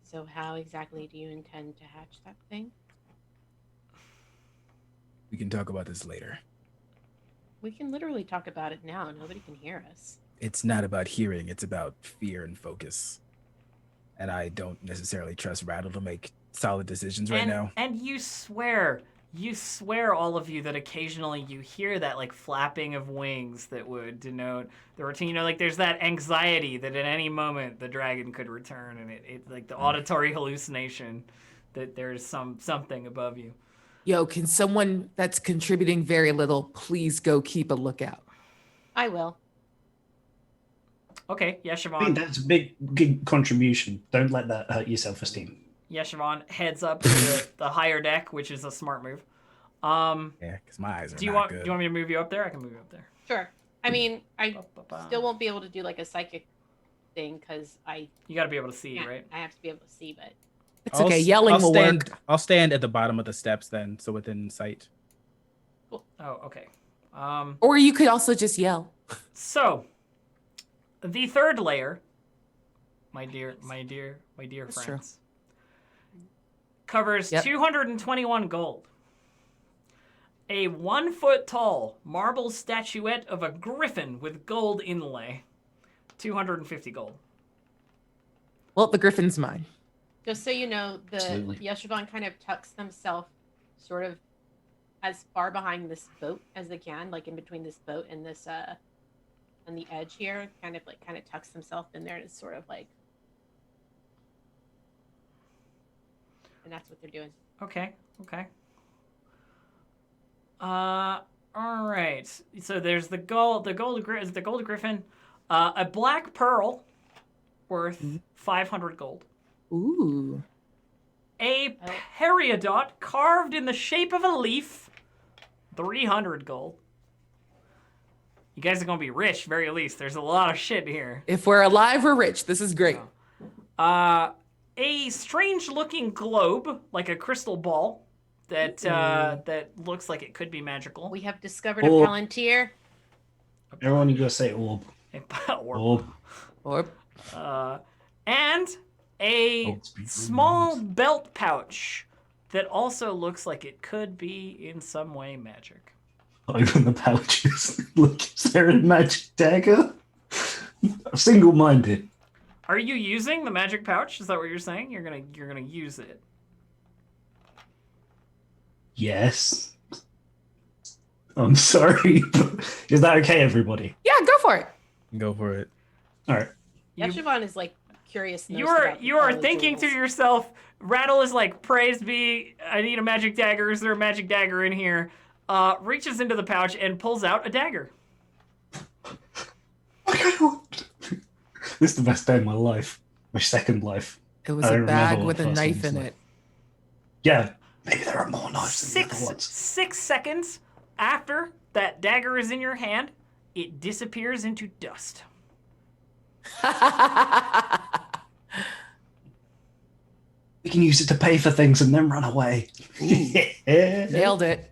E: so how exactly do you intend to hatch that thing?
C: We can talk about this later.
E: We can literally talk about it now. Nobody can hear us.
C: It's not about hearing, it's about fear and focus. And I don't necessarily trust Rattle to make solid decisions right now.
A: And you swear, all of you, that occasionally you hear that like flapping of wings that would denote the routine. You know, like there's that anxiety that at any moment the dragon could return, and it like the auditory hallucination that there's something above you.
B: Yo, can someone that's contributing very little please go keep a lookout?
E: I will.
A: Okay,
D: I mean,
A: Yeshivon.
D: that's a big contribution. Don't let that hurt your self-esteem.
A: Yeshivon heads up to the higher deck, which is a smart move.
C: Yeah, because my eyes are
A: Do you
C: not
A: want
C: good.
A: me to move you up there? I can move you up there.
E: Sure. I mean, I
A: Ba-ba-ba.
E: still won't be able to do like a psychic thing because
A: You got to be able to see,
E: yeah,
A: right?
E: I have to be able to see, but
B: It's okay, yelling will work.
C: I'll stand at the bottom of the steps then, so within sight.
A: Oh, okay.
B: Or you could also just yell.
A: So, the third layer, my dear
B: That's
A: friends, covers 221 gold. A 1 foot tall marble statuette of a griffin with gold inlay. 250 gold.
B: Well, the griffin's mine.
E: just so you know, the
D: Absolutely.
E: Yeshivon kind of tucks themselves sort of as far behind this boat as they can, like in between this boat and this and the edge here, kind of tucks themselves in there and it's sort of like, and that's what they're doing.
A: Okay. All right. So there's the gold griffin, a black pearl worth 500 gold.
B: Ooh.
A: A periodot carved in the shape of a leaf, 300 gold. You guys are gonna be rich, very least. There's a lot of shit here.
B: If we're alive, we're rich. This is great.
A: A strange-looking globe, like a crystal ball, that looks like it could be magical.
E: We have discovered a
D: Oh.
E: Palantir.
D: Everyone, you gotta say orb.
A: Or-
D: Orb.
B: Or
A: and a
D: Oh, speak for
A: small
D: names.
A: belt pouch that also looks like it could be in some way magic.
D: Open the pouches. Look, is there a magic dagger? Single-minded.
A: Are you using the magic pouch? Is that what you're saying? You're gonna use it.
D: Yes. I'm sorry. But is that okay, everybody?
B: yeah, go for it.
C: Go for it.
D: All right.
A: You-
E: Yeshivon is like curious.
A: You are thinking to yourself, Rattle is like, praise be, I need a magic dagger. Is there a magic dagger in here? Reaches into the pouch and pulls out a dagger.
D: This is the best day of my life. My second life.
B: It was
D: I
B: a
D: don't
B: bag
D: remember
B: with
D: what
B: a
D: the first
B: knife
D: one
B: in
D: was
B: it.
D: Yeah. Maybe there are more knives than the other
A: Six
D: ones.
A: 6 seconds after that dagger is in your hand, it disappears into dust.
D: We can use it to pay for things and then run away.
B: Nailed it.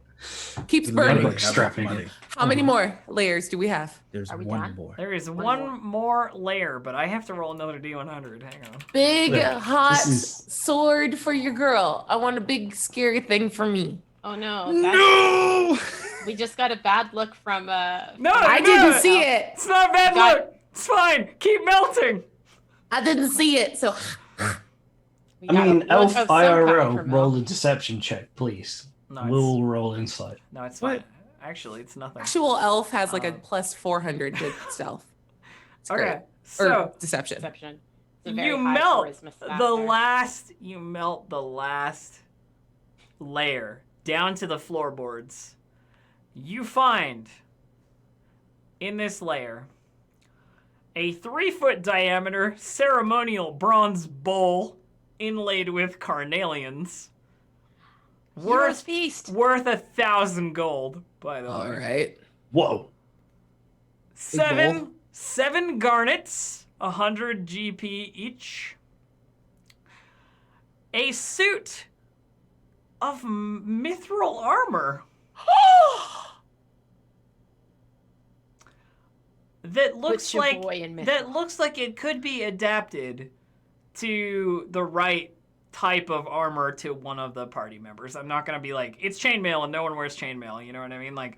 B: Keeps
C: We
B: burning.
C: gotta have
D: Strapping
C: money.
D: it.
B: How many more layers do we have?
C: There's
E: Are we
C: one
E: done?
C: more.
A: There is
E: One
A: one more layer, but I have to roll another D100. Hang on.
B: Big
D: Look,
B: hot
D: this is-
B: sword for your girl. I want a big scary thing for me.
E: Oh no.
C: No!
E: We just got a bad look from
A: No,
B: I
A: no,
B: didn't see it.
A: It's not a bad
E: Got-
A: look. It's fine. Keep melting.
B: I didn't see it. So
E: we
D: I
E: got a
D: mean,
E: look
D: Elf
E: of some kind
D: IRL,
E: from
D: roll
E: Elf.
D: a deception check, please.
A: No, it's,
D: We'll roll insight.
A: no, it's
B: What?
A: fine. Actually, it's nothing.
B: actual elf has like a plus 400 to stealth. It's great.
A: Okay, so
B: Or deception.
E: Deception. It's a very
A: you
E: high
A: melt
E: charisma stat
A: the
E: there.
A: last. You melt the last layer down to the floorboards. You find in this layer a 3-foot diameter ceremonial bronze bowl inlaid with carnelians.
E: Hero's Feast.
A: Worth 1,000 gold, by the way.
B: All right.
D: Whoa.
A: Seven garnets, 100 GP each. A suit of mithril armor that looks
E: Put your
A: like
E: boy in
A: that
E: mithril.
A: looks like it could be adapted to the right type of armor to one of the party members. I'm not gonna be like, it's chainmail and no one wears chainmail. You know what I mean? Like,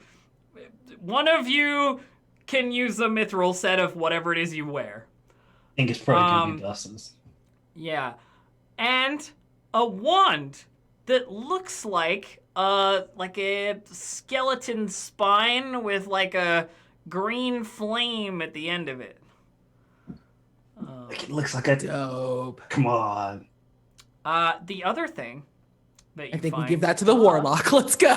A: one of you can use the mithril set of whatever it is you wear.
D: I think it's probably going to be glasses.
A: Yeah, and a wand that looks like a skeleton spine with like a green flame at the end of it.
D: It looks like a...
B: Dope.
D: Come on.
A: The other thing that you
B: I think
A: find,
B: we give that to the warlock. Let's go.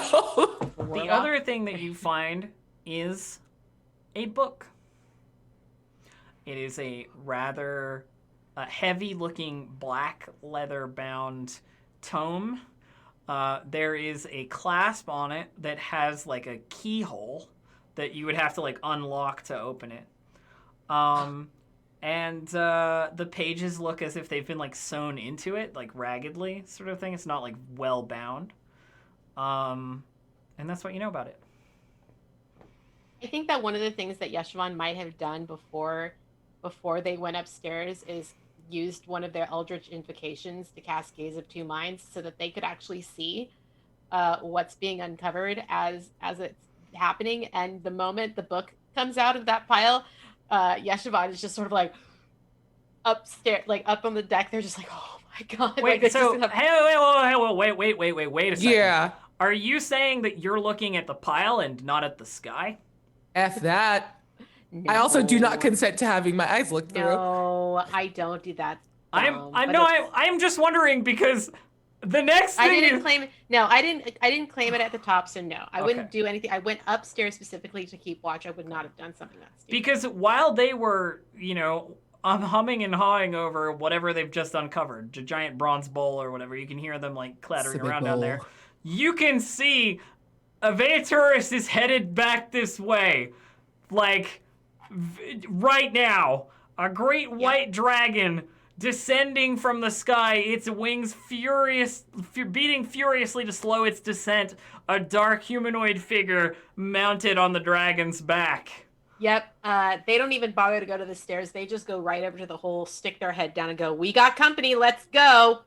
A: the other thing that you find is a book. It is a rather heavy-looking black leather-bound tome. There is a clasp on it that has like a keyhole that you would have to like unlock to open it. And the pages look as if they've been like sewn into it, like raggedly sort of thing. It's not like well bound. And that's what you know about it.
E: I think that one of the things that Yeshvan might have done before they went upstairs is used one of their Eldritch invocations to cast Gaze of Two Minds so that they could actually see what's being uncovered as it's happening. And the moment the book comes out of that pile, Yeshvan is just sort of like upstairs, like up on the deck. They're just like, oh my god.
A: Wait,
E: like,
A: so wait a second.
B: Yeah.
A: Are you saying that you're looking at the pile and not at the sky?
B: F that. I also do not consent to having my eyes looked through.
E: No, I don't do that.
A: I'm just wondering because the next
E: I
A: thing
E: didn't claim it. No, I didn't claim it at the top, so no. I wouldn't
A: Okay.
E: do anything. I went upstairs specifically to keep watch. I would not have done something that stupid.
A: because while they were, humming and hawing over whatever they've just uncovered, the giant bronze bowl or whatever, you can hear them like clattering
B: Civic
A: around down
B: bowl.
A: there. You can see Aveturus is headed back this way, like right now. A great white dragon descending from the sky, its wings beating furiously to slow its descent. A dark humanoid figure mounted on the dragon's back.
E: Yep. They don't even bother to go to the stairs. They just go right over to the hole, stick their head down, and go, "We got company. Let's go."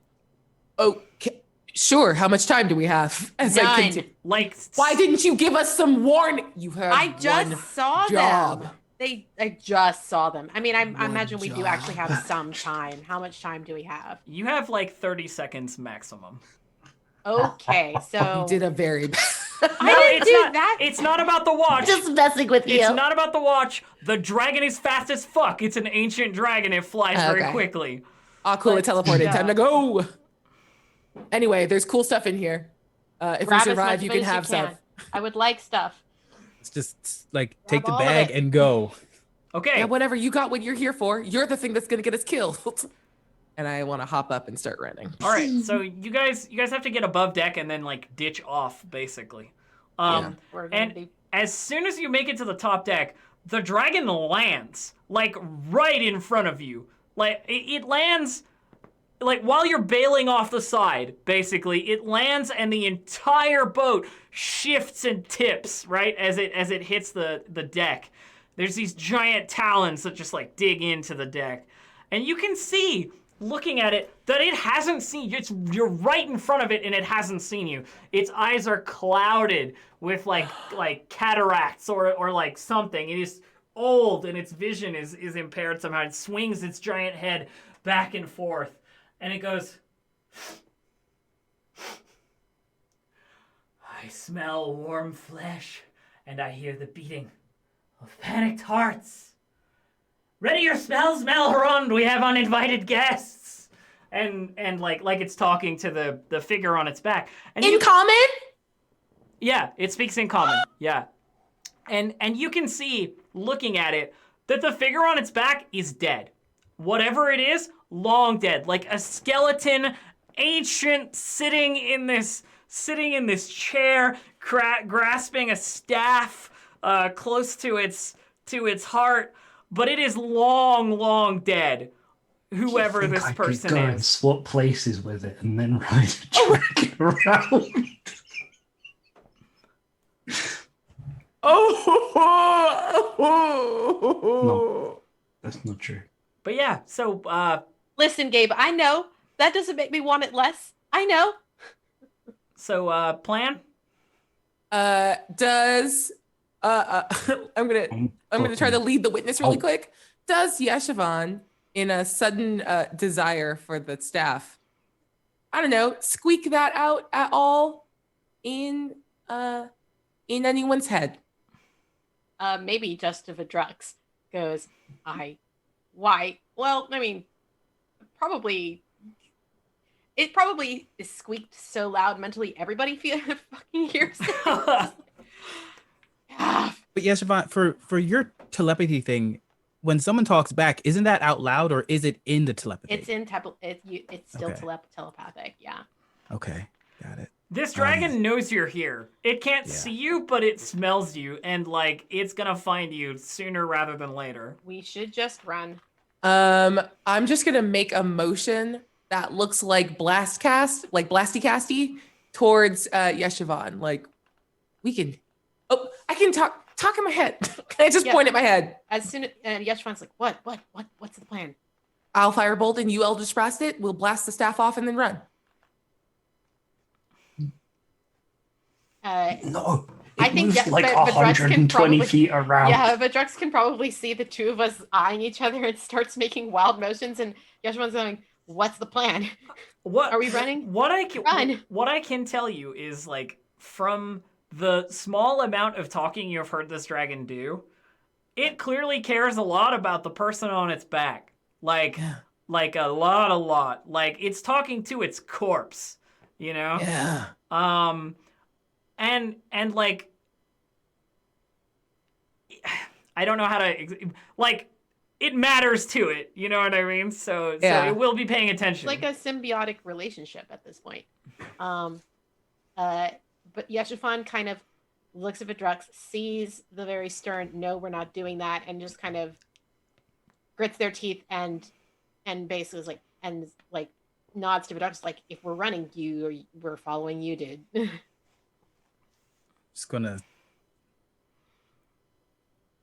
B: Okay. Sure. How much time do we have? As I
E: None.
B: continue.
A: Like,
B: Why didn't you give us some warning? You have
E: I just
B: one
E: saw
B: job.
E: them. I just saw them. I mean, I
B: One
E: imagine we do actually
B: job.
E: have some time. How much time do we have?
A: you have like 30 seconds maximum.
E: Okay, so
B: You did a very bad.
E: I didn't
A: it's
E: do
A: not,
E: that.
A: It's not about the watch.
E: Just messing with you.
A: It's not about the watch. The dragon is fast as fuck. It's an ancient dragon. It flies very
B: Okay.
A: quickly.
B: Ah, cool. It
E: Let's
B: teleported.
E: go.
B: Time to go. Anyway, there's cool stuff in here. If
E: Grab
B: you
E: as
B: survive,
E: much
B: you
E: of it
B: can
E: as
B: have some.
E: I would like stuff.
C: It's just like take the
E: all of
C: bag
E: it.
C: and go.
A: Okay.
B: Yeah, whatever. You got what you're here for. You're the thing that's gonna get us killed. And I want to hop up and start running.
A: All right. So you guys have to get above deck and then like ditch off basically.
E: We're gonna
A: And
E: be
A: as soon as you make it to the top deck, the dragon lands like right in front of you. Like it lands like while you're bailing off the side, basically. It lands and the entire boat shifts and tips, right? As it hits the deck. There's these giant talons that just like dig into the deck. And you can see looking at it that it hasn't seen you. You're right in front of it and it hasn't seen you. Its eyes are clouded with like cataracts or like something. It is old and its vision is impaired somehow. It swings its giant head back and forth and it goes, I smell warm flesh and I hear the beating of panicked hearts. Ready your spells, Melrond. We have uninvited guests. And like it's talking to the figure on its back. And
B: In common?
A: Yeah, it speaks in common. Yeah. And you can see, looking at it, that the figure on its back is dead. Whatever it is, long dead. Like a skeleton, ancient, sitting in this chair, grasping a staff close to its heart. But it is long, long dead. Whoever this person
D: I could go
A: is.
D: and swap places with it and then ride a dragon around. No, that's not true.
A: But yeah, so
E: Listen, Gabe, I know. That doesn't make me want it less. I know.
A: plan?
B: Does I'm gonna try to lead the witness really quick. Does Yeshavan, in a sudden desire for the staff, I don't know, squeak that out at all in anyone's head?
E: Maybe just if a Drux goes, why? Well, I mean, it probably is squeaked so loud mentally everybody fucking hears it.
C: But yes, Siobhan, for your telepathy thing, when someone talks back, isn't that out loud or is it in the telepathy?
E: It's still telepathic, yeah.
C: Okay, got it.
A: This dragon knows you're here. It can't see you, but it smells you, and like it's gonna find you sooner rather than later.
E: We should just run.
B: I'm just gonna make a motion that looks like blast cast, like blasty casty, towards Yeshavan. Like we can. Oh, I can talk in my head. Can I just point at my head?
E: As soon as Yeshavan's like, what's the plan?
B: I'll firebolt and you Eldritch Blast it. We'll blast the staff off and then run.
D: No,
E: I think
D: moves like
E: but Drux can
D: 120
E: probably,
D: feet around.
E: Yeah, but Drux can probably see the two of us eyeing each other and starts making wild motions, and Yeshavan's going, "What's the plan?
A: What
E: Are we running?
A: What I
E: Run.
A: can tell you is like from the small amount of talking you've heard this dragon do, it clearly cares a lot about the person on its back. Like a lot. Like it's talking to its corpse, you know?
B: Yeah.
A: And like I don't know how to like it matters to it, you know what I mean? So it will be paying attention.
E: It's like a symbiotic relationship at this point. But Yeshavan kind of looks at Vidrux, sees the very stern, no, we're not doing that, and just kind of grits their teeth and basically is like nods to Vidrux, like, if we're running, we're following you, dude.
C: Just gonna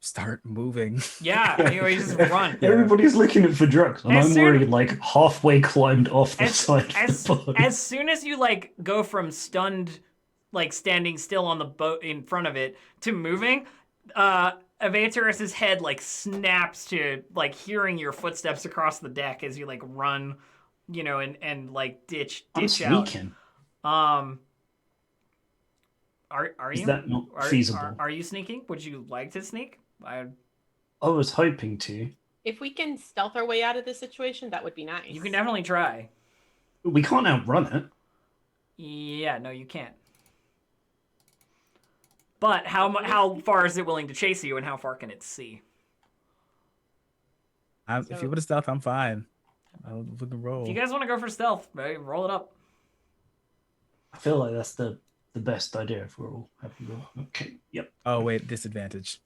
C: start moving.
A: Yeah, anyway, just run.
D: Everybody's looking at Vidrux, and I'm already like halfway climbed off the side of the boat.
A: As soon as you like go from stunned, like standing still on the boat in front of it, to moving, Avantaris's head like snaps to like hearing your footsteps across the deck as you like run, you know, and like ditch
D: I'm
A: out.
D: sneaking.
A: Are
D: Is
A: you?
D: that not feasible?
A: Are you sneaking? Would you like to sneak?
D: I was hoping to.
E: If we can stealth our way out of this situation, that would be nice.
A: You can definitely try.
D: We can't outrun it.
A: Yeah, no, you can't. But how far is it willing to chase you, and how far can it see?
C: If you would have stealth, I'm fine. I'll look and roll.
A: If you guys want to go for stealth, roll it up.
D: I feel like that's the best idea if we're all happy with it. Okay, yep.
C: Oh wait, disadvantage.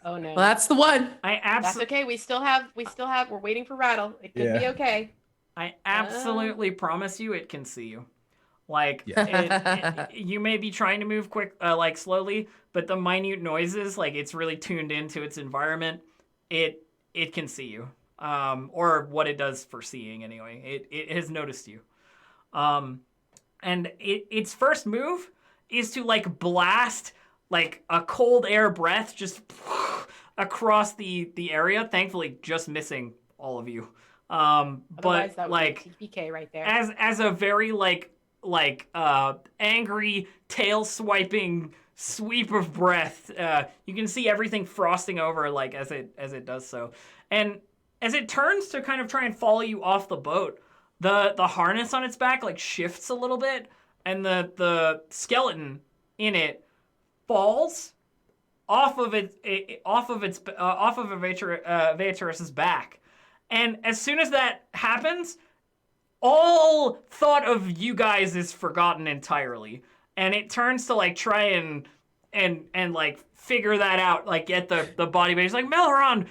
E: Oh no.
B: Well, that's the one.
E: That's okay. We're waiting for Rattle. It could be okay.
A: I absolutely promise you it can see you. Like, you may be trying to move quick, like slowly, but the minute noises, like it's really tuned into its environment. It it can see you, or what it does for seeing anyway. It has noticed you, and its first move is to like blast like a cold air breath just across the area. Thankfully, just missing all of you.
E: Otherwise,
A: But
E: that would
A: like
E: be TPK right there.
A: as a very angry tail swiping sweep of breath, you can see everything frosting over like as it does so, and as it turns to kind of try and follow you off the boat, the harness on its back like shifts a little bit, and the skeleton in it falls off of Vaetorus's back, and as soon as that happens, all thought of you guys is forgotten entirely, and it turns to like try and like figure that out, like get the body, but he's like, Melhoron,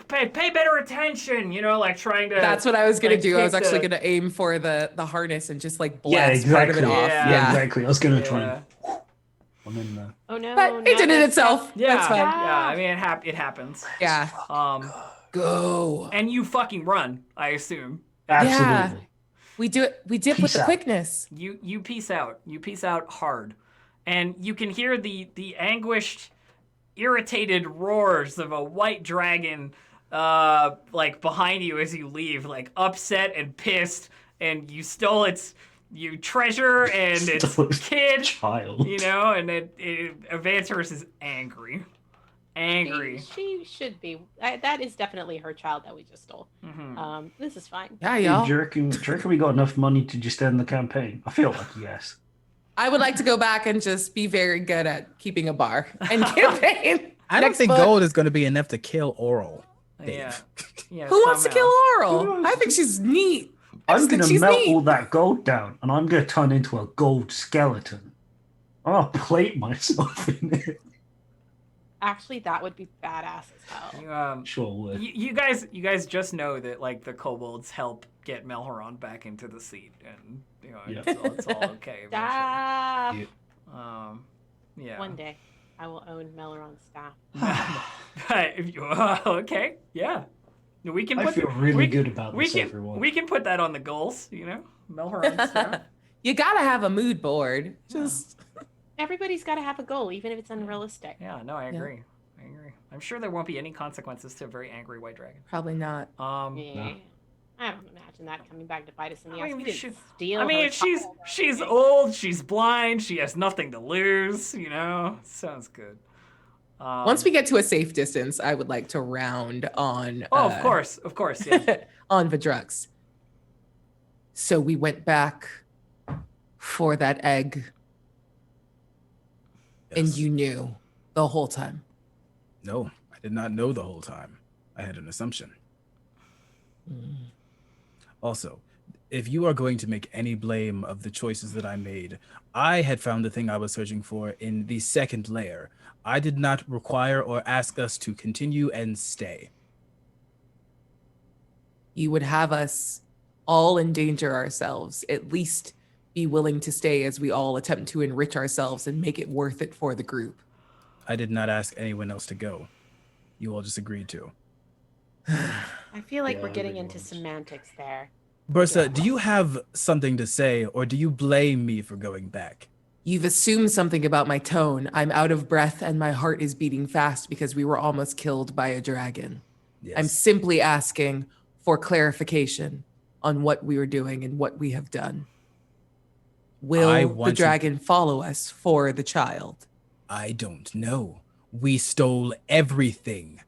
A: pay better attention, you know, like trying to.
B: That's what I was gonna
A: like,
B: do. I was
A: take
B: actually
A: the-
B: gonna aim for the harness and just like
D: Yeah,
B: blast part of
D: exactly.
B: it off.
A: Yeah.
D: Exactly. I was gonna try
A: Yeah.
D: and. I'm in there.
E: Oh no!
B: But it did it itself.
A: Yeah,
B: That's fine.
A: yeah. I mean, it happens.
B: Yeah. Go.
A: And you fucking run, I assume.
D: Absolutely.
B: We do it. We dip with
D: Peace
B: the
D: out.
B: quickness.
A: You peace out. You peace out hard, and you can hear the anguished, irritated roars of a white dragon, like behind you as you leave, like upset and pissed, and you stole its treasure and its
D: Stole its
A: kid,
D: Child.
A: you know, and Avanturus is angry.
E: She should be. That is definitely her child that we just stole.
A: Mm-hmm.
E: This is fine.
B: Yeah,
D: Hey,
B: y'all.
D: do you reckon we got enough money to just end the campaign? I feel like yes.
B: I would like to go back and just be very good at keeping a bar and campaign.
C: I don't
B: Next
C: think
B: book.
C: gold is going to be enough to kill Oral.
A: Yeah. Yeah.
B: Who wants to
A: somehow.
B: kill
D: Who
B: Oral?
D: wants
B: I think she's neat. I
D: I'm
B: just think
D: gonna
B: she's
D: melt
B: neat.
D: all that gold down, and I'm gonna turn into a gold skeleton. I'll plate myself in it.
E: Actually, that would be badass as hell.
A: You,
D: Sure would.
A: you guys just know that like the kobolds help get Melhoron back into the seat, and you know
D: Yeah.
A: it's all okay. eventually.
E: Staff.
D: Yeah.
A: Yeah.
E: One day, I will own Melron's staff.
A: If you, okay, yeah. We can
D: I
A: put
D: feel really good about
A: we
D: this,
A: can
D: everyone.
A: we can put that on the goals, you know, Melhoron stuff.
B: You gotta have a mood board. Just
E: Everybody's got to have a goal, even if it's unrealistic.
A: Yeah, no, I agree. I agree. I'm sure there won't be any consequences to a very angry white dragon.
B: probably not.
E: Yeah. I don't imagine that coming back to bite us in the
A: I
E: ass.
A: mean,
E: We didn't
A: she-
E: steal
A: I mean,
E: her child.
A: she's old, she's blind, she has nothing to lose. You know, sounds good.
B: Once we get to a safe distance, I would like to round on.
A: of course, yeah.
B: on the drugs. So we went back for that egg, and
C: Yes.
B: you knew the whole time.
C: No, I did not know the whole time. I had an assumption. Also, if you are going to make any blame of the choices that I made, I had found the thing I was searching for in the second layer. I did not require or ask us to continue and stay.
B: You would have us all endanger ourselves, at least be willing to stay as we all attempt to enrich ourselves and make it worth it for the group.
C: I did not ask anyone else to go. You all just agreed to.
E: I feel like
D: Yeah,
E: we're getting
D: everyone
E: into
D: was.
E: semantics there.
C: Bursa, do you have something to say, or do you blame me for going back?
B: You've assumed something about my tone. I'm out of breath and my heart is beating fast because we were almost killed by a dragon.
C: Yes.
B: I'm simply asking for clarification on what we were doing and what we have done.
C: I
B: Will the
C: want to-
B: dragon follow us for the child?
C: I don't know. We stole everything.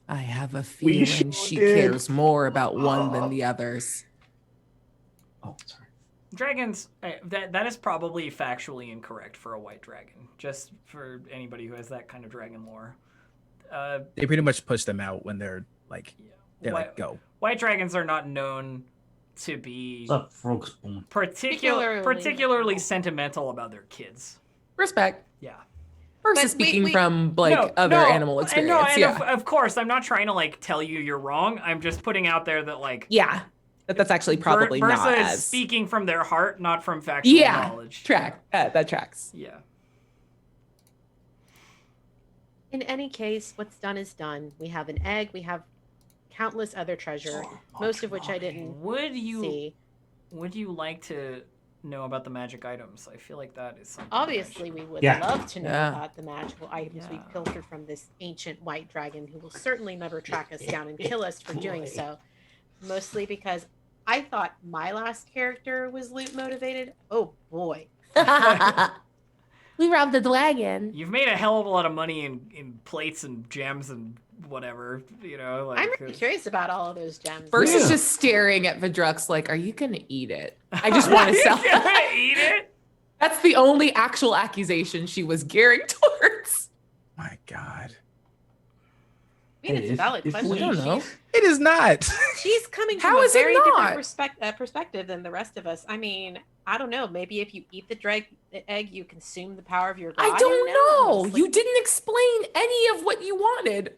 B: I have a
D: We
B: feeling
D: sure
B: she
D: did.
B: cares more about one than the others.
D: Oh, sorry.
A: Dragons, that is probably factually incorrect for a white dragon. Just for anybody who has that kind of dragon lore.
C: They pretty much push them out when they're like,
A: White,
C: go.
A: white dragons are not known to be
D: What's up, frog spawn?
A: particularly sentimental about their kids.
B: Respect.
A: Yeah.
B: Versus
E: But we-
B: speaking from like
A: No,
B: other
A: no,
B: animal
A: and
B: experience.
A: No, and
B: yeah.
A: of course, I'm not trying to like tell you you're wrong. I'm just putting out there that like
B: Yeah. That's actually probably
A: Versa
B: not
A: is
B: as
A: speaking from their heart, not from factual
B: yeah
A: knowledge.
B: track that tracks.
A: Yeah.
E: In any case, what's done is done. We have an egg. We have countless other treasure, most of which I didn't
A: Would you
E: see.
A: like to know about the magic items? I feel like that is something.
E: Obviously, we would
D: Yeah.
E: love to know
B: Yeah.
E: about the magical items we
A: Yeah.
E: pilfered from this ancient white dragon who will certainly never track us down and kill us for doing so. Mostly because I thought my last character was loot motivated. Oh boy.
B: We robbed the dragon.
A: You've made a hell of a lot of money in plates and gems and whatever, like.
E: I'm really curious about all of those gems.
B: Versus
D: Yeah.
B: just staring at Vidrux like, are you gonna eat it? I just want to sell.
A: You gonna eat it?
B: That's the only actual accusation she was gearing towards.
C: My God.
E: I mean, it's a valid
D: If
E: question.
D: we-
B: I don't know.
C: It is not.
E: She's coming from
B: How
E: a
B: is it
E: very
B: not?
E: different perspective than the rest of us. I mean, I don't know. Maybe if you eat the egg, you consume the power of your god.
B: I don't know.
E: It's like-
B: You didn't explain any of what you wanted.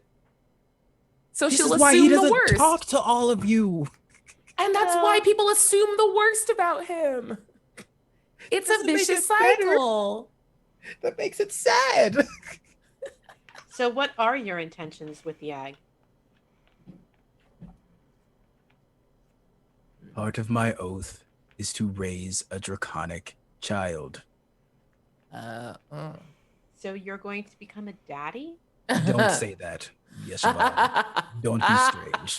B: So
C: This
B: she'll
C: is why he
B: assume the
C: doesn't
B: worst.
C: talk to all of you.
B: And that's
E: Well-
B: why people assume the worst about him. It's a
C: Doesn't make
B: vicious
C: it better.
B: cycle.
C: That makes it sad.
E: So, what are your intentions with the egg?
C: Part of my oath is to raise a draconic child.
E: So, you're going to become a daddy?
C: Don't say that. Yes, Siobhan. Don't be strange.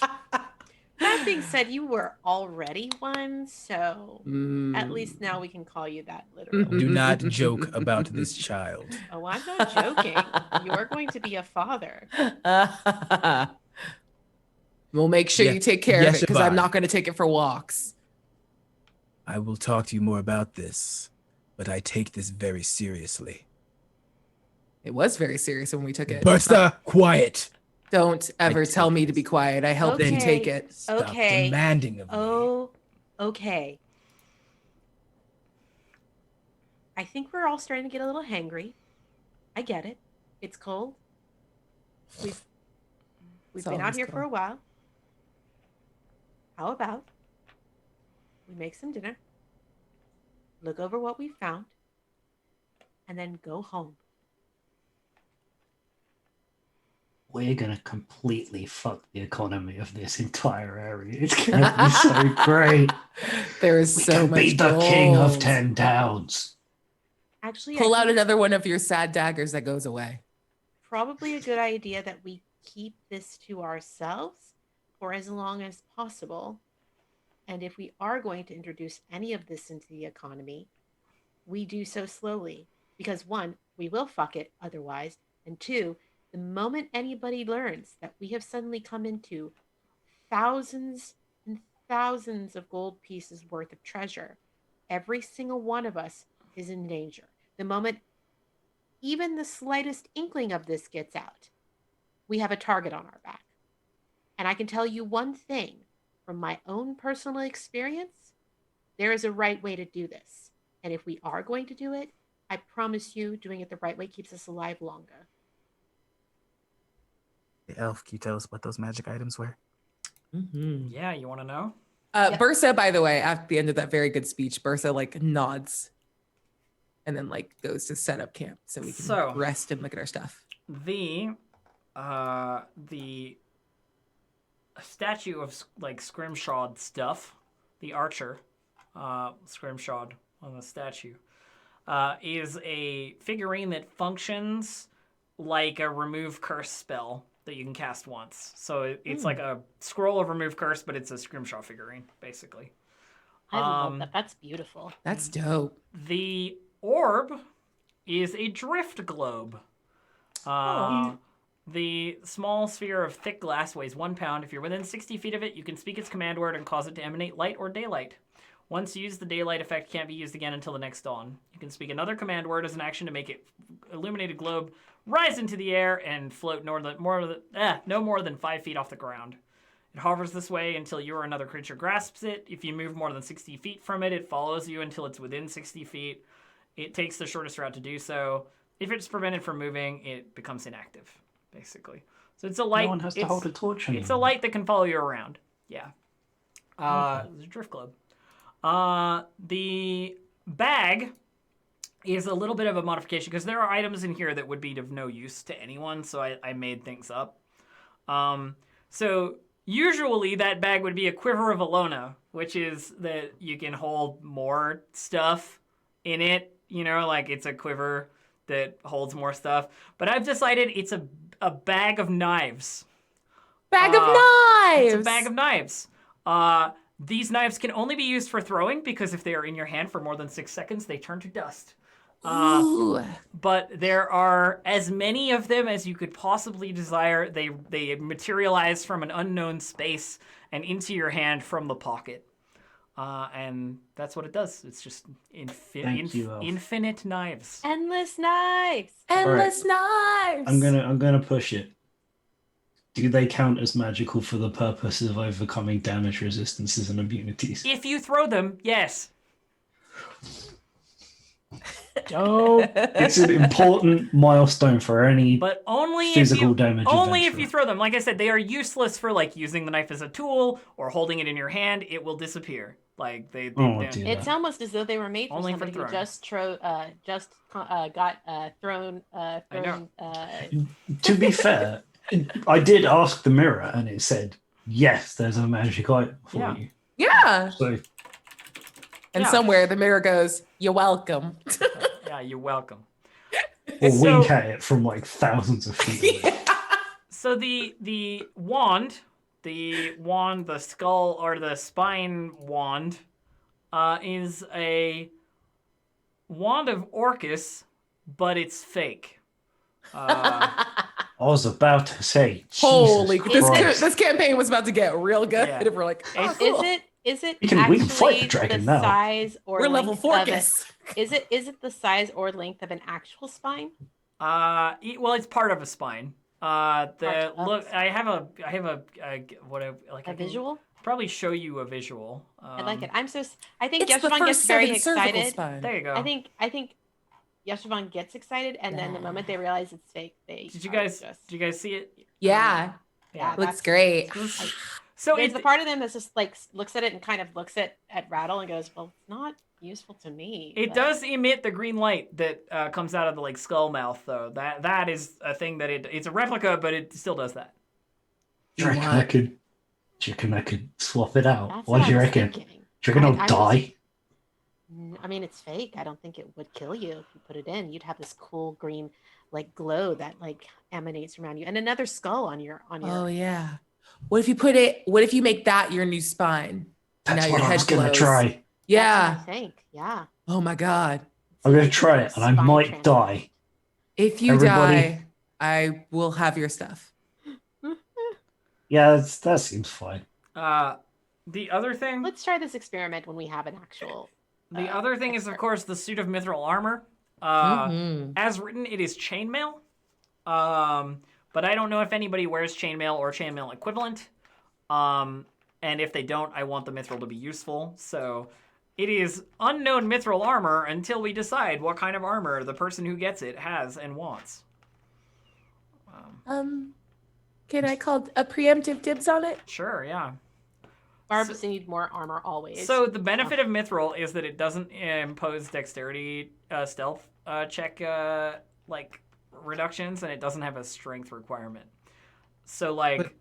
E: That being said, you were already one, so
B: Mm.
E: at least now we can call you that literally.
C: Do not joke about this child.
E: Oh, I'm not joking. You're going to be a father.
B: We'll make sure
C: Yeah.
B: you take care of
C: Yes,
B: it because I'm
C: Siobhan.
B: not going to take it for walks.
C: I will talk to you more about this, but I take this very seriously.
B: It was very serious when we took it.
C: Bertha, quiet.
B: Don't ever
C: take
B: tell me to
C: it.
B: be quiet. I helped you
E: Okay.
B: take it.
C: Stop
E: Okay.
C: demanding of me.
E: Oh, okay. I think we're all starting to get a little hangry. I get it. It's cold. We've
B: It's
E: been out
B: always
E: here for
B: cold.
E: a while. How about we make some dinner, look over what we found, and then go home.
D: We're gonna completely fuck the economy of this entire area. It's gonna be so great.
B: There is
D: We
B: so
D: can
B: much
D: be the king of
B: gold.
D: 10 towns.
E: Actually,
B: Pull
E: I
B: out
E: think it's
B: another one of your sad daggers that goes away.
E: probably a good idea that we keep this to ourselves for as long as possible. And if we are going to introduce any of this into the economy, we do so slowly. Because one, we will fuck it otherwise. And two, the moment anybody learns that we have suddenly come into thousands and thousands of gold pieces worth of treasure, every single one of us is in danger. The moment even the slightest inkling of this gets out, we have a target on our back. And I can tell you one thing from my own personal experience, there is a right way to do this. And if we are going to do it, I promise you doing it the right way keeps us alive longer.
C: Elf, can you tell us what those magic items were?
B: Mm-hmm.
A: Yeah, you want to know?
E: Yeah.
B: Bursa, by the way, at the end of that very good speech, Bursa like nods and then like goes to set up camp so we can
A: So-
B: rest and look at our stuff.
A: The statue of like Scrimshawed stuff, the archer, Scrimshawed on the statue, is a figurine that functions like a remove curse spell that you can cast once. So it's like a scroll of remove curse, but it's a Scrimshaw figurine, basically.
E: I love that. That's beautiful.
B: That's dope.
A: The orb is a drift globe. The small sphere of thick glass weighs 1 pound. If you're within 60 feet of it, you can speak its command word and cause it to emanate light or daylight. Once used, the daylight effect can't be used again until the next dawn. You can speak another command word as an action to make it illuminated globe rise into the air and float no more than 5 feet off the ground. It hovers this way until you or another creature grasps it. If you move more than 60 feet from it, it follows you until it's within 60 feet. It takes the shortest route to do so. If it's prevented from moving, it becomes inactive, basically. So it's a light.
D: No one has to hold a torch anymore.
A: It's a light that can follow you around. Yeah. It's a drift globe. The bag is a little bit of a modification because there are items in here that would be of no use to anyone, so I made things up. So usually that bag would be a quiver of Alona, which is that you can hold more stuff in it. You know, like it's a quiver that holds more stuff. But I've decided it's a bag of knives.
B: Bag of knives.
A: It's a bag of knives. These knives can only be used for throwing because if they are in your hand for more than 6 seconds, they turn to dust.
B: Ooh.
A: But there are as many of them as you could possibly desire. They materialize from an unknown space and into your hand from the pocket. And that's what it does. It's just infinite knives.
E: Endless knives.
B: Endless knives.
D: I'm gonna push it. Do they count as magical for the purpose of overcoming damage resistances and immunities?
A: If you throw them, yes.
D: Oh, it's an important milestone for any
A: But only
D: physical
A: if you,
D: damage.
A: only if
D: adventurer.
A: you throw them. Like I said, they are useless for like using the knife as a tool or holding it in your hand. It will disappear. Like they
D: Oh,
A: don't-
D: dear.
E: It's almost as though they were made for
A: Only for
E: somebody who
A: throwing.
E: got thrown.
A: know.
D: To be fair, I did ask the mirror, and it said yes. There's a magic item for
A: Yeah.
D: you.
B: Yeah.
D: So
B: And
A: Yeah.
B: somewhere the mirror goes, "You're welcome."
A: Yeah, you're welcome.
D: we'll
A: So-
D: wink at it from like thousands of feet away.
A: So the wand, the skull or the spine wand, is a wand of Orcus, but it's fake.
D: I was about to say,
B: Holy,
D: Jesus Christ.
B: this campaign was about to get real good.
A: Yeah.
B: And we're like, oh,
A: It's-
B: cool.
E: Is it
D: We can
E: actually
D: fight the dragon now.
E: size or
B: We're level
E: length of it?
B: Forcus.
E: Is it the size or length of an actual spine?
A: Well, it's part of a spine.
E: Part of
A: Look,
E: a
A: I have a what I like.
E: A
A: I can
E: visual?
A: probably show you a visual.
E: I like it. I think
B: It's the
E: Yeshivon gets
B: first
E: very
B: seven cervical
E: excited.
B: spine.
A: There you go.
E: I think Yeshivon gets excited, and then the moment they realize it's fake, they
A: Did you
E: are
A: guys
E: just.
A: see it?
B: Yeah,
E: Yeah,
B: looks
E: that's-
B: great.
A: So
E: There's
A: it,
E: the part of them that's just like looks at it and kind of looks at Rattle and goes, "Well, it's not useful to me."
A: It
E: but-
A: does emit the green light that comes out of the like skull mouth, though. That is a thing that it's a replica, but it still does that.
D: Do you reckon I could swap it out?
E: That's
D: What do you
E: I was
D: reckon?
E: thinking.
D: Do you reckon I'll
E: I was-
D: die?
E: I mean, it's fake. I don't think it would kill you if you put it in. You'd have this cool green, like glow that like emanates around you, and another skull on your.
B: Oh yeah. What if you make that your new spine?
D: That's
B: now
D: what
B: your
D: I was
B: head
D: gonna
B: glows.
D: try.
E: I
B: Yeah.
E: think. Yeah.
B: Oh my god.
D: I'm gonna try it, and I
E: Spine
D: might
E: transplant.
D: die.
B: If you
D: Everybody-
B: die, I will have your stuff.
D: Yeah, that seems fine.
A: The other thing,
E: Let's try this experiment when we have an actual.
A: the other thing is of course the suit of mithril armor.
B: Mhm.
A: As written, it is chainmail. But I don't know if anybody wears chainmail or chainmail equivalent. And if they don't, I want the mithril to be useful. So it is unknown mithril armor until we decide what kind of armor the person who gets it has and wants.
B: Can I call a preemptive dibs on it?
A: Sure, yeah.
E: Barbs need more armor always.
A: So the benefit of mithril is that it doesn't impose dexterity stealth check like reductions, and it doesn't have a strength requirement. So like
C: But-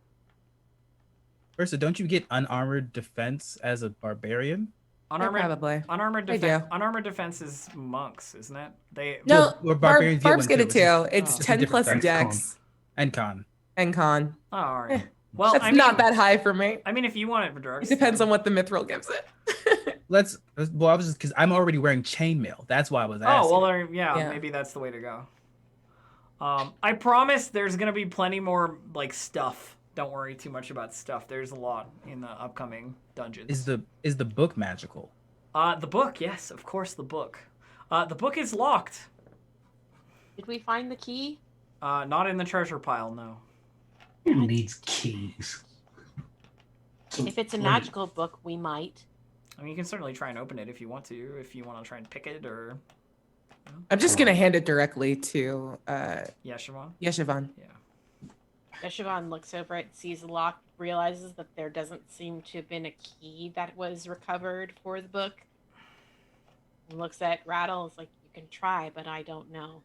C: Ursa, don't you get unarmored defense as a barbarian?
A: unarmored
B: Probably.
A: unarmored
B: I
A: defense
B: do.
A: unarmored defense is monks, isn't it? They
B: No,
C: Or barbarians get
B: Barbs
C: one
B: get
C: too,
B: it
C: which
B: too. It's
A: Oh.
C: It's a
B: 10
C: different
B: plus
D: thing.
B: dex
C: And con.
B: and con.
A: Oh, all right. Well,
B: That's
A: I mean,
B: not that high for me.
A: I mean, if you want it for drugs,
B: It depends on what the mithril gives it.
C: Well, I was just because I'm already wearing chainmail. That's why I was asking.
A: Oh well, yeah,
B: Yeah.
A: maybe that's the way to go. I promise there's gonna be plenty more like stuff. Don't worry too much about stuff. There's a lot in the upcoming dungeons.
C: Is the book magical?
A: The book? Yes, of course, the book. The book is locked.
E: Did we find the key?
A: Not in the treasure pile, no.
D: Who needs keys?
E: If it's a magical book, we might.
A: I mean, you can certainly try and open it if you want to. If you want to try and pick it, or
B: I'm just gonna hand it directly to
A: yeah, Siobhan.
B: Yeshivon.
A: Yeah.
E: Yeshivon looks over it, sees the lock, realizes that there doesn't seem to have been a key that was recovered for the book. And looks at Rattle, is like, "You can try, but I don't know.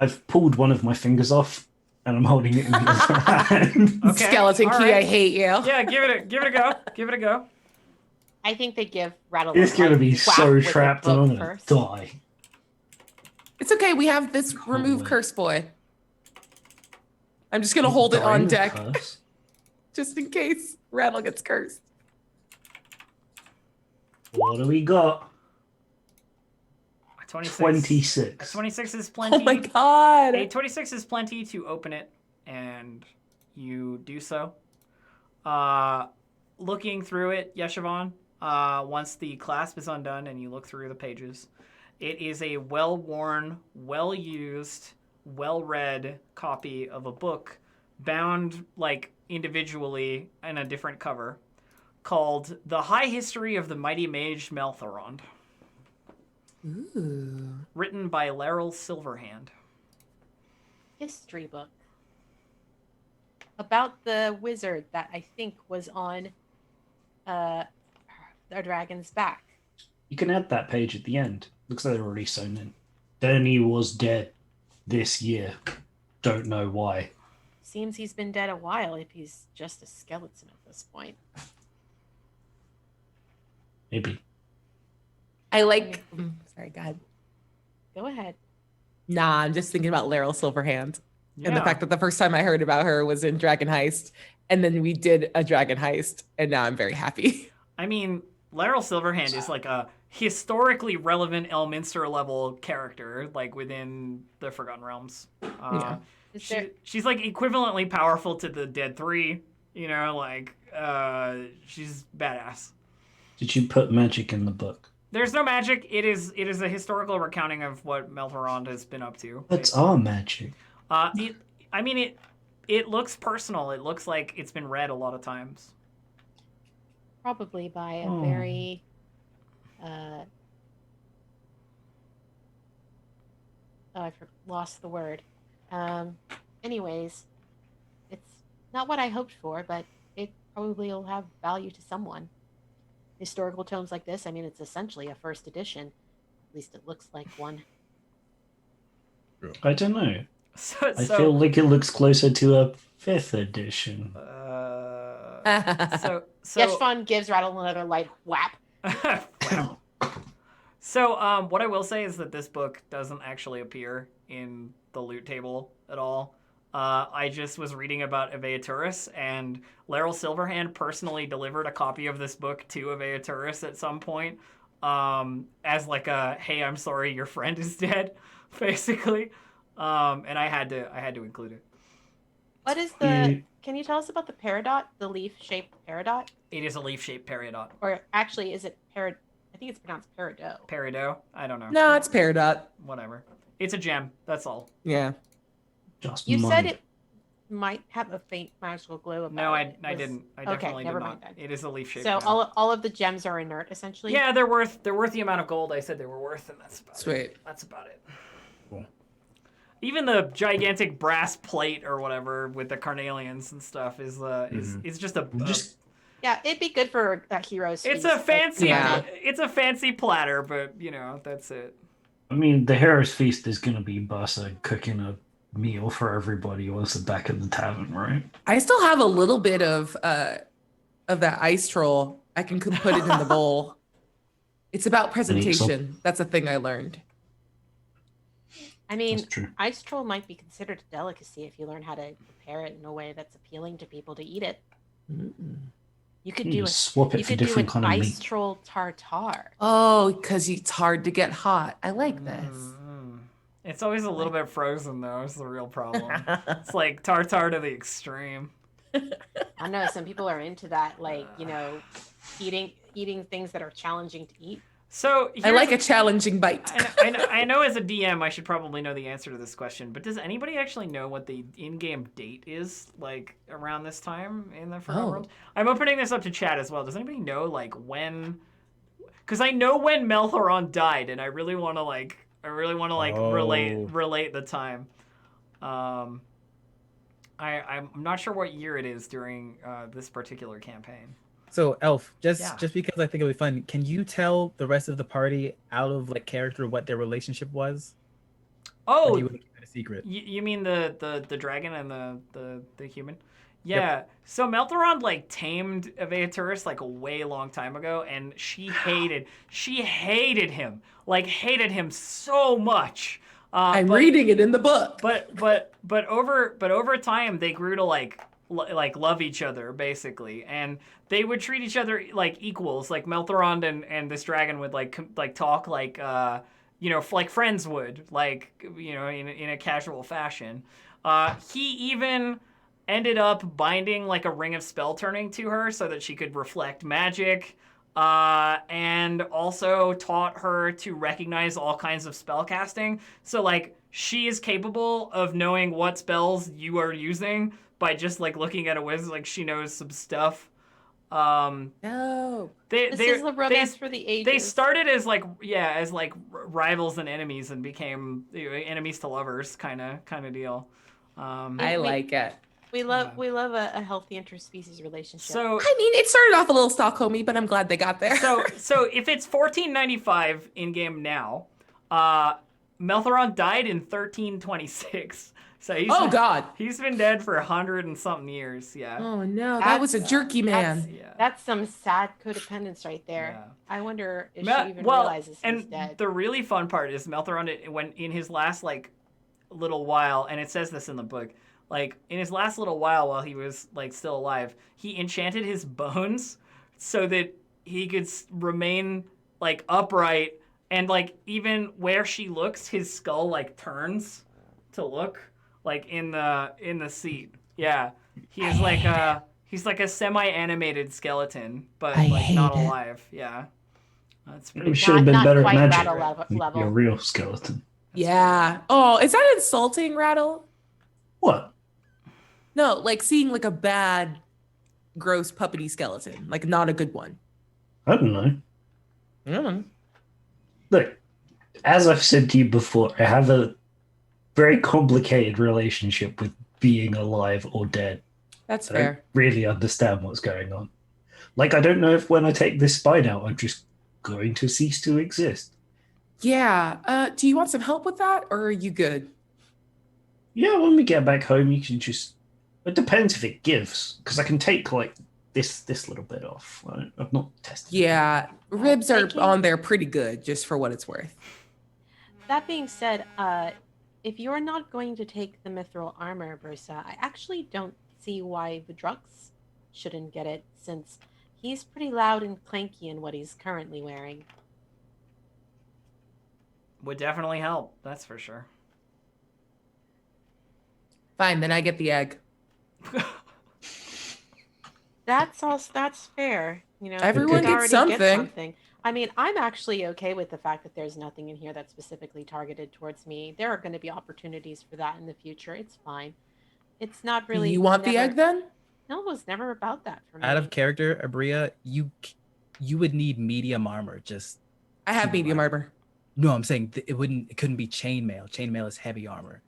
D: I've pulled one of my fingers off, and I'm holding it in the other hand.
A: Okay,
B: Skeleton
A: all
B: key,
A: right.
B: I hate you.
A: Yeah, give it a go. Give it a go.
E: I think they give Rattle.
D: It's
E: a
D: gonna
E: light
D: be
E: whack
D: so
E: with the
D: trapped, and
E: book
D: I'm gonna
E: first.
D: die.
B: It's okay. We have this remove
D: wait.
B: curse boy. I'm just gonna hold it on
D: Dying
B: deck
D: curse?
B: just in case Rattle gets cursed.
D: What do we got?
A: 26.
D: 26.
A: 26 is plenty.
B: Oh my god.
A: A 26 is plenty to open it, and you do so. Looking through it, Yeshavan, once the clasp is undone and you look through the pages, it is a well-worn, well-used, well-read copy of a book bound like individually in a different cover called The High History of the Mighty Mage Melthorond,
B: Ooh.
A: written by Laryl Silverhand.
E: History book about the wizard that I think was on a dragon's back.
D: You can add that page at the end. Looks like they're already sewn in. Then he was dead this year. Don't know why.
E: Seems he's been dead a while if he's just a skeleton at this point.
D: Maybe.
B: I like. Sorry, go ahead.
E: Go ahead.
B: Nah, I'm just thinking about Laryl Silverhand and the
A: Yeah.
B: fact that the first time I heard about her was in Dragon Heist, and then we did a Dragon Heist, and now I'm very happy.
A: I mean, Laryl Silverhand is like a historically relevant Elminster level character, like within the Forgotten Realms.
B: Yeah.
E: Is there,
A: She's like equivalently powerful to the Dead Three. You know, like she's badass.
D: Did you put magic in the book?
A: There's no magic. It is a historical recounting of what Melthorond has been up to.
D: That's our magic.
A: It looks personal. It looks like it's been read a lot of times.
E: probably by a
D: Oh.
E: very lost the word. Anyways, it's not what I hoped for, but it probably will have value to someone. Historical tomes like this, I mean, it's essentially a first edition. At least it looks like one.
D: I don't know.
A: So,
D: I feel like it looks closer to a 5th edition.
A: so
E: Yeshvan gives Rattle another light whap.
A: Wow. So, what I will say is that this book doesn't actually appear in the loot table at all. I just was reading about Aveaturus, and Laryl Silverhand personally delivered a copy of this book to Aveaturus at some point, as like a, hey, I'm sorry, your friend is dead, basically. And I had to include it.
E: What is the... Can you tell us about the peridot, the leaf-shaped peridot?
A: It is a leaf-shaped peridot.
E: Or actually, is it perid... I think it's pronounced peridot.
A: Peridot? I don't know.
B: No, it's Peridot.
A: Whatever. It's a gem. That's all.
B: Yeah.
D: Just
E: You
D: money.
E: said it might have a faint magical glow about
A: No,
E: it.
A: I didn't. I definitely
E: never
A: did
E: mind
A: not.
E: then.
A: It is a leaf-shaped
E: So
A: gem.
E: all of the gems are inert, essentially?
A: Yeah, they're worth the amount of gold I said they were worth, and that's about it.
B: Sweet.
A: That's about it.
C: Cool.
A: Even the gigantic brass plate or whatever with the carnelians and stuff is just a
D: Just
E: Yeah, it'd be good for a hero's
A: it's
E: feast,
A: a
E: like,
A: fancy
B: Yeah.
A: it's a fancy platter, but that's it.
D: I mean, the Hero's Feast is going to be Buster cooking a meal for everybody whilst they're back at the tavern, right?
B: I still have a little bit of that ice troll. I can put it in the bowl. It's about presentation. That's a thing I learned.
E: I mean,
D: That's true.
E: ice troll might be considered a delicacy if you learn how to prepare it in a way that's appealing to people to eat it.
B: Mm.
E: You could
D: You
E: do
D: just swap it
E: you
D: for
E: could do an
D: different kind of
E: ice
D: meat.
E: troll tartare.
B: Oh, because it's hard to get hot. I like this.
A: Mm. It's always a little bit frozen though. Is the real problem. It's like tartar to the extreme.
E: I don't know. Some people are into that, like eating things that are challenging to eat.
A: So
B: I like a challenging bite.
A: I know as a DM I should probably know the answer to this question, but does anybody actually know what the in-game date is like around this time in the Forgotten
B: Oh.
A: Realms? I'm opening this up to chat as well. Does anybody know like when? Because I know when Melthorond died, and I really want to relate the time. I'm not sure what year it is during this particular campaign.
C: So, Elf, just
A: Yeah.
C: just because I think it'll be fun, can you tell the rest of the party out of like character what their relationship was? Or do
A: Oh,
C: you want to keep it a secret?
A: you mean the dragon and the human? Yeah. So Melthoron like tamed Aviaturus like a way long time ago, and she hated him, like hated him so much.
B: I'm
A: But
B: reading it in the book.
A: but over time they grew to like love each other basically, and they would treat each other like equals. Like Melthorond and this dragon would like talk like like friends would, like in a casual fashion. He even ended up binding like a ring of spell turning to her so that she could reflect magic. And also taught her to recognize all kinds of spell casting. So like she is capable of knowing what spells you are using by just like looking at a wizard. Like she knows some stuff.
B: No.
E: This is the romance for the ages.
A: They started as like rivals and enemies and became enemies to lovers kind of deal.
B: I like it.
E: We love a healthy interspecies relationship.
A: So
B: I mean, it started off a little Stockholmy, but I'm glad they got there.
A: so if it's 1495 in game now, Melthoron died in 1326. So he's been dead for 100 and something years. Yeah.
B: Oh no, that was a jerky man.
E: That's some sad codependence right there.
A: Yeah.
E: I wonder if she even realizes he's dead.
A: The really fun part is Melthoron, when in his last like little while, and it says this in the book, like in his last little while he was like still alive, he enchanted his bones so that he could remain like upright, and like even where she looks, his skull like turns to look like in the seat. Yeah, he's like a semi-animated skeleton, but like not alive. Yeah, that's pretty.
D: We should have been better at
E: quite
D: magic.
E: Rattle level.
D: A real skeleton.
B: Yeah. Oh, is that insulting, Rattle?
D: What?
B: No, like seeing like a bad, gross puppety skeleton, like not a good one.
D: I don't know.
B: Mm.
D: Look, as I've said to you before, I have a very complicated relationship with being alive or dead.
B: That's
D: I
B: fair.
D: don't really understand what's going on. Like, I don't know if when I take this spine out, I'm just going to cease to exist.
B: Yeah. Do you want some help with that, or are you good?
D: Yeah, when we get back home, you can just... It depends if it gives, because I can take, like, this little bit off. I've not tested it.
B: Yeah, ribs are on there pretty good, just for what it's worth.
E: That being said, if you're not going to take the mithril armor, Bursa, I actually don't see why Vidrux shouldn't get it, since he's pretty loud and clanky in what he's currently wearing.
A: Would definitely help, that's for sure.
B: Fine, then I get the egg.
E: That's fair. You know,
B: Everyone
E: you
B: gets
E: already get
B: something.
E: I mean, I'm actually okay with the fact that there's nothing in here that's specifically targeted towards me. There are going to be opportunities for that in the future. It's fine. It's not really.
B: You want the egg then?
E: No, it was never about that for me.
C: Out of character, Abria, you would need medium armor. Just
B: I have medium armor.
C: no, I'm saying it couldn't be chainmail. Chainmail is heavy armor.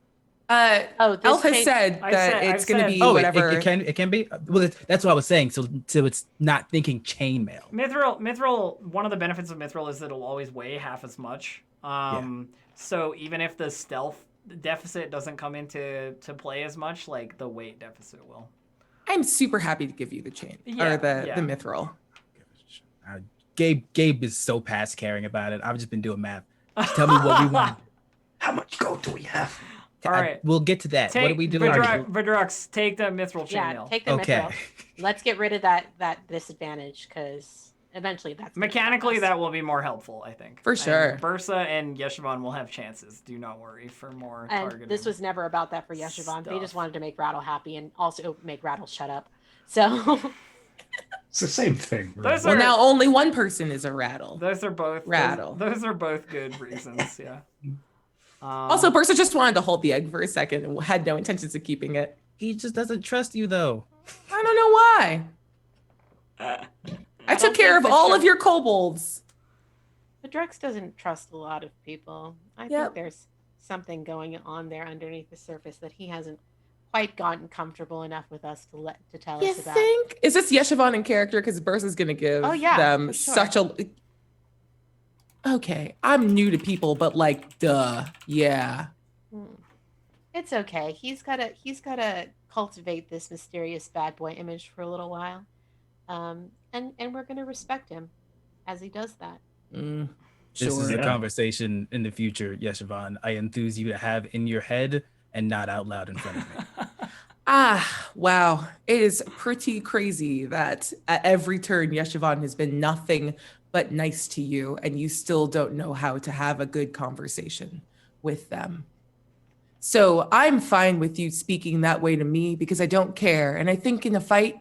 B: Elf has said that it's going to be whatever.
C: It can be. Well, that's what I was saying. So it's not thinking chainmail.
A: Mithril. One of the benefits of Mithril is that it'll always weigh half as much. So even if the stealth deficit doesn't come into play as much, like the weight deficit will.
B: I'm super happy to give you the chain or the mithril.
C: Gabe is so past caring about it. I've just been doing math. Just tell me what we want.
D: How much gold do we have?
A: All right,
C: we'll get to that. What are we doing?
A: Vidrux, take the mithril chainmail.
E: Yeah, take the mithril. Let's get rid of that disadvantage, because eventually that's
A: mechanically that will be more helpful, I think.
B: For sure.
A: And Bursa and Yeshivan will have chances. Do not worry for more targeting.
E: And this was never about that for Yeshivan. They just wanted to make Rattle happy and also make Rattle shut up. So
D: it's the same thing. Right?
B: Well, now only one person is a rattle.
A: Those are both
B: rattle.
A: Those are both good reasons. Yeah.
B: Also, Bursa just wanted to hold the egg for a second and had no intentions of keeping it.
C: He just doesn't trust you, though.
B: I don't know why. I took care of all of your kobolds.
E: The Drex doesn't trust a lot of people. I think there's something going on there underneath the surface that he hasn't quite gotten comfortable enough with us to tell
B: You
E: us about.
B: think? Is this Yeshivon in character? Because Bursa's gonna give
E: Oh, yeah,
B: them
E: for sure.
B: such a. Okay, I'm new to people, but like, duh, yeah.
E: It's okay. He's gotta cultivate this mysterious bad boy image for a little while, and we're gonna respect him as he does that.
B: Mm,
C: This is
B: sure.
C: a
D: Yeah.
C: conversation in the future, Yeshivon. I enthuse you to have in your head and not out loud in front of me.
B: Ah, wow. It is pretty crazy that at every turn, Yeshivon has been nothing but nice to you, and you still don't know how to have a good conversation with them. So I'm fine with you speaking that way to me because I don't care. And I think in a fight,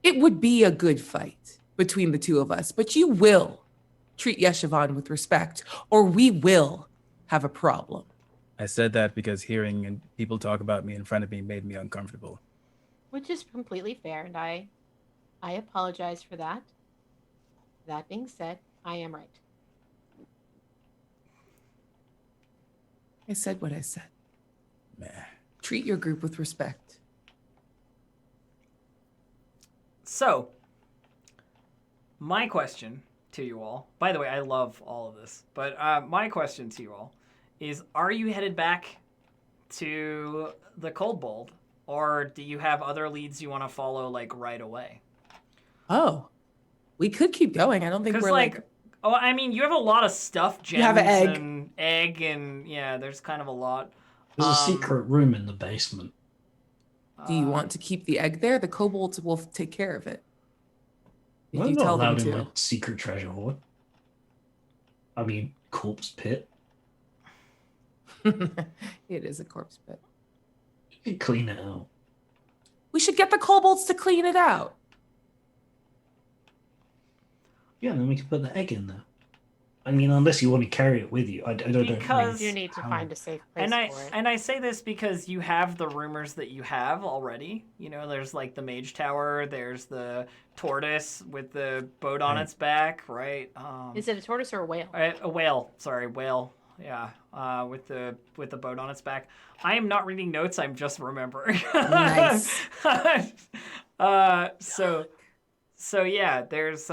B: it would be a good fight between the two of us, but you will treat Yeshivon with respect, or we will have a problem.
C: I said that because hearing and people talk about me in front of me made me uncomfortable.
E: Which is completely fair, and I apologize for that. That being said, I am right.
B: I said what I said.
C: Meh.
B: Treat your group with respect.
A: So, my question to you all, by the way, I love all of this, but my question to you all is, are you headed back to the Cold Bold, or do you have other leads you want to follow, like, right away?
B: Oh, we could keep going. I don't think
A: Because,
B: we're like,
A: oh, I mean, you have a lot of stuff, gems
B: You have an egg.
A: and egg, and yeah, there's kind of a lot.
D: There's a secret room in the basement.
B: do you want to keep the egg there? The kobolds will take care of it. If
D: I'm
B: you
D: not
B: tell them
D: allowed in
B: to.
D: my secret treasure hoard. I mean, corpse pit.
B: It is a corpse pit.
D: You can clean it out.
B: We should get the kobolds to clean it out.
D: Yeah, and then we can put the egg in there. I mean, unless you want to carry it with you. I don't know.
A: Because-
E: You need to
D: How-
E: find a safe place for it.
A: And I say this because you have the rumors that you have already. You know, there's like the Mage Tower, there's the tortoise with the boat on
D: Right.
A: its back, right?
E: Is it a tortoise or a whale?
A: A whale? Sorry, whale. Yeah, with the boat on its back. I am not reading notes. I'm just remembering.
B: Nice.
A: So yeah, there's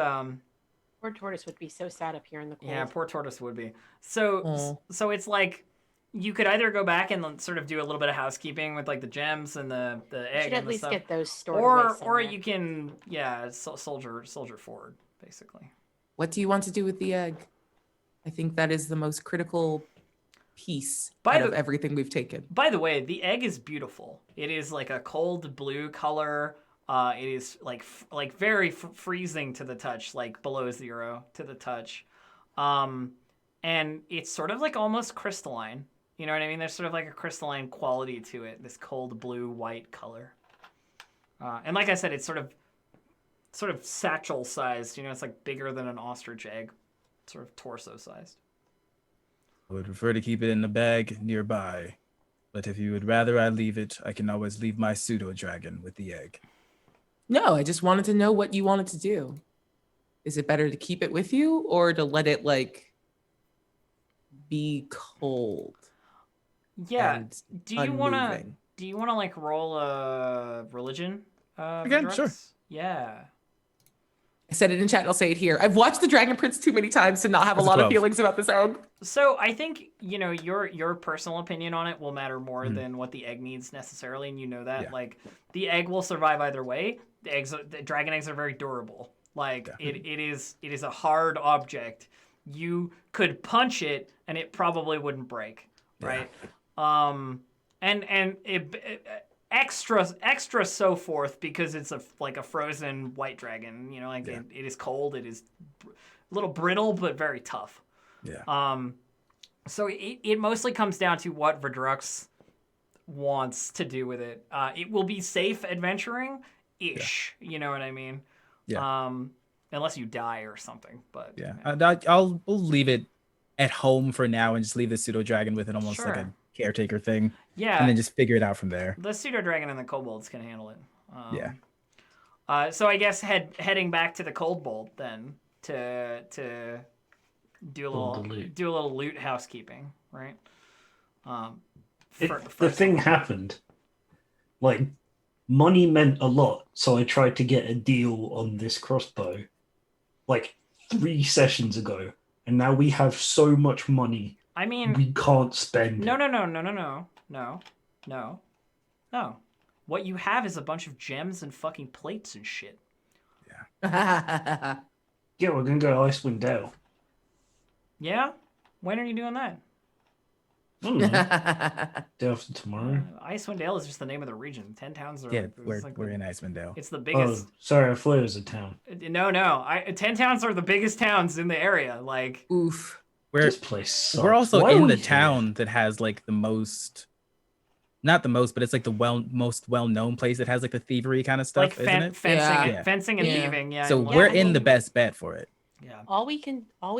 E: Poor tortoise would be so sad up here in the cold.
A: Yeah, poor tortoise would be. So
B: Aw.
A: so it's like you could either go back and sort of do a little bit of housekeeping with like the gems and the
E: You
A: egg
E: should
A: and
E: at
A: the
E: least
A: stuff,
E: get those stored away
A: or
E: somewhere.
A: you can soldier forward basically.
B: What do you want to do with the egg? I think that is the most critical piece
A: By
B: out of
A: the-
B: everything we've taken.
A: By the way, the egg is beautiful. It is like a cold blue color. It is like very freezing to the touch, like below 0 to the touch. And it's sort of like almost crystalline. You know what I mean? There's sort of like a crystalline quality to it, this cold blue white color. And like I said, it's sort of satchel sized. You know, it's like bigger than an ostrich egg, sort of torso sized.
C: I would prefer to keep it in a bag nearby. But if you would rather I leave it, I can always leave my pseudo dragon with the egg.
B: No, I just wanted to know what you wanted to do. Is it better to keep it with you or to let it like be cold?
A: Yeah.
B: and
A: Do you wanna
B: unmoving?
A: like roll a religion?
C: Again,
A: Vidrux?
C: sure.
A: Yeah.
B: I said it in chat, I'll say it here. I've watched The Dragon Prince too many times to not have a
C: That's
B: lot of
C: 12.
B: feelings about this egg.
A: So I think your personal opinion on it will matter more
C: Mhm.
A: than what the egg needs necessarily, and you know that.
C: Yeah.
A: Like the egg will survive either way. The dragon eggs are very durable. Like
C: Yeah.
A: it is a hard object. You could punch it and it probably wouldn't break, right? And extra so forth because it's like a frozen white dragon. You know, like
C: Yeah.
A: it is cold. It is a little brittle but very tough.
C: Yeah.
A: So it mostly comes down to what Vidrux wants to do with it. It will be safe adventuring ish. You know what I mean?
C: Yeah.
A: Unless you die or something. But
C: Yeah. We'll leave it at home for now and just leave the pseudo dragon with it, almost like
A: Sure.
C: a caretaker thing,
A: yeah,
C: and then just figure it out from there.
A: the pseudo dragon and the kobolds can handle it.
C: Yeah.
A: So I guess heading back to the Cold Bolt then to do a
D: All the
A: little
D: loot.
A: loot housekeeping, right?
D: The thing happened. Like, money meant a lot, so I tried to get a deal on this crossbow like 3 sessions ago, and now we have so much money
A: I mean,
D: we can't spend
A: no,
D: it.
A: no, no, no, no, no, no, no, no. What you have is a bunch of gems and fucking plates and shit.
D: Yeah, we're gonna go to Icewind Dale.
A: Yeah? When are you doing that?
D: I don't know. Day after tomorrow.
A: Icewind Dale is just the name of the region. 10 towns are.
C: Yeah,
A: it's like
C: we're in Icewind Dale.
A: It's the
D: Oh,
A: biggest.
D: sorry, I thought it was a town.
A: No, 10 towns are the biggest towns in the area. Like,
B: Oof.
D: This place sucks.
C: We're also
D: Why are
C: in
D: we
C: the
D: here?
C: town that has like the most, not the most, but it's like the most well-known place that has like the thievery kind of stuff,
A: like
C: isn't it?
A: fencing,
C: Yeah.
A: fencing and
B: Yeah.
A: thieving. Yeah.
C: So
A: and
C: we're
A: like-
C: in the best bet for it.
A: Yeah.
E: All we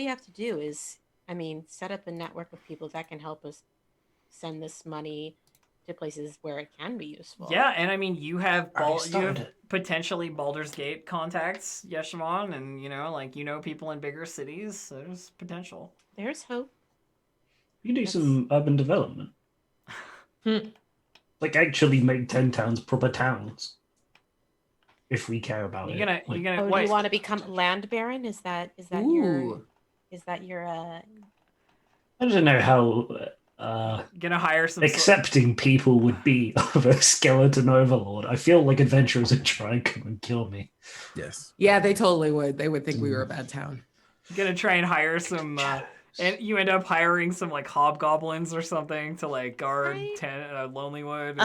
E: have to do is, I mean, set up a network of people that can help us send this money to places where it can be useful.
A: Yeah, and I mean, you have
D: Already
A: you
D: started
A: have
D: it.
A: potentially Baldur's Gate contacts, Yeshimon, and like people in bigger cities. So there's potential.
E: There's hope.
D: You do
E: That's-
D: some urban development. Like actually make 10 towns proper towns. If we care about
A: You're
D: it.
A: gonna
E: Oh, do
A: wait.
E: you want to become land baron? Is that your
B: Ooh.
D: I don't know how
A: Gonna hire some.
D: accepting people would be of a skeleton overlord. I feel like adventurers would try and come and kill me.
C: Yes.
B: Yeah, they totally would. They would think we were a bad town.
A: Gonna try and hire some. And you end up hiring some like hobgoblins or something to like guard
E: Right.
A: Lonelywood,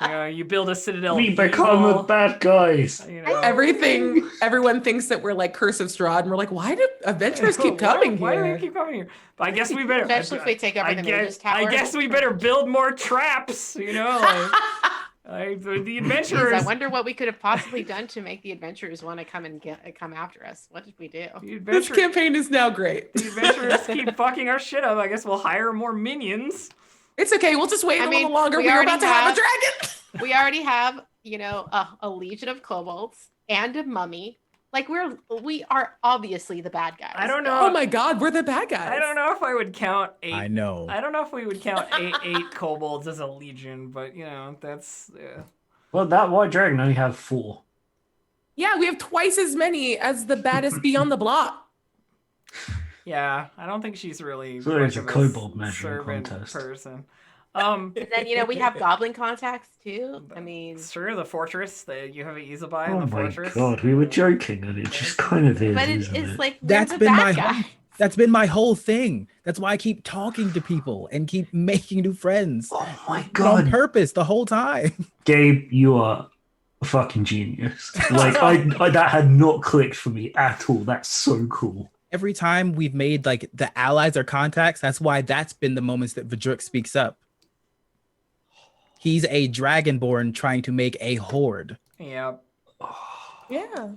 A: and you build a citadel.
D: We
A: of
D: become
A: evil,
D: the bad guys.
B: Everyone thinks that we're like Curse of Strahd, and we're like, why do adventurers keep coming
A: Why do
B: here?
A: they keep coming here? But I guess we better.
E: Especially if we take over the Mage's Tower.
A: I guess we better build more traps. Like the adventurers.
E: I wonder what we could have possibly done to make the adventurers want to come after us. What did we do?
B: This campaign is now great.
A: The adventurers keep fucking our shit up. I guess we'll hire more minions.
B: It's okay. We'll just wait a little longer.
E: we
B: We're
E: already
B: about to have a dragon.
E: We already have, a legion of kobolds and a mummy. Like we are obviously the bad guys.
A: I don't know.
B: Oh my god, we're the bad guys.
A: I don't know if I would count 8.
C: I know.
A: I don't know if we would count eight kobolds as a legion, but that's.
D: Well, that white dragon only have 4.
B: Yeah, we have twice as many as the baddest beyond the block.
A: Yeah, I don't think she's really
D: So
A: much
D: it's a
A: of
D: kobold measuring
A: servant
D: contest.
A: person.
E: And then we have goblin contacts too. I mean,
A: Sure, the fortress. You have an Izabai in
D: Oh
A: the
D: my
A: fortress.
D: god, we were joking, and it just kind of is.
E: but
D: isn't
E: it's
D: it?
E: like we're
C: That's
E: the
C: been
E: bad
C: my
E: guy.
C: whole, that's been my whole thing. That's why I keep talking to people and keep making new friends.
D: Oh my
C: On
D: god,
C: purpose the whole time.
D: Gabe, you are a fucking genius. Like I that had not clicked for me at all. That's so cool.
C: Every time we've made like the allies or contacts, that's why that's been the moments that Vidruk speaks up. He's a dragonborn trying to make a horde.
A: Yeah.
B: Yeah.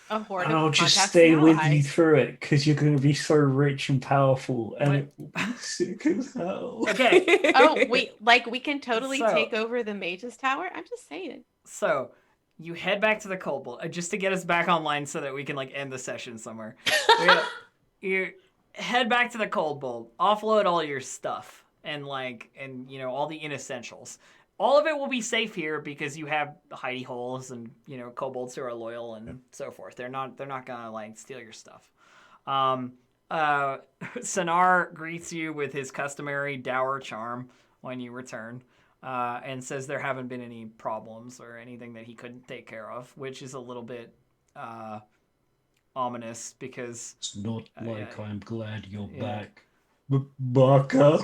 E: A horde
D: And
E: of
D: I'll just
E: contacts
D: stay
E: and
D: with you
E: allies.
D: through it because you're going to be so rich and powerful, and it will be sick as hell.
A: Okay.
E: Oh, we can totally
A: So-
E: take over the Mage's Tower. I'm just saying.
A: So, you head back to the Kobold just to get us back online so that we can end the session somewhere. You head back to the Kobold, offload all your stuff, and all the inessentials. All of it will be safe here because you have hidey holes and kobolds who are loyal and so forth. They're not gonna steal your stuff. Sonar greets you with his customary dour charm when you return, and says there haven't been any problems or anything that he couldn't take care of, which is a little bit ominous because
D: It's not like I'm glad you're
A: yeah.
D: back, Baka.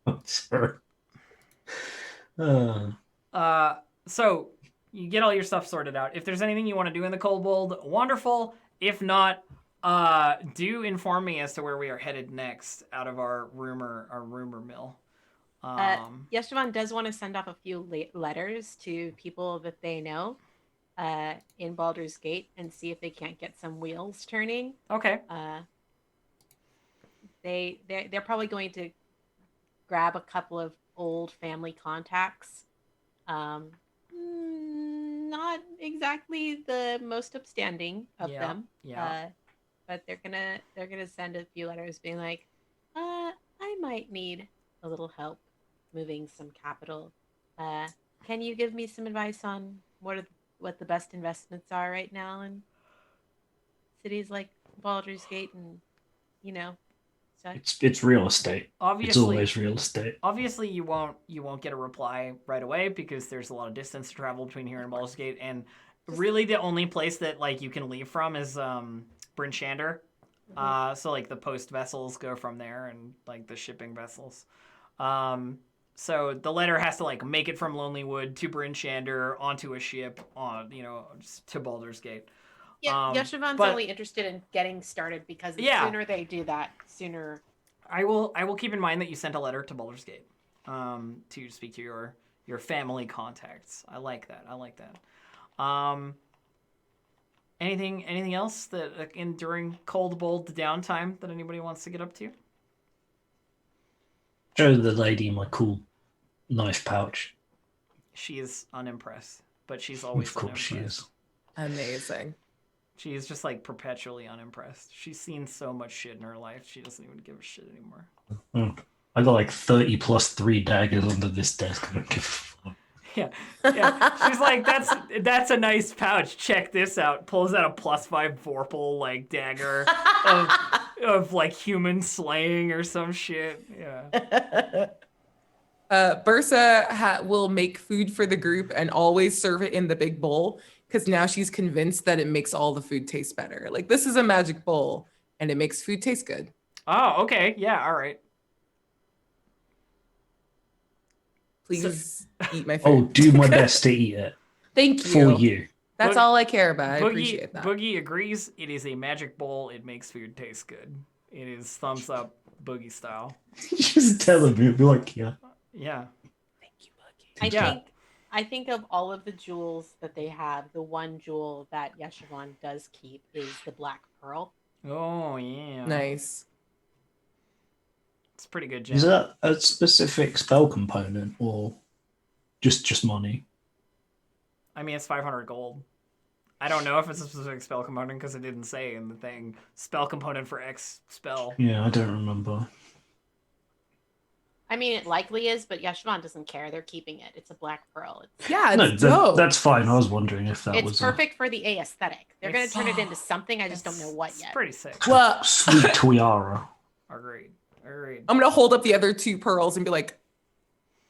D: I'm sorry.
A: So you get all your stuff sorted out. If there's anything you want to do in the Kobold, wonderful. If not, do inform me as to where we are headed next out of our rumor mill.
E: Yeshivon does want to send off a few letters to people that they know in Baldur's Gate and see if they can't get some wheels turning.
A: Okay.
E: They're probably going to grab a couple of old family contacts. Not exactly the most upstanding of them.
A: Yeah.
E: But they're gonna send a few letters being like, I might need a little help moving some capital. Can you give me some advice on what the best investments are right now in cities like Baldur's Gate and such?
D: It's real estate. It's
A: Obviously,
D: always real estate.
A: obviously you won't get a reply right away because there's a lot of distance to travel between here and Baldur's Gate, and really the only place that like you can leave from is Bryn Shander. So like the post vessels go from there, and like the shipping vessels. So the letter has to like make it from Lonelywood to Bryn Shander onto a ship on to Baldur's Gate.
E: Yeah, Yeshivon's
A: but-
E: only interested in getting started because the
A: Yeah.
E: sooner they do that, sooner.
A: I will keep in mind that you sent a letter to Baldur's Gate to speak to your family contacts. I like that. Anything else that during cold bold downtime that anybody wants to get up to?
D: Show the lady my cool knife pouch.
A: She is unimpressed, but she's always
D: Of course she
A: unimpressed.
D: is.
B: Amazing.
A: She is just like perpetually unimpressed. She's seen so much shit in her life. She doesn't even give a shit anymore.
D: I got like 30 plus 3 daggers under this desk. I don't give a fuck.
A: Yeah. She's like, that's a nice pouch. Check this out. Pulls out a +5 Vorpal like dagger of like human slaying or some shit. Yeah.
B: Bursa will make food for the group and always serve it in the big bowl because now she's convinced that it makes all the food taste better. Like, this is a magic bowl and it makes food taste good.
A: Oh, okay. Yeah. All right.
B: Please eat my food.
D: Oh, do my best to eat it
B: Thank
D: for
B: you.
D: you.
B: That's all I care about. I
A: Boogie,
B: appreciate that.
A: Boogie agrees. It is a magic bowl. It makes food taste good. It is thumbs up Boogie style.
D: Just tell him. He'll be like, yeah.
A: Yeah.
B: Thank you, Boogie.
E: I think of all of the jewels that they have, the one jewel that Yeshivon does keep is the Black Pearl.
A: Oh yeah.
B: Nice.
A: It's a pretty good gem.
D: Is that a specific spell component or just money?
A: I mean, it's 500 gold. I don't know if it's a specific spell component because it didn't say in the thing. Spell component for X spell.
D: Yeah, I don't remember.
E: I mean, it likely is, but Yeshivon doesn't care. They're keeping it. It's a Black Pearl.
B: Yeah, it's
D: No,
B: dope.
D: that's fine. I was wondering if that
E: It's
D: was
E: perfect for the A aesthetic. They're going to
A: It's-
E: turn it into something. I just don't know what
A: It's
E: yet.
A: pretty sick.
B: Well,
D: a sweet tiara.
A: Agreed.
B: I'm gonna hold up the other 2 pearls and be like,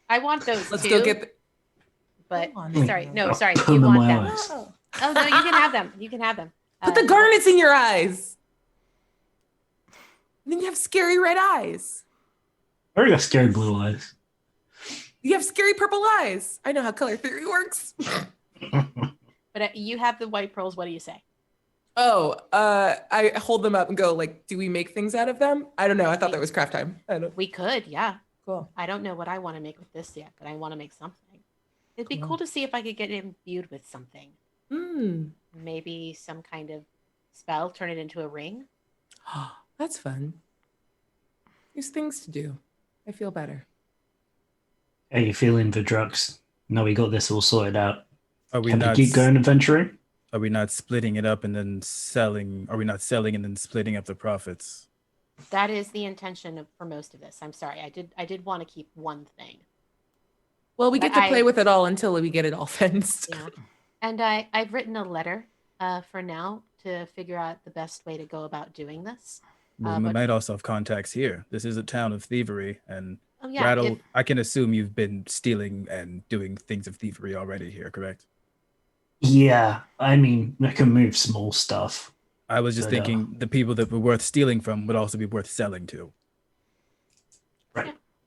E: I want those
B: let's
E: too.
B: go get.
E: But
B: Hold on.
E: sorry, no,
D: I'll
E: sorry.
D: put
E: You
D: them in
E: want
D: my
E: them?
D: eyes.
E: Oh no, you can have them. You can have them.
B: Put the garnets in your eyes. And then you have scary red eyes.
D: I already got scary blue eyes.
B: You have scary purple eyes. I know how color theory works.
E: But you have the white pearls. What do you say?
B: Oh, I hold them up and go like, do we make things out of them? I don't know. I thought that was craft time. I don't.
E: We could, yeah.
B: Cool.
E: I don't know what I want to make with this yet, but I want to make something. It'd be
B: Cool.
E: cool to see if I could get it imbued with something.
B: Hmm.
E: Maybe some kind of spell, turn it into a ring.
B: That's fun. There's things to do. I feel better.
D: How you feeling, Vidrux? No, we got this all sorted out.
C: Are we
D: Can we
C: not?
D: keep going adventuring?
C: Are we not splitting it up and then selling? Are we not selling and then splitting up the profits?
E: That is the intention for most of this. I'm sorry. I did want to keep one thing.
B: Well, we
E: But
B: get to play with it all until we get it all fenced.
E: Yeah. And I've written a letter for now to figure out the best way to go about doing this.
C: Well, we
E: but-
C: might also have contacts here. This is a town of thievery, and
E: Oh yeah.
C: Rattle.
E: if-
C: I can assume you've been stealing and doing things of thievery already here, correct?
D: Yeah, I mean, I can move small stuff.
C: I was just
D: But,
C: thinking the people that were worth stealing from would also be worth selling to.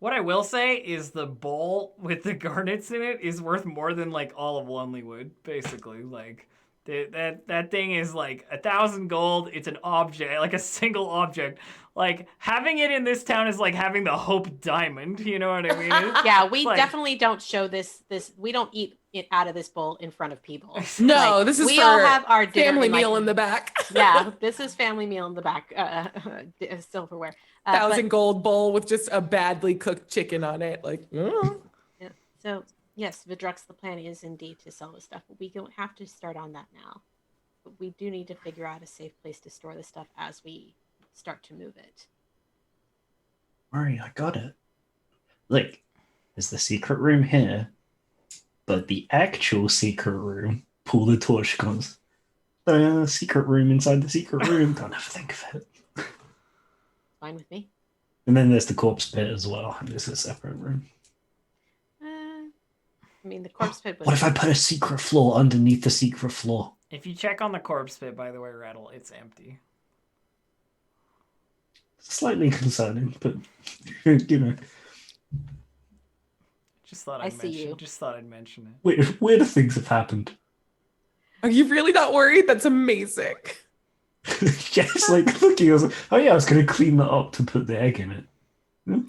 A: What I will say is the bowl with the garnets in it is worth more than like all of Lonelywood, basically. Like that thing is like 1,000 gold. It's an object, like a single object. Like having it in this town is like having the Hope Diamond. You know what I mean?
E: yeah, we
A: It's like-
E: definitely don't show this. We don't eat it out of this bowl in front of people.
B: No,
E: Like,
B: this is
E: we
B: for
E: all have our dinner
B: family
E: like-
B: meal in the back.
E: Yeah, this is family meal in the back. Silverware. But-
B: 1,000 gold bowl with just a badly cooked chicken on it. Like,
E: So yes, Vidrux, the plan is indeed to sell this stuff, but we don't have to start on that now. But we do need to figure out a safe place to store the stuff as we start to move it.
D: Murray, I got it. Like, there's the secret room here, but the actual secret room, pull the torch, goes, secret room inside the secret room. Don't ever think of it.
E: Fine with me.
D: And then there's the corpse pit as well. And there's a separate room.
E: I mean, the corpse pit was.
D: What if I put a secret floor underneath the secret floor?
A: If you check on the corpse pit, by the way, Rattle, it's empty.
D: Slightly concerning, but you know.
A: Just thought
E: I
A: I'd
E: see
A: mention.
E: you.
A: Just thought I'd mention it.
D: Weirder things have happened.
B: Are you really not worried? That's amazing.
D: Jess like looking, I was like, oh yeah, I was gonna clean that up to put the egg in it.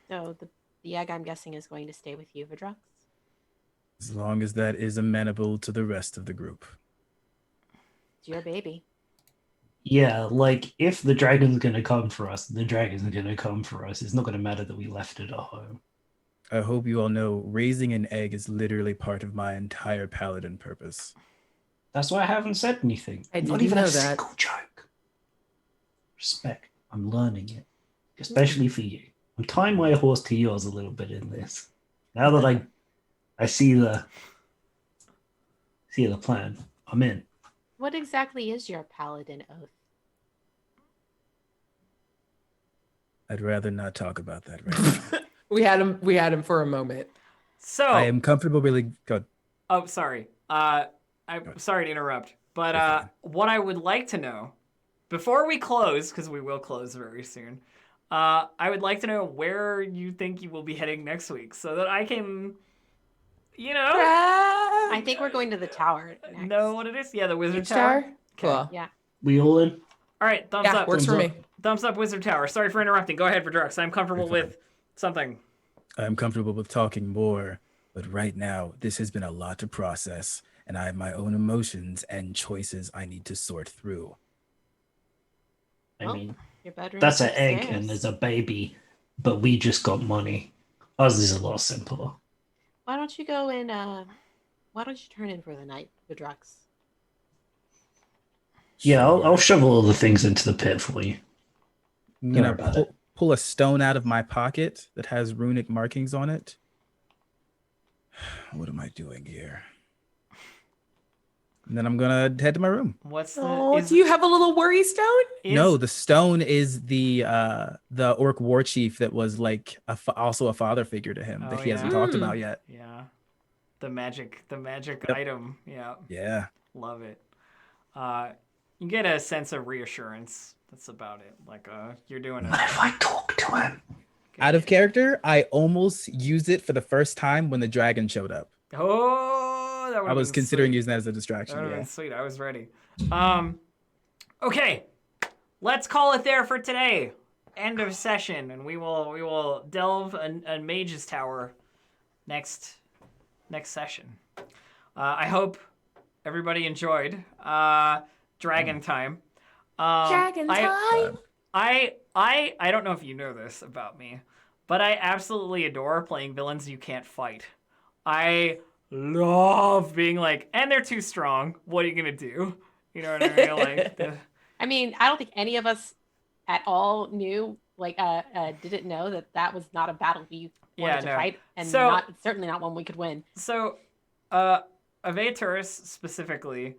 E: So the egg, I'm guessing, is going to stay with you, Vidrox.
C: As long as that is amenable to the rest of the group.
E: It's your baby.
D: Yeah, like if the dragon's gonna come for us, the dragon's gonna come for us. It's not gonna matter that we left it at home.
C: I hope you all know raising an egg is literally part of my entire paladin purpose.
D: That's why I haven't said anything.
B: I
D: Not
B: didn't
D: even
B: know
D: a
B: that.
D: single joke. Respect. I'm learning it, especially for you. I'm tying my horse to yours a little bit in this. Now that I see the plan, I'm in.
E: What exactly is your paladin oath?
C: I'd rather not talk about that right now.
B: We had him for a moment.
A: So
C: I am comfortable really good.
A: Oh, sorry. I'm sorry to interrupt, but what I would like to know before we close, because we will close very soon, I would like to know where you think you will be heading next week, so that I can,
E: I think we're going to the tower next.
A: know what it is. Yeah, the Wizard
B: Each
A: Tower.
B: tower? Cool.
E: Yeah.
D: We all in?
A: All right, thumbs
B: Yeah,
A: up.
B: works for
D: Thumbs
B: me.
A: Thumbs up, Wizard Tower. Sorry for interrupting. Go ahead, Vidrox. I'm comfortable
C: You're fine.
A: with something.
C: I'm comfortable with talking more, but right now, this has been a lot to process, and I have my own emotions and choices I need to sort through.
D: I
E: Well,
D: mean,
E: Your bedroom.
D: that's
E: is
D: an egg
E: upstairs.
D: and there's a baby, but we just got money. Ours is a lot simpler.
E: Why don't you go and why don't you turn in for the night, Vidrox?
D: Yeah, I'll shovel all the things into the pit for you.
C: I'm
D: Don't
C: gonna
D: worry about it.
C: pull a stone out of my pocket that has runic markings on it. What am I doing here? And then I'm gonna head to my room.
A: What's the?
B: Oh, do you have a little worry stone?
C: No, the stone is the orc war chief that was like also a father figure to him that
A: Oh,
C: he hasn't
A: yeah.
C: talked about yet.
A: Yeah, the magic
C: Yep.
A: item. Yeah,
C: Yeah.
A: love it. You get a sense of reassurance. That's about it. Like you're doing
D: What if I talk to him?
C: Out of character, I almost used it for the first time when the dragon showed up.
A: Oh, that would.
C: I was considering using that as a distraction.
A: That would have
C: Yeah.
A: been sweet. I was ready. Okay, let's call it there for today. End of session, and we will delve a mage's tower next session. I hope everybody enjoyed Dragon Time.
B: Dragon time.
A: I don't know if you know this about me, but I absolutely adore playing villains you can't fight. I love being like, and they're too strong. What are you gonna do? You know what I mean? Like,
E: I mean, I don't think any of us at all knew, didn't know that was not a battle we wanted to fight, and
A: So-
E: certainly not one we could win.
A: So, Aviaturus specifically,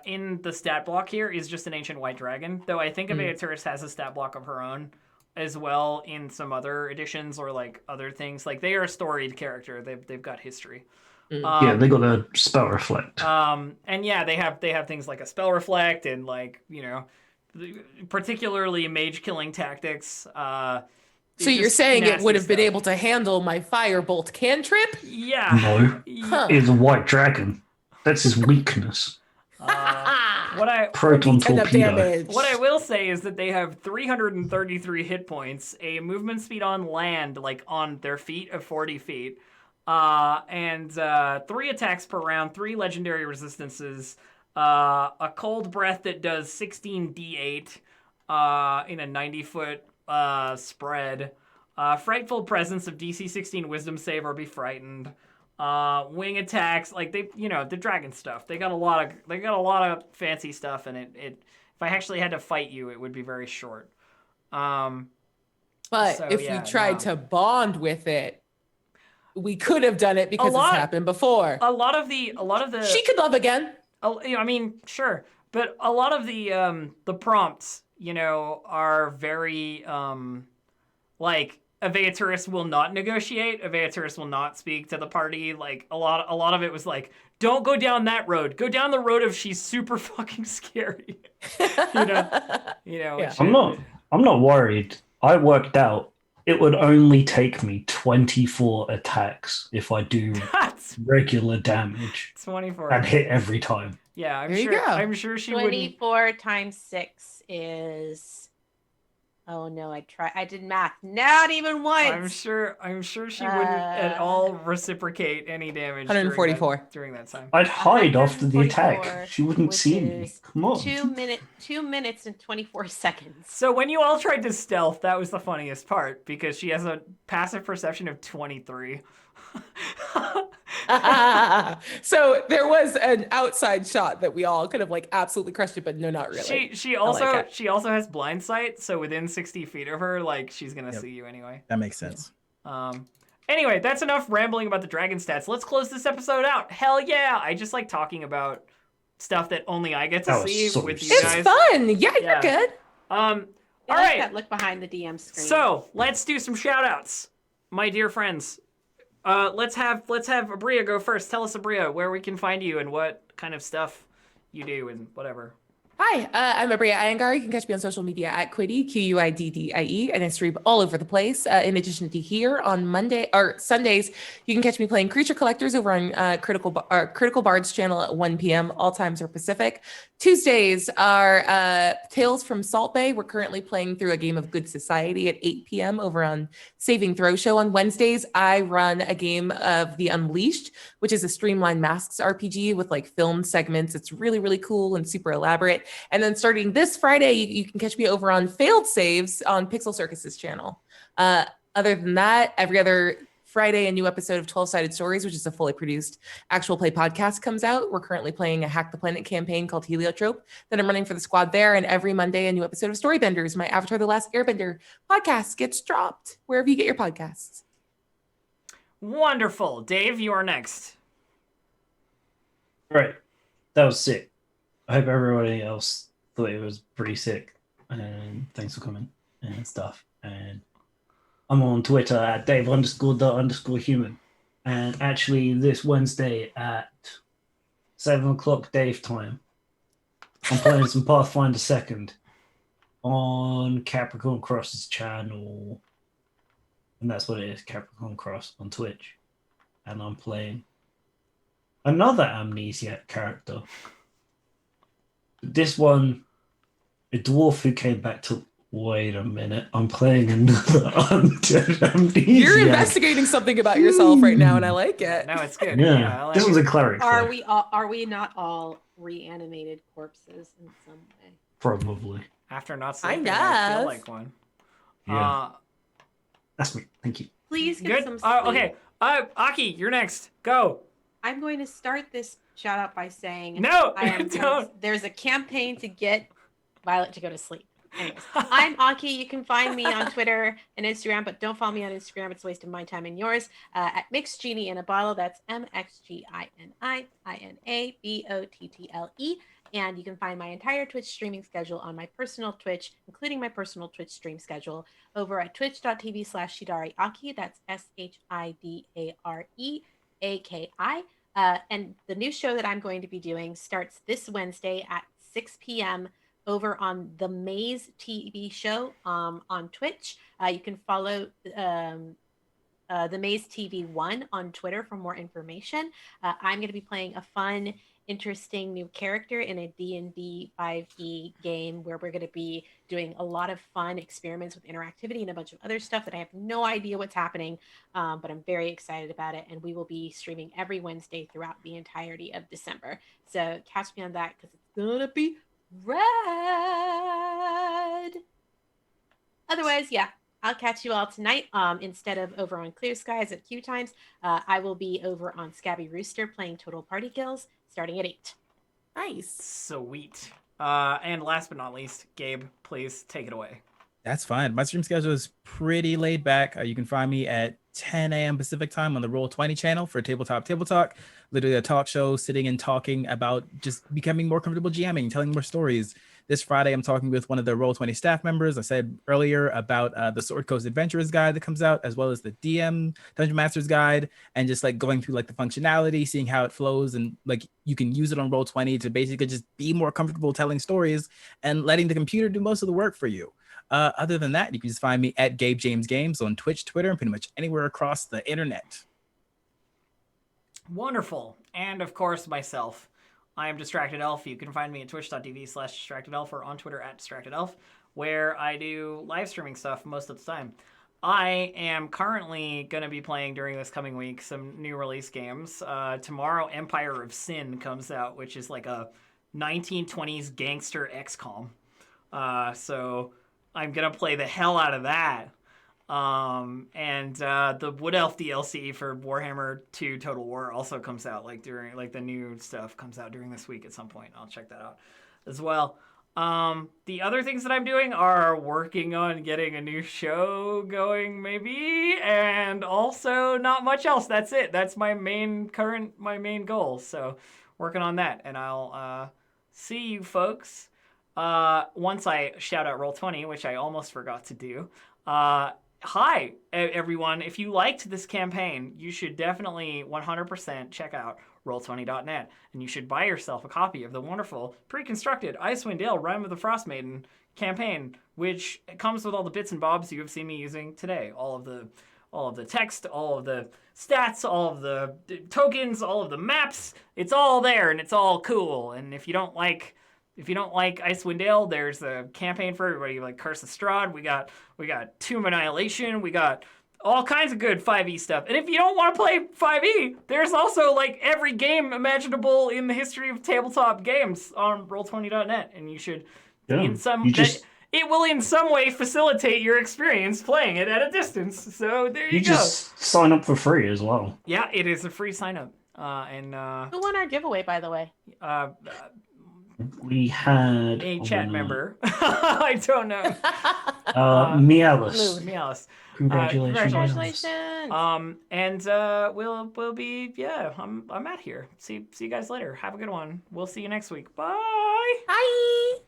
A: in the stat block here is just an ancient white dragon. Though I think Aviaturus has a stat block of her own as well in some other editions or like other things. Like they are a storied character. They've got history.
D: Yeah, they got a spell reflect.
A: And yeah, they have things like a spell reflect and like, particularly mage killing tactics.
B: So you're saying it would have been able to handle my firebolt cantrip?
A: Yeah.
D: No,
B: Huh.
D: it's a white dragon. That's his weakness. Proton
B: 10 up
D: torpedo.
B: damage.
A: What I will say is that they have 333 hit points, a movement speed on land, like on their feet of 40 feet, and 3 attacks per round, 3 legendary resistances, a cold breath that does 16 d8 in a 90-foot spread, frightful presence of DC 16 wisdom save or be frightened. Wing attacks, like the dragon stuff. They got a lot of fancy stuff, and it if I actually had to fight you, it would be very short.
B: But
A: So,
B: if
A: yeah,
B: we tried
A: no.
B: to bond with it, we could have done it because
A: lot-
B: it's happened before.
A: A lot of the
B: She could love again.
A: I mean, sure, but a lot of the prompts, are very like Aviaturus will not negotiate. Aviaturus will not speak to the party. Like a lot of it was like, don't go down that road. Go down the road of she's super fucking scary.
B: Yeah.
A: Which
D: I'm not worried. I worked out it would only take me 24 attacks if I do
A: that's
D: regular damage
A: 24.
D: and hit every time.
A: Yeah,
B: There you go.
A: I'm sure she wouldn't.
E: 24 times 6 is. Oh no, I did math. Not even once.
A: I'm sure she wouldn't at all reciprocate any damage
B: 144.
A: during that time.
D: I'd hide after the
E: 144,
D: attack. She wouldn't
E: which
D: see me.
E: is
D: Come on.
E: 2 minutes and 24 seconds.
A: So when you all tried to stealth, that was the funniest part because she has a passive perception of 23.
B: So there was an outside shot that we all could have like absolutely crushed it, but no, not really.
A: She also
B: like it.
A: she also has blind sight, so within 60 feet of her, like she's gonna see you anyway.
C: That makes sense.
A: Anyway, that's enough rambling about the dragon stats. Let's close this episode out. Hell yeah! I just like talking about stuff that only I get to
D: That was
A: see
D: so
A: with you
B: It's
A: guys.
B: fun. Yeah,
A: Yeah.
B: you're good.
E: I
A: All
E: like
A: right.
E: that look behind the DM screen.
A: So let's do some shout outs, my dear friends. Let's have Abria go first. Tell us, Abria, where we can find you and what kind of stuff you do and whatever.
B: Hi, I'm Abria Iyengar. You can catch me on social media at Quiddy, Quiddie, and I stream all over the place. In addition to here on Sundays, you can catch me playing Creature Collectors over on Critical Bard's channel at 1 p.m. All times are Pacific. Tuesdays are Tales from Salt Bay. We're currently playing through a game of Good Society at 8 p.m. over on Saving Throw Show. On Wednesdays, I run a game of The Unleashed, which is a streamlined masks RPG with like film segments. It's really, really cool and super elaborate. And then starting this Friday, you can catch me over on Failed Saves on Pixel Circus's channel. Other than that, every other Friday, a new episode of 12-Sided Stories, which is a fully produced actual play podcast, comes out. We're currently playing a Hack the Planet campaign called Heliotrope that I'm running for the squad there. And every Monday, a new episode of Storybenders, my Avatar The Last Airbender podcast, gets dropped wherever you get your podcasts.
A: Wonderful. Dave, you are next.
D: Right. That was sick. I hope everybody else thought it was pretty sick. And thanks for coming and stuff. And I'm on Twitter at Dave_the_human. And actually this Wednesday at 7 o'clock Dave time, I'm playing some Pathfinder 2nd on Capricorn Cross's channel. And that's what it is, Capricorn Cross on Twitch. And I'm playing another Amnesiac character. This one, a dwarf who came back to... Wait a minute, I'm playing another undead Amnesiac.
B: You're investigating something about yourself right now, and I like it.
A: No, it's good.
D: Yeah,
A: I like
D: this one's
A: it.
D: a cleric.
E: Are
D: though.
E: we not all reanimated corpses in some way?
D: Probably.
A: After not
B: I
A: sleeping, I feel
B: guess.
A: like one.
D: Yeah. That's me. Thank you.
E: Please get
A: Good.
E: some sleep.
A: Okay. Aki, you're next. Go.
E: I'm going to start this shout out by saying
A: No, don't.
E: There's a campaign to get Violet to go to sleep. Anyways, I'm Aki. You can find me on Twitter and Instagram, but don't follow me on Instagram. It's a waste of my time and yours. At Mixed Genie in a Bottle. That's MXGINIINABOTTLE. And you can find my entire Twitch streaming schedule on my personal Twitch, including my personal Twitch stream schedule, over at twitch.tv/ShidariAki. That's SHIDAREAKI. And the new show that I'm going to be doing starts this Wednesday at 6 p.m. over on the Maze TV show on Twitch. You can follow the Maze TV 1 on Twitter for more information. I'm going to be playing a fun, interesting new character in a D&D 5e game where we're going to be doing a lot of fun experiments with interactivity and a bunch of other stuff that I have no idea what's happening, but I'm very excited about it. And we will be streaming every Wednesday throughout the entirety of December. So catch me on that because it's going to be rad. Otherwise, yeah, I'll catch you all tonight. Instead of over on Clear Skies at Q Times, I will be over on Scabby Rooster playing Total Party Kills starting at 8.
B: Nice.
A: Sweet. And last but not least, Gabe, please take it away.
C: That's fine. My stream schedule is pretty laid back. You can find me at 10 a.m. Pacific time on the Roll20 channel for Tabletop Table Talk. Literally a talk show sitting and talking about just becoming more comfortable GMing, telling more stories. This Friday, I'm talking with one of the Roll20 staff members. I said earlier about the Sword Coast Adventurers guide that comes out, as well as the DM Dungeon Masters guide, and just like going through like the functionality, seeing how it flows, and like you can use it on Roll20 to basically just be more comfortable telling stories and letting the computer do most of the work for you. Other than that, you can just find me at Gabe James Games on Twitch, Twitter, and pretty much anywhere across the internet.
A: Wonderful. And of course, myself. I am Distracted Elf. You can find me at twitch.tv/DistractedElf or on Twitter at DistractedElf, where I do live streaming stuff most of the time. I am currently going to be playing during this coming week some new release games. Tomorrow, Empire of Sin comes out, which is like a 1920s gangster XCOM. So I'm going to play the hell out of that. And the Wood Elf DLC for Warhammer 2 Total War also comes out during the new stuff comes out during this week at some point. I'll check that out as well. The other things that I'm doing are working on getting a new show going maybe, and also not much else. That's it. That's my main goal. So working on that, and I'll see you folks once I shout out Roll20, which I almost forgot to do. Hi, everyone. If you liked this campaign, you should definitely 100% check out Roll20.net, and you should buy yourself a copy of the wonderful, pre-constructed Icewind Dale Rime of the Frostmaiden campaign, which comes with all the bits and bobs you have seen me using today. All of the text, all of the stats, all of the tokens, all of the maps. It's all there, and it's all cool. And if you don't like Icewind Dale, there's a campaign for everybody, like Curse of Strahd. We got Tomb Annihilation. We got all kinds of good 5e stuff. And if you don't want to play 5e, there's also every game imaginable in the history of tabletop games on Roll20.net, and you should it will in some way facilitate your experience playing it at a distance. So there you go.
D: Just sign up for free as well.
A: Yeah, it is a free sign up.
E: Who won our giveaway, by the way?
D: We had
A: a chat member. I don't know.
D: Meowless.
A: Meowless.
D: Congratulations.
A: And we'll be I'm out here. See you guys later. Have a good one. We'll see you next week. Bye.
B: Bye.